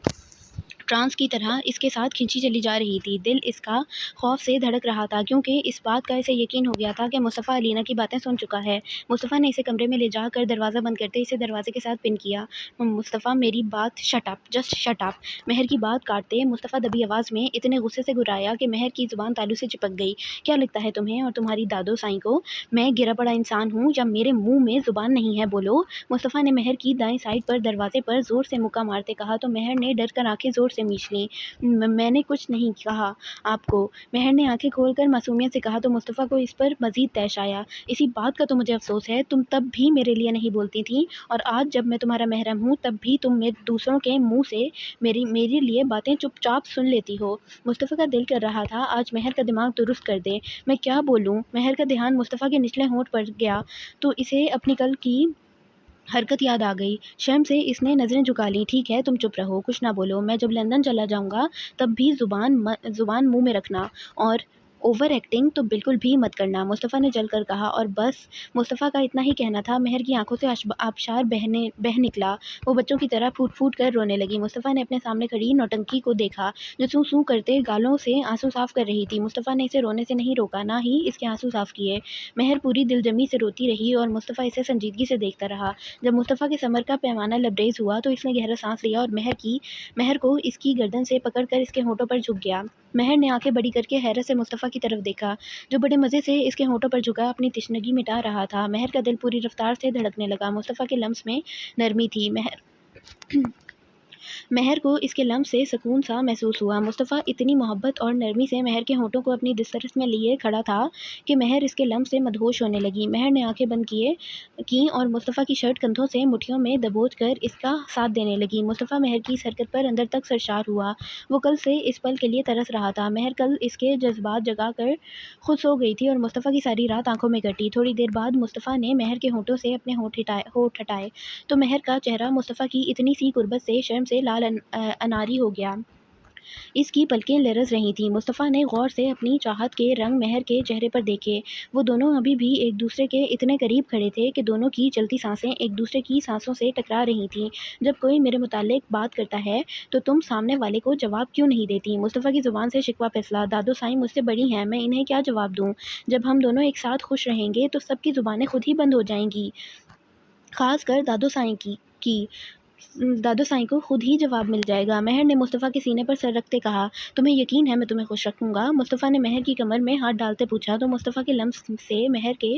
ٹرانس کی طرح اس کے ساتھ کھینچی چلی جا رہی تھی۔ دل اس کا خوف سے دھڑک رہا تھا کیونکہ اس بات کا اسے یقین ہو گیا تھا کہ مصطفیٰ علینا کی باتیں سن چکا ہے۔ مصطفیٰ نے اسے کمرے میں لے جا کر دروازہ بند کرتے اسے دروازے کے ساتھ پن کیا۔ مصطفیٰ میری بات shut up, just shut up. مہر کی بات کاٹتے مصطفیٰ دبی آواز میں اتنے غصے سے گرایا کہ مہر کی زبان تالو سے چپک گئی۔ کیا لگتا ہے تمہیں اور تمہاری دادو سائیں کو میں گرا پڑا انسان ہوں یا میرے منہ میں زبان نہیں ہے؟ بولو۔ مصطفیٰ نے مہر کی دائیں سائڈ پر دروازے پر زور سے مکہ مارتے کہا تو مہر نے ڈر کر آنکھیں زور سے میچ لیں۔ میں نے کچھ نہیں کہا آپ کو، مہر نے آنکھیں کھول کر معصومیت سے کہا تو مصطفیٰ کو اس پر مزید طیش آیا۔ اسی بات کا تو مجھے افسوس ہے، تم تب بھی میرے لیے نہیں بولتی تھیں اور آج جب میں تمہارا محرم ہوں تب بھی تم دوسروں کے منہ سے میرے لیے باتیں چپ چاپ سن لیتی ہو۔ مصطفیٰ کا دل کر رہا تھا آج مہر کا دماغ درست کر دے۔ میں کیا بولوں؟ مہر کا دھیان مصطفیٰ کے نچلے ہونٹ پر گیا تو اسے اپنی کل کی حرکت یاد آ گئی۔ شرم سے اس نے نظریں جھکا لیں۔ ٹھیک ہے تم چپ رہو، کچھ نہ بولو، میں جب لندن چلا جاؤں گا تب بھی زبان منہ میں رکھنا اور اوور ایکٹنگ تو بالکل بھی مت کرنا، مصطفیٰ نے جل کر کہا۔ اور بس مصطفیٰ کا اتنا ہی کہنا تھا، مہر کی آنکھوں سے آبشار بہہ نکلا۔ وہ بچوں کی طرح پھوٹ پھوٹ کر رونے لگی۔ مصطفیٰ نے اپنے سامنے کھڑی نوٹنکی کو دیکھا جو سوں سوں کرتے گالوں سے آنسو صاف کر رہی تھی۔ مصطفیٰ نے اسے رونے سے نہیں روکا، نہ ہی اس کے آنسو صاف کیے۔ مہر پوری دل جمی سے روتی رہی اور مصطفیٰ اسے سنجیدگی سے دیکھتا رہا۔ جب مصطفیٰ کے ثمر کا پیمانہ لبریز ہوا تو اس نے گہرا سانس لیا اور مہر کو اس کی گردن سے پکڑ کر اس کے ہونٹوں پر جھک گیا۔ مہر نے آنکھیں بڑی کر کے حیرت سے مصطفیٰ کی طرف دیکھا جو بڑے مزے سے اس کے ہونٹوں پر جھکا اپنی تشنگی مٹا رہا تھا۔ مہر کا دل پوری رفتار سے دھڑکنے لگا۔ مصطفیٰ کے لمس میں نرمی تھی۔ مہر کو اس کے لمس سے سکون سا محسوس ہوا۔ مصطفیٰ اتنی محبت اور نرمی سے مہر کے ہونٹوں کو اپنی دسترس میں لیے کھڑا تھا کہ مہر اس کے لمس سے مدہوش ہونے لگی۔ مہر نے آنکھیں بند کیں اور مصطفیٰ کی شرٹ کندھوں سے مٹھیوں میں دبوچ کر اس کا ساتھ دینے لگی۔ مصطفیٰ مہر کی اس حرکت پر اندر تک سرشار ہوا۔ وہ کل سے اس پل کے لیے ترس رہا تھا۔ مہر کل اس کے جذبات جگا کر خود سو گئی تھی اور مصطفیٰ کی ساری رات آنکھوں میں کٹی۔ تھوڑی دیر بعد مصطفیٰ نے مہر کے ہونٹوں سے اپنے ہونٹ ہٹائے تو مہر کا چہرہ مصطفیٰ کی اتنی سی قربت سے شرم سے لال اناری ہو گیا۔ اس کی پلکیں لرز رہی تھیں۔ مصطفیٰ نے غور سے اپنی چاہت کے رنگ مہر کے چہرے پر دیکھے۔ وہ دونوں ابھی بھی ایک دوسرے کے اتنے قریب کھڑے تھے کہ دونوں کی چلتی سانسیں ایک دوسرے کی سانسوں سے ٹکرا رہی تھیں۔ جب کوئی میرے متعلق بات کرتا ہے تو تم سامنے والے کو جواب کیوں نہیں دیتی؟ مصطفیٰ کی زبان سے شکوہ پھسلا۔ دادو سائیں مجھ سے بڑی ہیں، میں انہیں کیا جواب دوں؟ جب ہم دونوں ایک ساتھ خوش رہیں گے تو سب کی زبانیں خود ہی بند ہو جائیں گی، خاص کر دادو سائیں کو خود ہی جواب مل جائے گا۔ مہر نے مصطفیٰ کے سینے پر سر رکھتے کہا، تمہیں یقین ہے میں تمہیں خوش رکھوں گا؟ مصطفیٰ نے مہر کی کمر میں ہاتھ ڈالتے پوچھا تو مصطفیٰ کے لمس سے مہر کے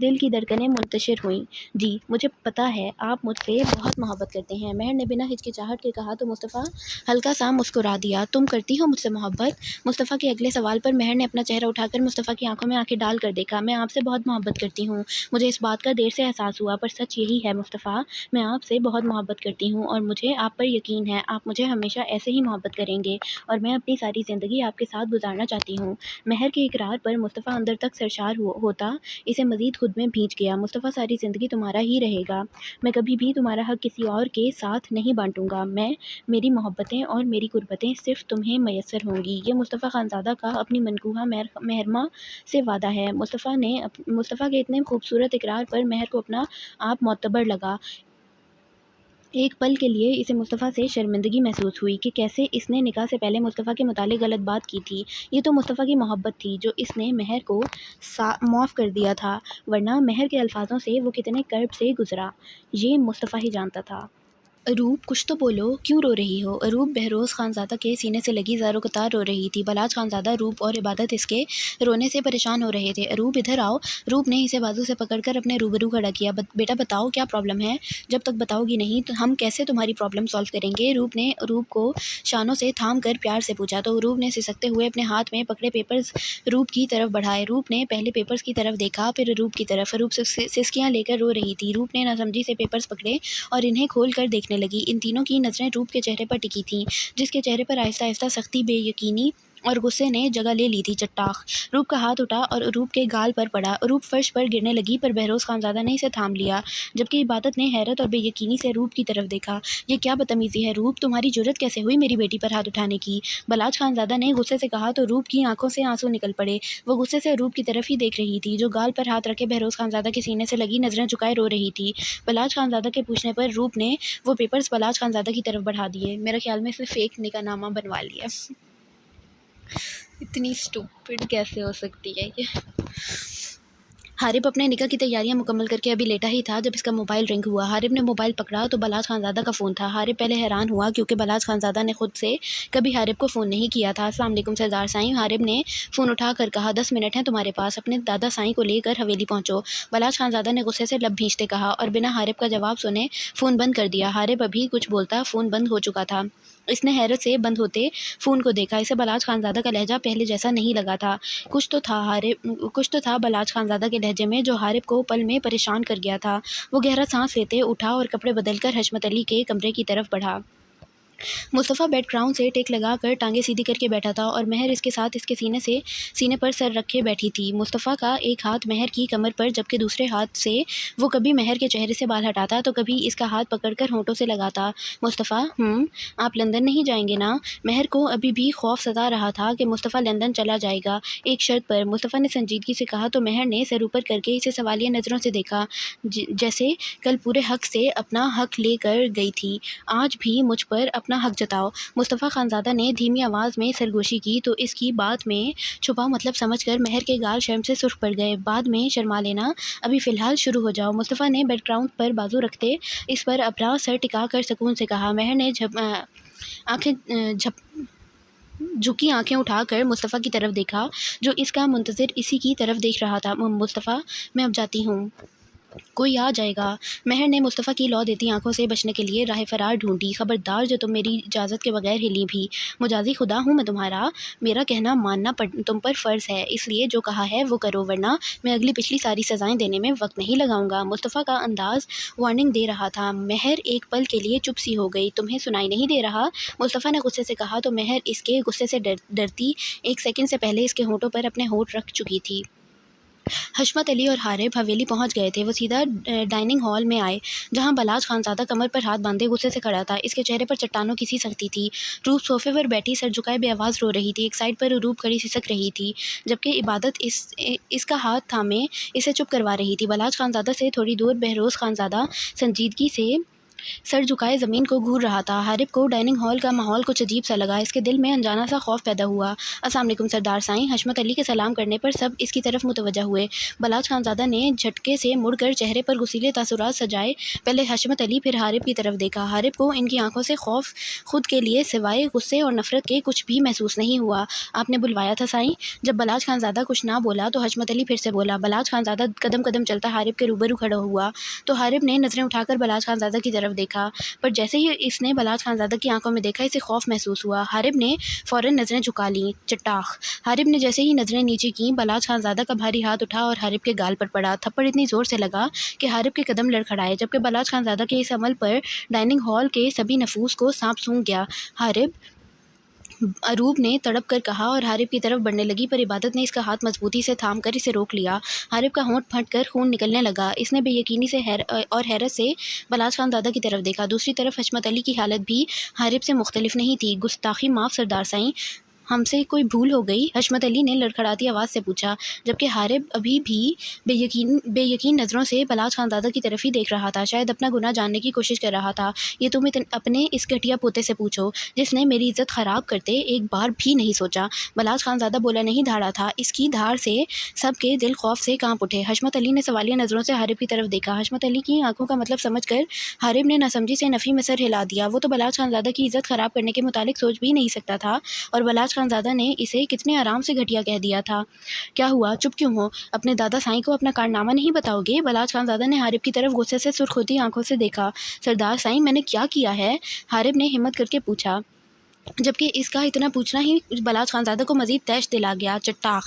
دل کی دھڑکنیں منتشر ہوئیں۔ جی مجھے پتہ ہے آپ مجھ سے بہت محبت کرتے ہیں، مہر نے بنا ہچکچاہٹ کے کہا تو مصطفیٰ ہلکا سا مسکرا دیا۔ تم کرتی ہو مجھ سے محبت؟ مصطفیٰ کے اگلے سوال پر مہر نے اپنا چہرہ اٹھا کر مصطفیٰ کی آنکھوں میں آنکھیں ڈال کر دیکھا۔ میں آپ سے بہت محبت کرتی ہوں، مجھے اس بات کا دیر سے احساس ہوا پر سچ یہی ہے مصطفیٰ، میں آپ سے بہت محبت کرتی ہوں اور مجھے آپ پر یقین ہے آپ مجھے ہمیشہ ایسے ہی محبت کریں گے اور میں اپنی ساری زندگی آپ کے ساتھ گزارنا چاہتی ہوں۔ مہر کے اقرار پر مصطفیٰ اندر تک سرشار ہوتا اسے مزید خود میں بھینچ گیا۔ مصطفیٰ ساری زندگی تمہارا ہی رہے گا، میں کبھی بھی تمہارا حق کسی اور کے ساتھ نہیں بانٹوں گا، میری محبتیں اور میری قربتیں صرف تمہیں میسر ہوں گی، یہ مصطفیٰ خانزادہ کا اپنی منکوہہ محرمہ سے وعدہ ہے۔ مصطفیٰ کے اتنے خوبصورت اقرار پر مہر کو اپنا آپ معتبر لگا۔ ایک پل کے لیے اسے مصطفیٰ سے شرمندگی محسوس ہوئی کہ کیسے اس نے نکاح سے پہلے مصطفیٰ کے متعلق غلط بات کی تھی۔ یہ تو مصطفیٰ کی محبت تھی جو اس نے مہر کو معاف کر دیا تھا، ورنہ مہر کے الفاظوں سے وہ کتنے کرب سے گزرا یہ مصطفیٰ ہی جانتا تھا۔ اروپ کچھ تو بولو، کیوں رو رہی ہو؟ اروپ بہروز خانزادہ کے سینے سے لگی زار و قطار رو رہی تھی۔ بلاج خانزادہ روپ اور عبادت اس کے رونے سے پریشان ہو رہے تھے۔ اروپ ادھر آؤ۔ روپ نے اسے بازو سے پکڑ کر اپنے روبرو کھڑا کیا۔ بیٹا بتاؤ کیا پرابلم ہے؟ جب تک بتاؤ گی نہیں تو ہم کیسے تمہاری پرابلم سالو کریں گے؟ روپ نے اروپ کو شانوں سے تھام کر پیار سے پوچھا تو اروپ نے سسکتے ہوئے اپنے ہاتھ میں پکڑے پیپرز روپ کی طرف بڑھائے۔ روپ نے پہلے پیپرز کی طرف دیکھا پھر اروپ کی طرف۔ اروپ سسکیاں لے کر رو رہی تھی۔ روپ نے ناسمجھی سے پیپرز پکڑے اور انہیں کھول کر دیکھنے لگی۔ ان تینوں کی نظریں روپ کے چہرے پر ٹکی تھیں جس کے چہرے پر آہستہ آہستہ سختی، بے یقینی اور غصے نے جگہ لے لی تھی۔ چٹاخ! روپ کا ہاتھ اٹھا اور روپ کے گال پر پڑا۔ روپ فرش پر گرنے لگی پر بہروز خانزادہ نے اسے تھام لیا، جبکہ عبادت نے حیرت اور بے یقینی سے روپ کی طرف دیکھا۔ یہ کیا بدتمیزی ہے روپ، تمہاری جرأت کیسے ہوئی میری بیٹی پر ہاتھ اٹھانے کی؟ بلاج خانزادہ نے غصے سے کہا تو روپ کی آنکھوں سے آنسو نکل پڑے۔ وہ غصے سے روپ کی طرف ہی دیکھ رہی تھی، جو گال پر ہاتھ رکھے بہروز خانزادہ کے سینے سے لگی نظریں جھکائے رو رہی تھی۔ بلاج خانزادہ کے پوچھنے پر روپ نے وہ پیپرز بلاج خانزادہ کی طرف بڑھا دیے۔ میرے خیال میں اس نے فیک نکاح نامہ بنوا لیا۔ اتنی اسٹوپڈ کیسے ہو سکتی ہے یہ؟ حارب اپنے نکاح کی تیاریاں مکمل کر کے ابھی لیٹا ہی تھا جب اس کا موبائل رنگ ہوا۔ حارب نے موبائل پکڑا تو بلاج خانزادہ کا فون تھا۔ حارب پہلے حیران ہوا کیونکہ بلاج خانزادہ نے خود سے کبھی حارب کو فون نہیں کیا تھا۔ السلام علیکم سردار سائیں، حارب نے فون اٹھا کر کہا۔ 10 منٹ ہیں تمہارے پاس، اپنے دادا سائیں کو لے کر حویلی پہنچو، بلاج خانزادہ نے غصے سے لب بھینچتے کہا، اور بنا حارب کا جواب سنے فون بند کر دیا۔ حارب ابھی کچھ بولتا فون بند ہو چکا تھا۔ اس نے حیرت سے بند ہوتے فون کو دیکھا۔ اسے بلاج خانزادہ کا لہجہ پہلے جیسا نہیں لگا تھا۔ کچھ تو تھا بلاج خانزادہ کے لہجے میں جو حارب کو پل میں پریشان کر گیا تھا۔ وہ گہرا سانس لیتے اٹھا اور کپڑے بدل کر حشمت علی کے کمرے کی طرف بڑھا۔ مصطفیٰ بیڈ گراؤنڈ سے ٹیک لگا کر ٹانگیں سیدھی کر کے بیٹھا تھا اور مہر اس کے ساتھ اس کے سینے پر سر رکھے بیٹھی تھی۔ مصطفیٰ کا ایک ہاتھ مہر کی کمر پر جبکہ دوسرے ہاتھ سے وہ کبھی مہر کے چہرے سے بال ہٹاتا تو کبھی اس کا ہاتھ پکڑ کر ہونٹوں سے لگاتا۔ مصطفیٰ آپ لندن نہیں جائیں گے نا؟ مہر کو ابھی بھی خوف ستا رہا تھا کہ مصطفیٰ لندن چلا جائے گا، ایک شرط پر، مصطفیٰ نے سنجیدگی سے کہا تو مہر نے سر اوپر کر کے اسے سوالیہ نظروں سے دیکھا، جیسے کل پورے حق سے اپنا حق لے کر گئی تھی، آج بھی مجھ پر اپنا حق جتاؤ۔ مصطفیٰ خانزادہ نے دھیمی آواز میں سرگوشی کی تو اس کی بات میں چھپا مطلب سمجھ کر مہر کے گال شرم سے سرخ پڑ گئے۔ بعد میں شرما لینا، ابھی فی الحال شروع ہو جاؤ، مصطفیٰ نے بیڈ گراؤنڈ پر بازو رکھتے اس پر اپنا سر ٹکا کر سکون سے کہا۔ مہر نے جھکی آنکھیں اٹھا کر مصطفیٰ کی طرف دیکھا جو اس کا منتظر اسی کی طرف دیکھ رہا تھا۔ مصطفیٰ میں اب جاتی ہوں، کوئی آ جائے گا۔ مہر نے مصطفیٰ کی لو دیتی آنکھوں سے بچنے کے لیے راہ فرار ڈھونڈی۔ خبردار جو تم میری اجازت کے بغیر ہلی بھی، مجازی خدا ہوں میں تمہارا، میرا کہنا ماننا تم پر فرض ہے، اس لیے جو کہا ہے وہ کرو ورنہ میں اگلی پچھلی ساری سزائیں دینے میں وقت نہیں لگاؤں گا۔ مصطفیٰ کا انداز وارننگ دے رہا تھا۔ مہر ایک پل کے لیے چپ سی ہو گئی۔ تمہیں سنائی نہیں دے رہا؟ مصطفیٰ نے غصے سے کہا تو مہر اس کے غصے سے ڈرتی ایک سیکنڈ سے پہلے اس کے ہونٹوں پر اپنے ہونٹ رکھ چکی تھی۔ حشمت علی اور حارب حویلی پہنچ گئے تھے۔ وہ سیدھا ڈائننگ ہال میں آئے جہاں بلاج خانزادہ کمر پر ہاتھ باندھے غصے سے کھڑا تھا۔ اس کے چہرے پر چٹانوں کی سی سختی تھی۔ روپ صوفے پر بیٹھی سر جھکائے بے آواز رو رہی تھی۔ ایک سائڈ پر روپ کھڑی سسک رہی تھی جبکہ عبادت اس کا ہاتھ تھامے اسے چپ کروا رہی تھی۔ بلاج خانزادہ سے تھوڑی دور بہروز خانزادہ سنجیدگی سے سر جھکائے زمین کو گھور رہا تھا۔ حارب کو ڈائننگ ہال کا ماحول کچھ عجیب سا لگا۔ اس کے دل میں انجانا سا خوف پیدا ہوا۔ السلام علیکم سردار سائیں، حشمت علی کے سلام کرنے پر سب اس کی طرف متوجہ ہوئے۔ بلاج خانزادہ نے جھٹکے سے مڑ کر چہرے پر غصیلے تاثرات سجائے پہلے حشمت علی پھر حارب کی طرف دیکھا۔ حارب کو ان کی آنکھوں سے خوف خود کے لیے سوائے غصے اور نفرت کے کچھ بھی محسوس نہیں ہوا۔ آپ نے بلوایا تھا سائیں؟ جب بلاج خانزادہ کچھ نہ بولا تو حشمت علی پھر سے بولا۔ بلاج خانزادہ قدم قدم چلتا حارب کے روبرو کھڑا ہوا تو حارب نے نظریں اٹھا کر بلاج خانزادہ کی طرف دیکھا، پر جیسے ہی اس نے بلاج خانزادہ کی آنکھوں میں دیکھا اسے خوف محسوس ہوا۔ حارب نے فوراً نظریں جھکا لیں۔ چٹاخ! حارب نے جیسے ہی نظریں نیچے کیں بلاج خانزادہ کا بھاری ہاتھ اٹھا اور حارب کے گال پر پڑا۔ تھپڑ اتنی زور سے لگا کہ حارب کے قدم لڑکھڑائے جبکہ بلاج خانزادہ کے اس عمل پر ڈائننگ ہال کے سبھی نفوس کو سانپ سونگھ گیا۔ حارب! روپ نے تڑپ کر کہا اور حارب کی طرف بڑھنے لگی پر عبادت نے اس کا ہاتھ مضبوطی سے تھام کر اسے روک لیا۔ حارب کا ہونٹ پھٹ کر خون نکلنے لگا۔ اس نے بے یقینی سے اور حیرت سے بلاج خانزادہ کی طرف دیکھا۔ دوسری طرف حشمت علی کی حالت بھی حارب سے مختلف نہیں تھی۔ گستاخی معاف سردار سائیں، ہم سے کوئی بھول ہو گئی؟ حشمت علی نے لڑکھڑاتی آواز سے پوچھا جبکہ حارب ابھی بھی بے یقین نظروں سے بلاج خانزادہ کی طرف ہی دیکھ رہا تھا، شاید اپنا گناہ جاننے کی کوشش کر رہا تھا۔ یہ تم اپنے اس گھٹیا پوتے سے پوچھو جس نے میری عزت خراب کرتے ایک بار بھی نہیں سوچا۔ بلاج خانزادہ بولا نہیں دھاڑا تھا۔ اس کی دھاڑ سے سب کے دل خوف سے کانپ اٹھے۔ حشمت علی نے سوالیہ نظروں سے حارب کی طرف دیکھا۔ حشمت علی کی آنکھوں کا مطلب سمجھ کر حارب نے ناسمجھی سے نفی میں سر ہلا دیا۔ وہ تو بلاج خانزادہ کی عزت خراب کرنے کے متعلق سوچ بھی نہیں سکتا تھا اور بلاج خانزادہ نے اسے کتنے آرام سے گھٹیا کہہ دیا تھا۔ کیا ہوا؟ چپ کیوں ہو؟ اپنے دادا سائیں کو اپنا کارنامہ نہیں بتاؤ گے؟ بلاج خانزادہ نے حارب کی طرف غصے سے سرخ ہوتی آنکھوں سے دیکھا۔ سردار سائیں میں نے کیا کیا ہے؟ حارب نے ہمت کر کے پوچھا۔ جبکہ اس کا اتنا پوچھنا ہی بلاج خانزادہ کو مزید تیش دلا گیا۔ چٹاخ!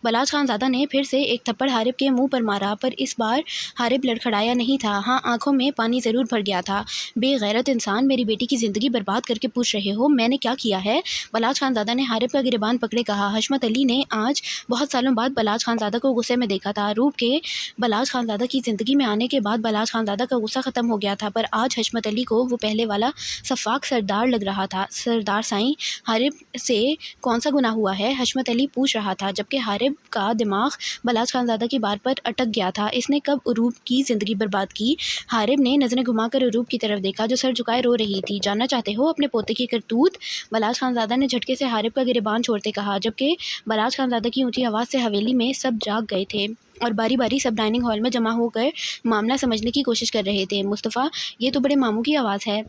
بلاج خانزادہ نے پھر سے ایک تھپڑ حارب کے منہ پر مارا، پر اس بار حارب لڑکھڑایا نہیں تھا، ہاں آنکھوں میں پانی ضرور بھر گیا تھا۔ بے غیرت انسان، میری بیٹی کی زندگی برباد کر کے پوچھ رہے ہو میں نے کیا کیا ہے؟ بلاج خانزادہ نے حارب کا گریبان پکڑے کہا۔ حشمت علی نے آج بہت سالوں بعد بلاج خانزادہ کو غصے میں دیکھا تھا۔ روپ کے بلاج خانزادہ کی زندگی میں آنے کے بعد بلاج خانزادہ کا غصہ ختم ہو گیا تھا، پر آج حشمت علی کو وہ پہلے والا سفاک سردار لگ رہا تھا۔ سردار سائیں، حارب سے کون سا گناہ ہوا ہے؟ حشمت علی پوچھ رہا تھا، جبکہ حارب کا دماغ بلاج خانزادہ کی بات پر اٹک گیا تھا۔ اس نے کب عروب کی زندگی برباد کی؟ حارب نے نظریں گھما کر عروب کی طرف دیکھا جو سر جھکائے رو رہی تھی۔ جاننا چاہتے ہو اپنے پوتے کی کرتوت؟ بلاج خانزادہ نے جھٹکے سے حارب کا گریبان چھوڑتے کہا، جبکہ بلاج خانزادہ کی اونچی آواز سے حویلی میں سب جاگ گئے تھے اور باری باری سب ڈائننگ ہال میں جمع ہو کر معاملہ سمجھنے کی کوشش کر رہے تھے۔ مصطفیٰ، یہ تو بڑے ماموں کی آواز ہے۔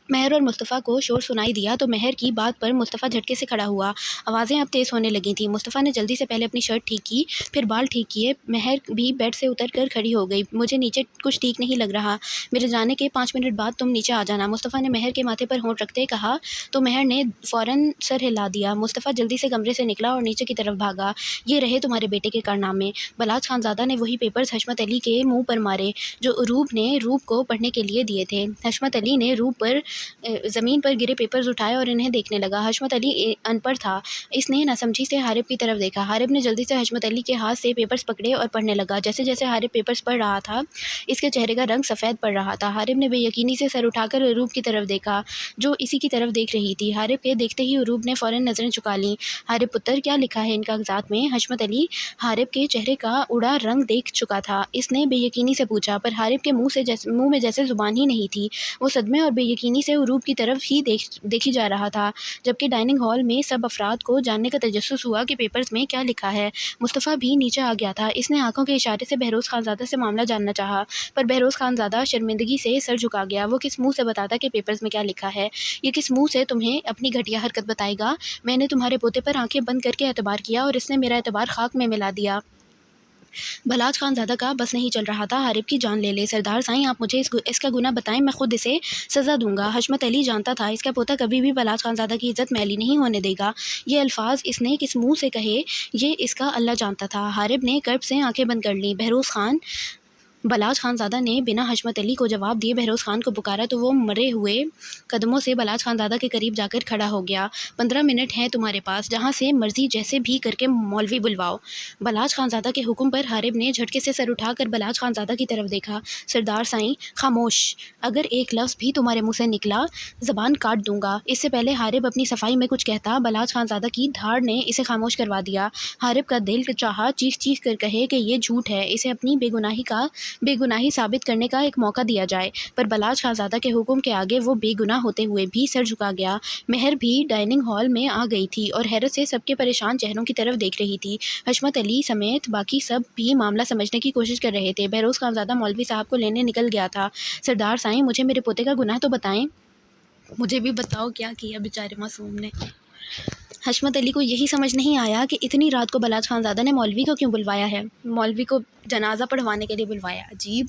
مہر اور مصطفیٰ کو شور سنائی دیا تو مہر کی بات پر مصطفیٰ جھٹکے سے کھڑا ہوا۔ آوازیں اب تیز ہونے لگی تھیں۔ مصطفیٰ نے جلدی سے پہلے اپنی شرٹ ٹھیک کی، پھر بال ٹھیک کیے۔ مہر بھی بیڈ سے اتر کر کھڑی ہو گئی۔ مجھے نیچے کچھ ٹھیک نہیں لگ رہا، میرے جانے کے 5 منٹ بعد تم نیچے آ جانا، مصطفیٰ نے مہر کے ماتھے پر ہونٹ رکھتے کہا تو مہر نے فوراً سر ہلا دیا۔ مصطفیٰ جلدی سے کمرے سے نکلا اور نیچے کی طرف بھاگا۔ یہ رہے تمہارے بیٹے کے کارنامے۔ بلاج خانزادہ نے وہی پیپرز حشمت علی کے منہ پر مارے جو عروب نے روپ کو پڑھنے کے لیے دیے تھے۔ حشمت علی نے روپ پر زمین پر گرے پیپرز اٹھائے اور انہیں دیکھنے لگا۔ حشمت علی ان پڑھ تھا، اس نے ناسمجھی سے حارب کی طرف دیکھا۔ حارب نے جلدی سے حشمت علی کے ہاتھ سے پیپرز پکڑے اور پڑھنے لگا۔ جیسے جیسے حارب پیپرز پڑھ رہا تھا اس کے چہرے کا رنگ سفید پڑ رہا تھا۔ حارب نے بے یقینی سے سر اٹھا کر عروب کی طرف دیکھا جو اسی کی طرف دیکھ رہی تھی۔ حارب کے دیکھتے ہی عروب نے فوراً نظریں چکا لیں۔ حارب پتر، کیا لکھا ہے ان کاغذات میں؟ حشمت علی حارب کے چہرے کا اڑا رنگ دیکھ چکا تھا، اس نے بے یقینی سے پوچھا، پر حارب کے منہ میں جیسے زبان ہی نہیں تھی۔ وہ صدمے اور بے یقینی سے عروب کی طرف ہی دیکھی جا رہا تھا، جبکہ ڈائننگ ہال میں سب افراد کو جاننے کا تجسس ہوا کہ پیپرز میں کیا لکھا ہے۔ مصطفیٰ بھی نیچے آ گیا تھا۔ اس نے آنکھوں کے اشارے سے بہروز خانزادہ سے معاملہ جاننا چاہا، پر بہروز خانزادہ شرمندگی سے سر جھکا گیا۔ وہ کس منہ سے بتاتا کہ پیپرز میں کیا لکھا ہے؟ یہ کس منہ سے تمہیں اپنی گھٹیا حرکت بتائے گا؟ میں نے تمہارے پوتے پر آنکھیں بند کر کے اعتبار کیا اور اس نے میرا اعتبار خاک میں ملا دیا۔ بلاج خانزادہ کا بس نہیں چل رہا تھا، حارب کی جان لے لے۔ سردار سائیں، آپ مجھے اس کا گناہ بتائیں، میں خود اسے سزا دوں گا۔ حشمت علی جانتا تھا اس کا پوتا کبھی بھی بلاج خانزادہ کی عزت میلی نہیں ہونے دے گا۔ یہ الفاظ اس نے کس منہ سے کہے یہ اس کا اللہ جانتا تھا۔ حارب نے کرب سے آنکھیں بند کر لیں۔ بہروز خان! بلاج خانزادہ نے بنا حشمت علی کو جواب دیے بہروز خان کو پکارا تو وہ مرے ہوئے قدموں سے بلاج خانزادہ کے قریب جا کر کھڑا ہو گیا۔ 15 منٹ ہیں تمہارے پاس، جہاں سے مرضی جیسے بھی کر کے مولوی بلواؤ۔ بلاج خانزادہ کے حکم پر حارب نے جھٹکے سے سر اٹھا کر بلاج خانزادہ کی طرف دیکھا۔ سردار سائیں، خاموش! اگر ایک لفظ بھی تمہارے منہ سے نکلا زبان کاٹ دوں گا۔ اس سے پہلے حارب اپنی صفائی میں کچھ کہتا، بلاج خانزادہ کی دھاڑ نے اسے خاموش کروا دیا۔ حارب کا دل چاہا چیخ چیخ کر کہے کہ یہ جھوٹ ہے، اسے اپنی بے گناہی ثابت کرنے کا ایک موقع دیا جائے، پر بلاج خانزادہ کے حکم کے آگے وہ بے گناہ ہوتے ہوئے بھی سر جھکا گیا۔ مہر بھی ڈائننگ ہال میں آ گئی تھی اور حیرت سے سب کے پریشان چہروں کی طرف دیکھ رہی تھی۔ حشمت علی سمیت باقی سب بھی معاملہ سمجھنے کی کوشش کر رہے تھے۔ بہروز خانزادہ مولوی صاحب کو لینے نکل گیا تھا۔ سردار سائیں، مجھے میرے پوتے کا گناہ تو بتائیں۔ مجھے بھی بتاؤ کیا کیا بیچارے معصوم نے۔ حشمت علی کو یہی سمجھ نہیں آیا کہ اتنی رات کو بلاج خانزادہ نے مولوی کو کیوں بلوایا ہے، مولوی کو جنازہ پڑھوانے کے لیے بلوایا، عجیب۔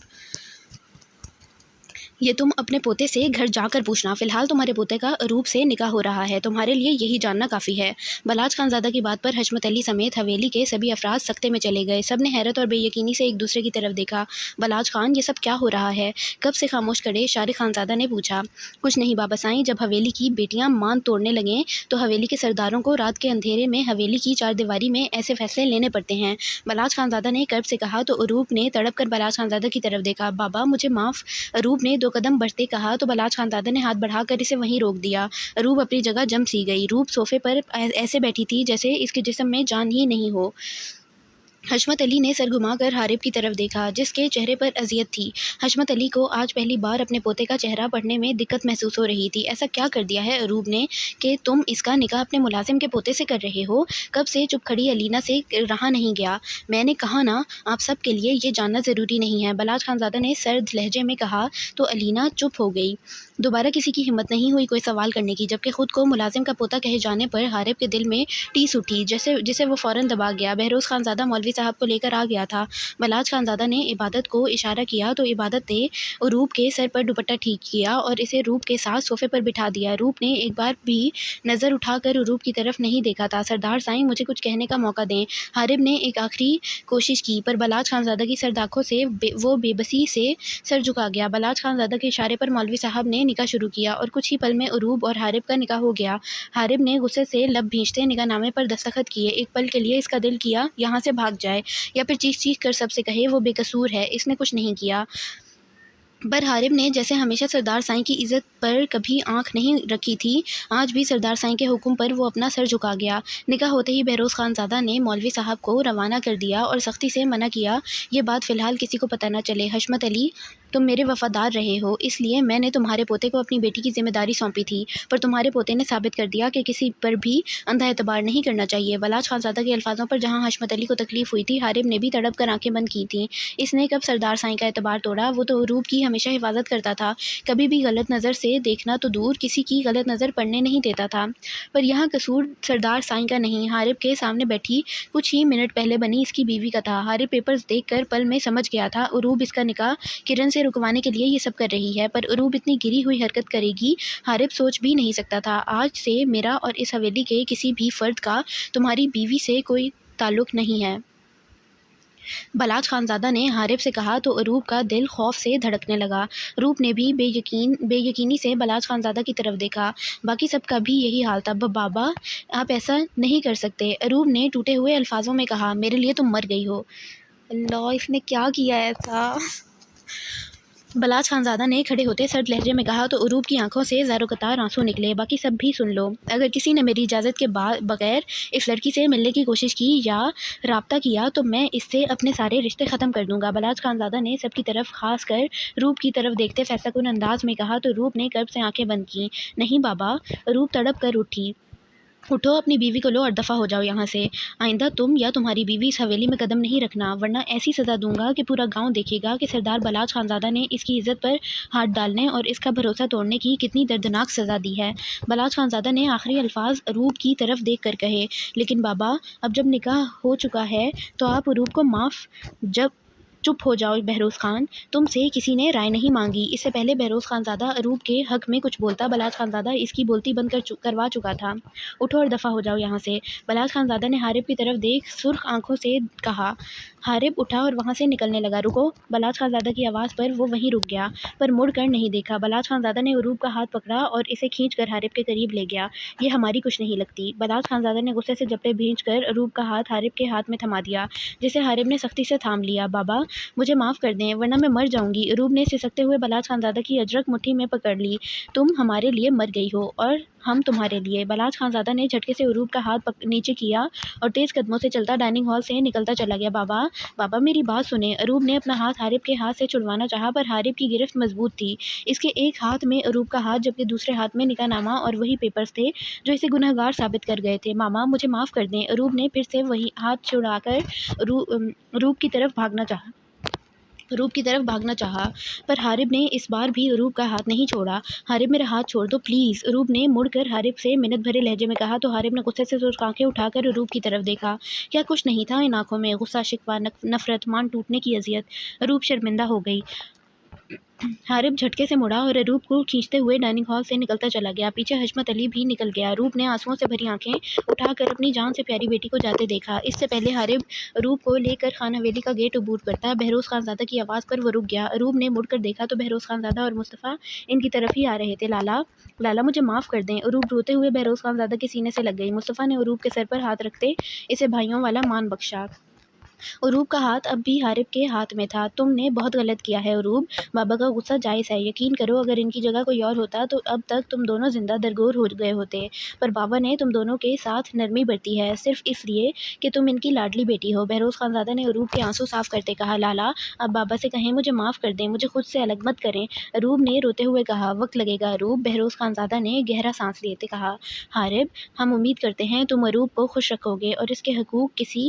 یہ تم اپنے پوتے سے گھر جا کر پوچھنا، فی الحال تمہارے پوتے کا عروب سے نکاح ہو رہا ہے، تمہارے لیے یہی جاننا کافی ہے۔ بلاج خانزادہ کی بات پر حشمت علی سمیت حویلی کے سبھی افراد سکتے میں چلے گئے۔ سب نے حیرت اور بے یقینی سے ایک دوسرے کی طرف دیکھا۔ بلاج خان، یہ سب کیا ہو رہا ہے؟ کب سے خاموش کھڑے شارق خانزادہ نے پوچھا۔ کچھ نہیں بابا سائیں، جب حویلی کی بیٹیاں مان توڑنے لگیں تو حویلی کے سرداروں کو رات کے اندھیرے میں حویلی کی چار دیواری میں ایسے فیصلے لینے پڑتے ہیں، بلاج خانزادہ نے کرب سے کہا تو عروب نے تڑپ کر بلاج خانزادہ کی طرف دیکھا۔ بابا مجھے معاف، عروب نے 2 قدم بڑھتے کہا تو بلاج خانزادہ نے ہاتھ بڑھا کر اسے وہیں روک دیا۔ عروب اپنی جگہ جم سی گئی۔ روپ صوفے پر ایسے بیٹھی تھی جیسے اس کے جسم میں جان ہی نہیں ہو۔ حشمت علی نے سر گھما کر حارب کی طرف دیکھا جس کے چہرے پر اذیت تھی۔ حشمت علی کو آج پہلی بار اپنے پوتے کا چہرہ پڑھنے میں دقت محسوس ہو رہی تھی۔ ایسا کیا کر دیا ہے عروب نے کہ تم اس کا نکاح اپنے ملازم کے پوتے سے کر رہے ہو؟ کب سے چپ کھڑی علینا سے رہا نہیں گیا۔ میں نے کہا نا، آپ سب کے لیے یہ جاننا ضروری نہیں ہے، بلاج خانزادہ نے سرد لہجے میں کہا تو علینا چپ ہو گئی۔ دوبارہ کسی کی ہمت نہیں ہوئی کوئی سوال کرنے کی، جبکہ خود کو ملازم کا پوتا کہے جانے پر حارب کے دل میں ٹیس اٹھی جسے وہ فوراً دبا گیا۔ بہروز خانزادہ مولوی صاحب کو لے کر آ گیا تھا۔ بلاج خانزادہ نے عبادت کو اشارہ کیا تو عبادت نے عروب کے سر پر دوپٹہ ٹھیک کیا اور اسے روپ کے ساتھ صوفے پر بٹھا دیا۔ روپ نے ایک بار بھی نظر اٹھا کر عروب کی طرف نہیں دیکھا تھا۔ سردار سائیں مجھے کچھ کہنے کا موقع دیں۔ حارب نے ایک آخری کوشش کی پر بلاج خانزادہ کی سرد آنکھوں سے وہ بے بسی سے سر جھکا گیا۔ بلاج خانزادہ کے اشارے پر مولوی صاحب نے نکاح شروع کیا اور کچھ ہی پل میں عروب اور حارب کا نکاح ہو گیا۔ حارب نے غصے سے لب بھینچتے نکاح نامے پر دستخط کیے۔ ایک پل کے لیے اس کا دل کیا یہاں سے بھاگ جائے یا پھر چیخ چیخ کر سب سے کہے وہ بے قصور ہے، اس نے کچھ نہیں کیا، پر حارب نے جیسے ہمیشہ سردار سائیں کی عزت پر کبھی آنکھ نہیں رکھی تھی، آج بھی سردار سائیں کے حکم پر وہ اپنا سر جھکا گیا۔ نکاح ہوتے ہی بہروز خانزادہ نے مولوی صاحب کو روانہ کر دیا اور سختی سے منع کیا، یہ بات فی الحال کسی کو پتہ نہ چلے۔ حشمت علی، تم میرے وفادار رہے ہو، اس لیے میں نے تمہارے پوتے کو اپنی بیٹی کی ذمہ داری سونپی تھی، پر تمہارے پوتے نے ثابت کر دیا کہ کسی پر بھی اندھا اعتبار نہیں کرنا چاہیے۔ بلاج خانزادہ کے الفاظوں پر جہاں حشمت علی کو تکلیف ہوئی تھی، حارب نے بھی تڑپ کر آنکھیں بند کی تھیں۔ اس نے کب سردار سائیں کا اعتبار توڑا؟ وہ تو عروب کی ہمیشہ حفاظت کرتا تھا، کبھی بھی غلط نظر سے دیکھنا تو دور، کسی کی غلط نظر پڑنے نہیں دیتا تھا، پر یہاں قصور سردار سائیں کا نہیں، حارب کے سامنے بیٹھی کچھ ہی منٹ پہلے بنی اس کی بیوی کا تھا۔ حارب پیپرز دیکھ کر پل میں سمجھ گیا تھا عروب اس کا نکاح کرن سے رکوانے کے لیے یہ سب کر رہی ہے، پر عروب اتنی گری ہوئی حرکت کرے گی حارب سوچ بھی نہیں سکتا تھا۔ آج سے میرا اور اس حویلی کے کسی بھی فرد کا تمہاری بیوی سے کوئی تعلق نہیں ہے، بلاج خانزادہ نے حارب سے کہا تو عروب کا دل خوف سے دھڑکنے لگا۔ روپ نے بھی بے یقینی سے بلاج خانزادہ کی طرف دیکھا۔ باقی سب کا بھی یہی حال تھا۔ بابا آپ ایسا نہیں کر سکتے، عروب نے ٹوٹے ہوئے الفاظوں میں کہا، میرے لیے تم مر گئی ہو۔ اللہ، اس نے کیا کیا ایسا؟ بلاج خانزادہ نے کھڑے ہوتے سرد لہجے میں کہا تو عروب کی آنکھوں سے زار و قطار آنسو نکلے۔ باقی سب بھی سن لو، اگر کسی نے میری اجازت کے بغیر اس لڑکی سے ملنے کی کوشش کی یا رابطہ کیا تو میں اس سے اپنے سارے رشتے ختم کر دوں گا۔ بلاج خانزادہ نے سب کی طرف خاص کر روپ کی طرف دیکھتے فیصلہ کن انداز میں کہا تو روپ نے کرب سے آنکھیں بند کیں۔ نہیں بابا، روپ تڑپ کر اٹھی، اٹھو، اپنی بیوی کو لو اور دفع ہو جاؤ یہاں سے۔ آئندہ تم یا تمہاری بیوی اس حویلی میں قدم نہیں رکھنا، ورنہ ایسی سزا دوں گا کہ پورا گاؤں دیکھے گا کہ سردار بلاج خانزادہ نے اس کی عزت پر ہاتھ ڈالنے اور اس کا بھروسہ توڑنے کی کتنی دردناک سزا دی ہے۔ بلاج خانزادہ نے آخری الفاظ عروب کی طرف دیکھ کر کہے، لیکن بابا اب جب نکاح ہو چکا ہے تو آپ عروب کو معاف چپ ہو جاؤ بہروز خان، تم سے کسی نے رائے نہیں مانگی۔ اس سے پہلے بہروز خانزادہ عروب کے حق میں کچھ بولتا، بلاج خانزادہ اس کی بولتی بند کروا چکا تھا۔ اٹھو اور دفع ہو جاؤ یہاں سے، بلاج خانزادہ نے حارب کی طرف دیکھ سرخ آنکھوں سے کہا۔ حارب اٹھا اور وہاں سے نکلنے لگا۔ رکو، بلاج خانزادہ کی آواز پر وہ وہیں رک گیا، پر مڑ کر نہیں دیکھا۔ بلاج خانزادہ نے عروب کا ہاتھ پکڑا اور اسے کھینچ کر حارب کے قریب لے گیا۔ یہ ہماری کچھ نہیں لگتی، بلاج خانزادہ نے غصے سے جبڑے بھینچ کر عروب کا ہاتھ حارب کے ہاتھ میں تھما دیا، جسے حارب نے سختی سے تھام لیا۔ بابا مجھے معاف کر دیں ورنہ میں مر جاؤں گی، عروب نے سسکتے ہوئے بلاج خانزادہ کی اجرک مٹھی میں پکڑ لی۔ تم ہمارے لیے مر گئی ہو اور ہم تمہارے لیے۔ بلاج خانزادہ نے جھٹکے سے عروب کا ہاتھ نیچے کیا اور تیز قدموں سے چلتا ڈائننگ ہال سے نکلتا چلا گیا۔ بابا میری بات سنیں، عروب نے اپنا ہاتھ حارب کے ہاتھ سے چھڑوانا چاہا، پر حارب کی گرفت مضبوط تھی۔ اس کے ایک ہاتھ میں عروب کا ہاتھ جبکہ دوسرے ہاتھ میں نکاح نامہ اور وہی پیپرز تھے جو اسے گنہگار ثابت کر گئے تھے۔ ماما مجھے معاف کر دیں، عروب نے پھر سے وہی ہاتھ چھڑا کر عروب کی طرف بھاگنا چاہا، پر حارب نے اس بار بھی عروب کا ہاتھ نہیں چھوڑا۔ حارب میرا ہاتھ چھوڑ دو پلیز، عروب نے مڑ کر حارب سے منت بھرے لہجے میں کہا تو حارب نے غصے سے سرخ آنکھیں اٹھا کر عروب کی طرف دیکھا۔ کیا کچھ نہیں تھا ان آنکھوں میں؟ غصہ، شکوہ، نفرت، مان ٹوٹنے کی اذیت۔ عروب شرمندہ ہو گئی۔ حارب جھٹکے سے مڑا اور عروب کو کھینچتے ہوئے ڈائننگ ہال سے نکلتا چلا گیا۔ پیچھے حشمت علی بھی نکل گیا۔ عروب نے آنسوؤں سے بھری آنکھیں اٹھا کر اپنی جان سے پیاری بیٹی کو جاتے دیکھا۔ اس سے پہلے حارب عروب کو لے کر خان حویلی کا گیٹ عبور کرتا، بہروز خانزادہ کی آواز پر وہ رک گیا۔ عروب نے مڑ کر دیکھا تو بہروز خانزادہ اور مصطفیٰ ان کی طرف ہی آ رہے تھے۔ لالا مجھے معاف کر دیں، عروب روتے ہوئے بہروز خانزادہ کے سینے سے لگ گئی۔ مصطفیٰ نے عروب کے سر پر ہاتھ رکھتے اسے بھائیوں والا مان بخشا۔ عروب کا ہاتھ اب بھی حارب کے ہاتھ میں تھا۔ تم نے بہت غلط کیا ہے عروب، بابا کا غصہ جائز ہے، یقین کرو اگر ان کی جگہ کوئی اور ہوتا تو اب تک تم دونوں زندہ درگور ہو گئے ہوتے، پر بابا نے تم دونوں کے ساتھ نرمی برتی ہے صرف اس لیے کہ تم ان کی لاڈلی بیٹی ہو۔ بہروز خانزادہ نے عروب کے آنسو صاف کرتے کہا، لالا اب بابا سے کہیں مجھے معاف کر دیں، مجھے خود سے الگ مت کریں، عروب نے روتے ہوئے کہا۔ وقت لگے گا عروب، بہروز خانزادہ نے گہرا سانس لیتے کہا۔ حارب ہم امید کرتے ہیں تم عروب کو خوش رکھو گے اور اس کے حقوق کسی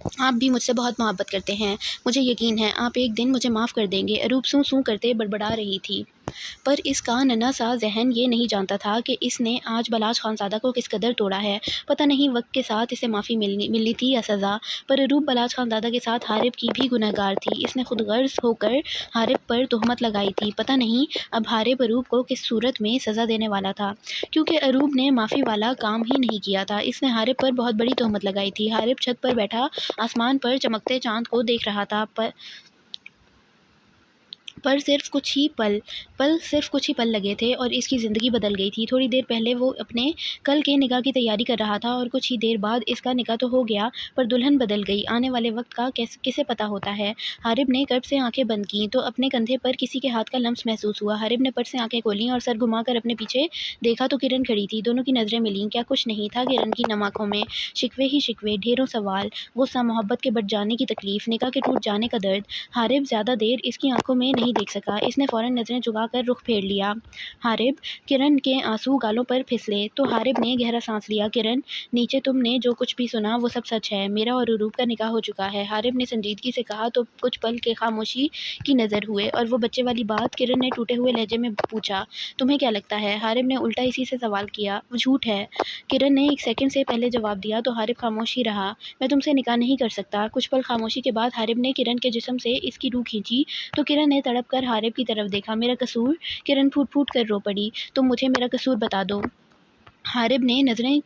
آپ بھی مجھ سے بہت محبت کرتے ہیں، مجھے یقین ہے آپ ایک دن مجھے معاف کر دیں گے۔ اروپ سوں سوں کرتے بڑبڑا رہی تھی، پر اس کا ننھا سا ذہن یہ نہیں جانتا تھا کہ اس نے آج بلاج خانزادہ کو کس قدر توڑا ہے۔ پتہ نہیں وقت کے ساتھ اسے معافی ملنی تھی یا سزا، پر اروپ بلاج خانزادہ کے ساتھ حارب کی بھی گنہگار تھی۔ اس نے خود غرض ہو کر حارب پر تہمت لگائی تھی۔ پتہ نہیں اب حارب اروپ کو کس صورت میں سزا دینے والا تھا، کیونکہ اروپ نے معافی والا کام ہی نہیں کیا تھا۔ اس نے حارب پر بہت بڑی تہمت لگائی تھی۔ حارب چھت پر بیٹھا آسمان پر چمکتے چاند کو دیکھ رہا تھا، پر صرف کچھ ہی پل لگے تھے اور اس کی زندگی بدل گئی تھی۔ تھوڑی دیر پہلے وہ اپنے کل کے نکاح کی تیاری کر رہا تھا اور کچھ ہی دیر بعد اس کا نکاح تو ہو گیا، پر دلہن بدل گئی۔ آنے والے وقت کا کسے پتہ ہوتا ہے۔ حارب نے کرب سے آنکھیں بند کیں تو اپنے کندھے پر کسی کے ہاتھ کا لمس محسوس ہوا۔ حارب نے پٹ سے آنکھیں کھولیں اور سر گھما کر اپنے پیچھے دیکھا تو کرن کھڑی تھی۔ دونوں کی نظریں ملیں۔ کیا کچھ نہیں تھا کرن کی نم آنکھوں میں؟ شکوے ہی شکوے، ڈھیروں سوال، غصہ، محبت کے بٹ جانے کی تکلیف، نکاح کے ٹوٹ جانے کا درد۔ حارب زیادہ دیر اس کی آنکھوں میں نہیں دیکھ سکا۔ اس نے فوراً نظریں جھکا کر رخ پھیر لیا۔ حارب، کرن کے آنسو گالوں پر پھسلے تو حارب نے گہرا سانس لیا۔ کرن، نیچے تم نے جو کچھ بھی سنا وہ سب سچ ہے۔ میرا اور اروپ کا نکاح ہو چکا ہے، حارب نے سنجیدگی سے کہا تو کچھ پل کے خاموشی کی نظر ہوئے۔ اور وہ بچے والی بات؟ کرن نے ٹوٹے ہوئے لہجے میں پوچھا۔ تمہیں کیا لگتا ہے؟ حارب نے الٹا اسی سے سوال کیا۔ وہ جھوٹ ہے، کرن نے ایک سیکنڈ سے پہلے جواب دیا تو حارب خاموش ہی رہا۔ میں تم سے نکاح نہیں کر سکتا۔ کچھ پل خاموشی کے بعد حارب نے کرن کے جسم سے اس کی روح کھینچی تو کرن نے تڑپ کر حارب کی طرف دیکھا۔ میرا قصور؟ کرن پھوٹ پھوٹ کر رو پڑی۔ تم مجھے میرا قصور بتا دو۔ حارب نے نظریں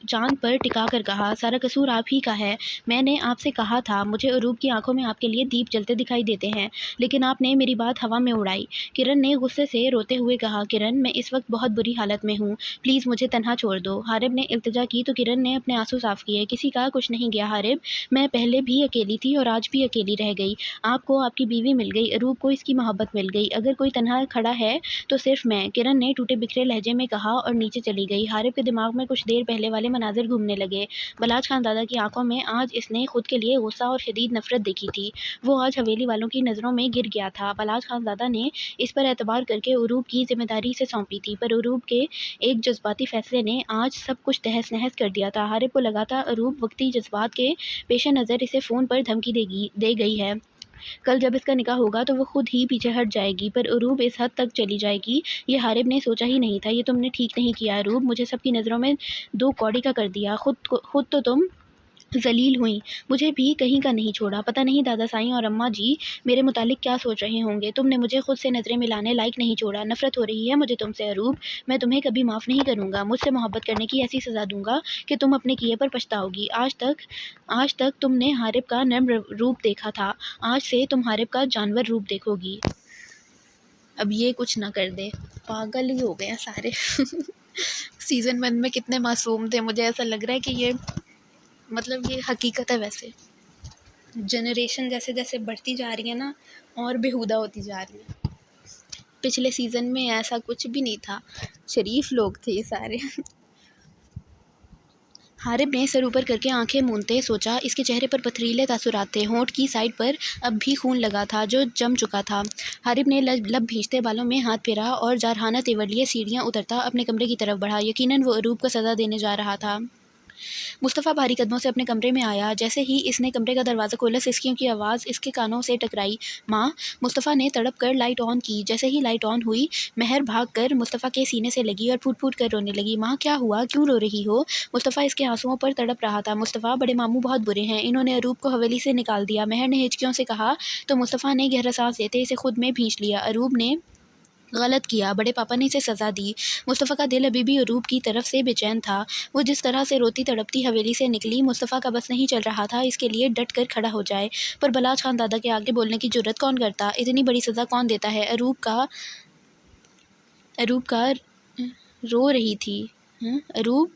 چاند پر ٹکا کر کہا، سارا قصور آپ ہی کا ہے۔ میں نے آپ سے کہا تھا مجھے اروپ کی آنکھوں میں آپ کے لیے دیپ جلتے دکھائی دیتے ہیں، لیکن آپ نے میری بات ہوا میں اڑائی۔ کرن نے غصے سے روتے ہوئے کہا، کرن میں اس وقت بہت بری حالت میں ہوں، پلیز مجھے تنہا چھوڑ دو۔ حارب نے التجا کی تو کرن نے اپنے آنسو صاف کیے۔ کسی کا کچھ نہیں گیا حارب، میں پہلے بھی اکیلی تھی اور آج بھی اکیلی رہ گئی۔ آپ کو آپ کی بیوی مل گئی، اروپ کو اس کی محبت مل گئی، اگر کوئی تنہا کھڑا ہے تو صرف میں، کرن نے ٹوٹے بکھرے لہجے میں کہا اور نیچے چلی گئی۔ حارب کے دماغ میں کچھ دیر پہلے والے مناظر گھومنے لگے۔ بلاج خانزادہ کی آنکھوں میں آج اس نے خود کے لیے غصہ اور شدید نفرت دیکھی تھی۔ وہ آج حویلی والوں کی نظروں میں گر گیا تھا۔ بلاج خانزادہ نے اس پر اعتبار کر کے اروپ کی ذمہ داری اسے سونپی تھی، پر اروپ کے ایک جذباتی فیصلے نے آج سب کچھ تہس نہس کر دیا تھا۔ حارب کو لگا تھا اروپ وقتی جذبات کے پیش نظر اسے فون پر دھمکی دے گئی ہے، کل جب اس کا نکاح ہوگا تو وہ خود ہی پیچھے ہٹ جائے گی، پر اروپ اس حد تک چلی جائے گی، یہ حارب نے سوچا ہی نہیں تھا۔ یہ تم نے ٹھیک نہیں کیا اروپ، مجھے سب کی نظروں میں دو کوڑی کا کر دیا، خود تو تم ذلیل ہوئی، مجھے بھی کہیں کا نہیں چھوڑا۔ پتہ نہیں دادا سائیں اور اماں جی میرے متعلق کیا سوچ رہے ہوں گے، تم نے مجھے خود سے نظریں ملانے لائق نہیں چھوڑا۔ نفرت ہو رہی ہے مجھے تم سے اروپ، میں تمہیں کبھی معاف نہیں کروں گا، مجھ سے محبت کرنے کی ایسی سزا دوں گا کہ تم اپنے کیے پر پچھتاؤ گی۔ آج تک تم نے حارب کا نرم روپ دیکھا تھا، آج سے تم حارب کا جانور روپ دیکھو گی۔ اب یہ کچھ نہ کر دے، پاگل ہی ہو گئے ہیں سارے۔ سیزن 1 میں کتنے معصوم تھے، مجھے ایسا لگ رہا ہے کہ یہ حقیقت ہے۔ ویسے جنریشن جیسے جیسے بڑھتی جا رہی ہے نا، اور بےہودہ ہوتی جا رہی ہے۔ پچھلے سیزن میں ایسا کچھ بھی نہیں تھا، شریف لوگ تھے یہ سارے۔ حارب نے سر اوپر کر کے آنکھیں مونتے سوچا، اس کے چہرے پر پتھریلے تاثرات تھے، ہونٹ کی سائڈ پر اب بھی خون لگا تھا جو جم چکا تھا۔ حارب نے لب بھینچتے بالوں میں ہاتھ پھیرا اور جارحانہ تیور لیے سیڑھیاں اترتا اپنے کمرے کی طرف بڑھا۔ یقیناً وہ اروپ کو سزا دینے جا رہا تھا۔ مصطفیٰ بھاری قدموں سے اپنے کمرے میں آیا۔ جیسے ہی اس نے کمرے کا دروازہ کھولا، سسکیوں کی آواز اس کے کانوں سے ٹکرائی۔ ماں! مصطفیٰ نے تڑپ کر لائٹ آن کی۔ جیسے ہی لائٹ آن ہوئی، مہر بھاگ کر مصطفیٰ کے سینے سے لگی اور پھوٹ پھوٹ کر رونے لگی۔ ماں کیا ہوا؟ کیوں رو رہی ہو؟ مصطفیٰ اس کے آنسوؤں پر تڑپ رہا تھا۔ مصطفیٰ، بڑے ماموں بہت برے ہیں، انہوں نے اروپ کو حویلی سے نکال دیا، مہر نے ہچکیوں سے کہا تو مصطفیٰ نے گہرا سانس لیتے اسے خود میں بھینچ لیا۔ اروپ نے غلط کیا، بڑے پاپا نے اسے سزا دی۔ مصطفیٰ کا دل ابھی بھی اروپ کی طرف سے بے چین تھا۔ وہ جس طرح سے روتی تڑپتی حویلی سے نکلی، مصطفیٰ کا بس نہیں چل رہا تھا اس کے لیے ڈٹ کر کھڑا ہو جائے، پر بلاج خانزادہ کے آگے بولنے کی جرأت کون کرتا؟ اتنی بڑی سزا کون دیتا ہے؟ اروپ کا رو رہی تھی۔ اروپ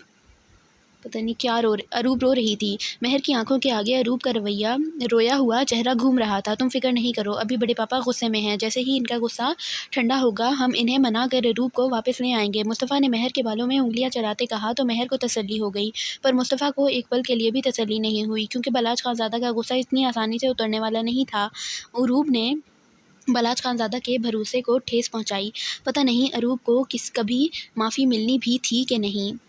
رو رہی تھی۔ مہر کی آنکھوں کے آگے اروپ کا رویا ہوا چہرہ گھوم رہا تھا۔ تم فکر نہیں کرو، ابھی بڑے پاپا غصے میں ہیں، جیسے ہی ان کا غصہ ٹھنڈا ہوگا ہم انہیں منا کر اروپ کو واپس لے آئیں گے۔ مصطفیٰ نے مہر کے بالوں میں انگلیاں چلاتے کہا تو مہر کو تسلی ہو گئی، پر مصطفیٰ کو ایک پل کے لیے بھی تسلی نہیں ہوئی، کیونکہ بلاج خانزادہ کا غصہ اتنی آسانی سے اترنے والا نہیں تھا۔ اروپ نے بلاج خانزادہ کے بھروسے کو ٹھیس پہنچائی۔ پتہ نہیں اروپ کو کبھی معافی ملنی بھی تھی کہ نہیں۔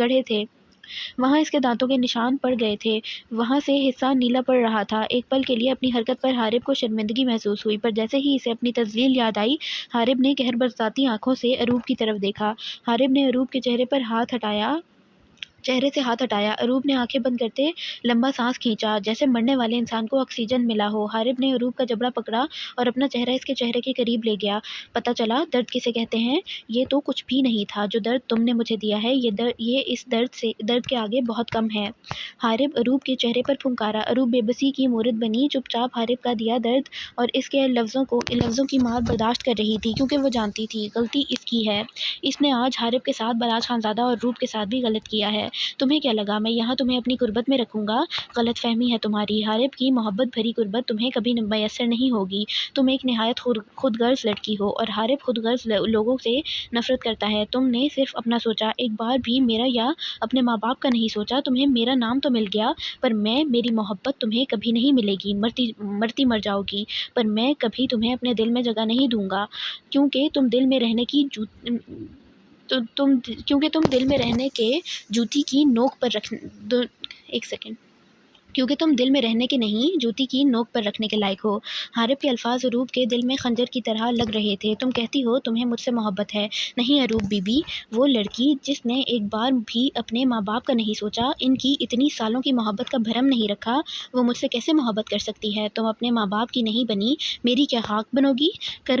گڑھے تھے، وہاں اس کے دانتوں کے نشان پڑ گئے تھے، وہاں سے حصہ نیلا پڑ رہا تھا۔ ایک پل کے لیے اپنی حرکت پر حارب کو شرمندگی محسوس ہوئی، پر جیسے ہی اسے اپنی تذلیل یاد آئی، حارب نے قہر برساتی آنکھوں سے اروب کی طرف دیکھا۔ حارب نے اروب کے چہرے سے ہاتھ ہٹایا۔ اروب نے آنکھیں بند کرتے لمبا سانس کھینچا، جیسے مرنے والے انسان کو آکسیجن ملا ہو۔ حارب نے اروب کا جبڑا پکڑا اور اپنا چہرہ اس کے چہرے کے قریب لے گیا۔ پتہ چلا درد کسے کہتے ہیں؟ یہ تو کچھ بھی نہیں تھا جو درد تم نے مجھے دیا ہے، یہ اس درد کے آگے بہت کم ہے۔ حارب اروب کے چہرے پر پھنکارا۔ اروب بے بسی کی مورد بنی، چپ چاپ حارب کا دیا درد اور اس کے لفظوں کی مار برداشت کر رہی تھی، کیونکہ وہ جانتی تھی غلطی اس کی ہے۔ اس نے آج حارب کے ساتھ، بلاج خان زادہ اور اروب کے ساتھ بھی غلط کیا ہے۔ تمہیں کیا لگا میں یہاں تمہیں اپنی قربت میں رکھوں گا؟ غلط فہمی ہے تمہاری۔ حارب کی محبت بھری قربت تمہیں کبھی میسر نہیں ہوگی۔ تم ایک نہایت خود غرض لڑکی ہو، اور حارب خود غرض لوگوں سے نفرت کرتا ہے۔ تم نے صرف اپنا سوچا، ایک بار بھی میرا یا اپنے ماں باپ کا نہیں سوچا۔ تمہیں میرا نام تو مل گیا، پر میری محبت تمہیں کبھی نہیں ملے گی۔ مرتی مر جاؤ گی، پر میں کبھی تمہیں اپنے دل میں جگہ نہیں دوں گا، کیونکہ تم دل میں رہنے کے جوتی کی نوک پر رکھنے کے لائق ہو۔ حارب کے الفاظ اروب کے دل میں خنجر کی طرح لگ رہے تھے۔ تم کہتی ہو تمہیں مجھ سے محبت ہے؟ نہیں اروب بی بی، وہ لڑکی جس نے ایک بار بھی اپنے ماں باپ کا نہیں سوچا، ان کی اتنی سالوں کی محبت کا بھرم نہیں رکھا، وہ مجھ سے کیسے محبت کر سکتی ہے؟ تم اپنے ماں باپ کی نہیں بنی، میری کیا حق بنو گی؟ گر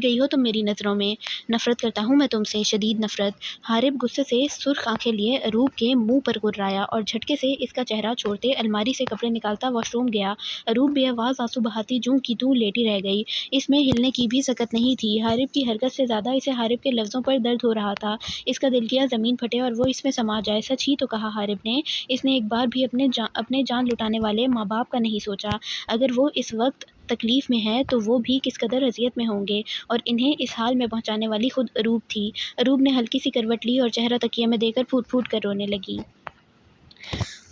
گئی ہو تم میری نظروں میں۔ نفرت کرتا ہوں میں تم سے، شدید نفرت۔ حارب غصے سے سرخ آنکھیں لیے اروب کے منہ پر گرایا اور جھٹکے سے اس کا چہرہ چھوڑتے الماری سے کپڑے نکالتا واش روم گیا۔ اروب بے آواز آنسو بہاتی جوں کی توں لیٹی رہ گئی، اس میں ہلنے کی بھی سکت نہیں تھی۔ حارب کی حرکت سے زیادہ اسے حارب کے لفظوں پر درد ہو رہا تھا۔ اس کا دل کیا زمین پھٹے اور وہ اس میں سما جائے۔ سچ ہی تو کہا حارب نے، اس نے ایک بار بھی اپنے جان لٹانے والے ماں باپ کا نہیں سوچا۔ اگر وہ اس وقت تکلیف میں ہے تو وہ بھی کس قدر اذیت میں ہوں گے، اور انہیں اس حال میں پہنچانے والی خود اروب تھی۔ اروب نے ہلکی سی کروٹ لی اور چہرہ تکیے میں دے کر پھوٹ پھوٹ کر رونے لگی۔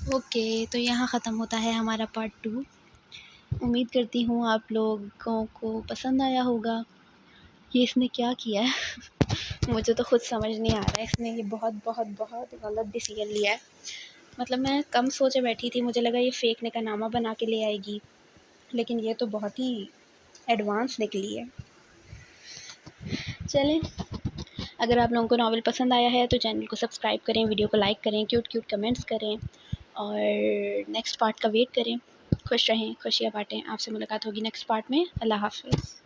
اوکے، تو یہاں ختم ہوتا ہے ہمارا پارٹ 2۔ امید کرتی ہوں آپ لوگوں کو پسند آیا ہوگا۔ یہ اس نے کیا کیا ہے مجھے تو خود سمجھ نہیں آ رہا ہے۔ اس نے یہ بہت بہت بہت غلط ڈیسیژن لیا ہے۔ مطلب میں کم سوچے بیٹھی تھی، مجھے لگا یہ فیک نکاح نامہ بنا کے لے آئے گی، لیکن یہ تو بہت ہی ایڈوانس نکلی ہے۔ چلیں، اگر آپ لوگوں کو ناول پسند آیا ہے تو چینل کو سبسکرائب کریں، ویڈیو کو لائک کریں، کیوٹ کمنٹس کریں، اور نیکسٹ پارٹ کا ویٹ کریں۔ خوش رہیں، خوشیاں بانٹیں۔ آپ سے ملاقات ہوگی نیکسٹ پارٹ میں۔ اللہ حافظ۔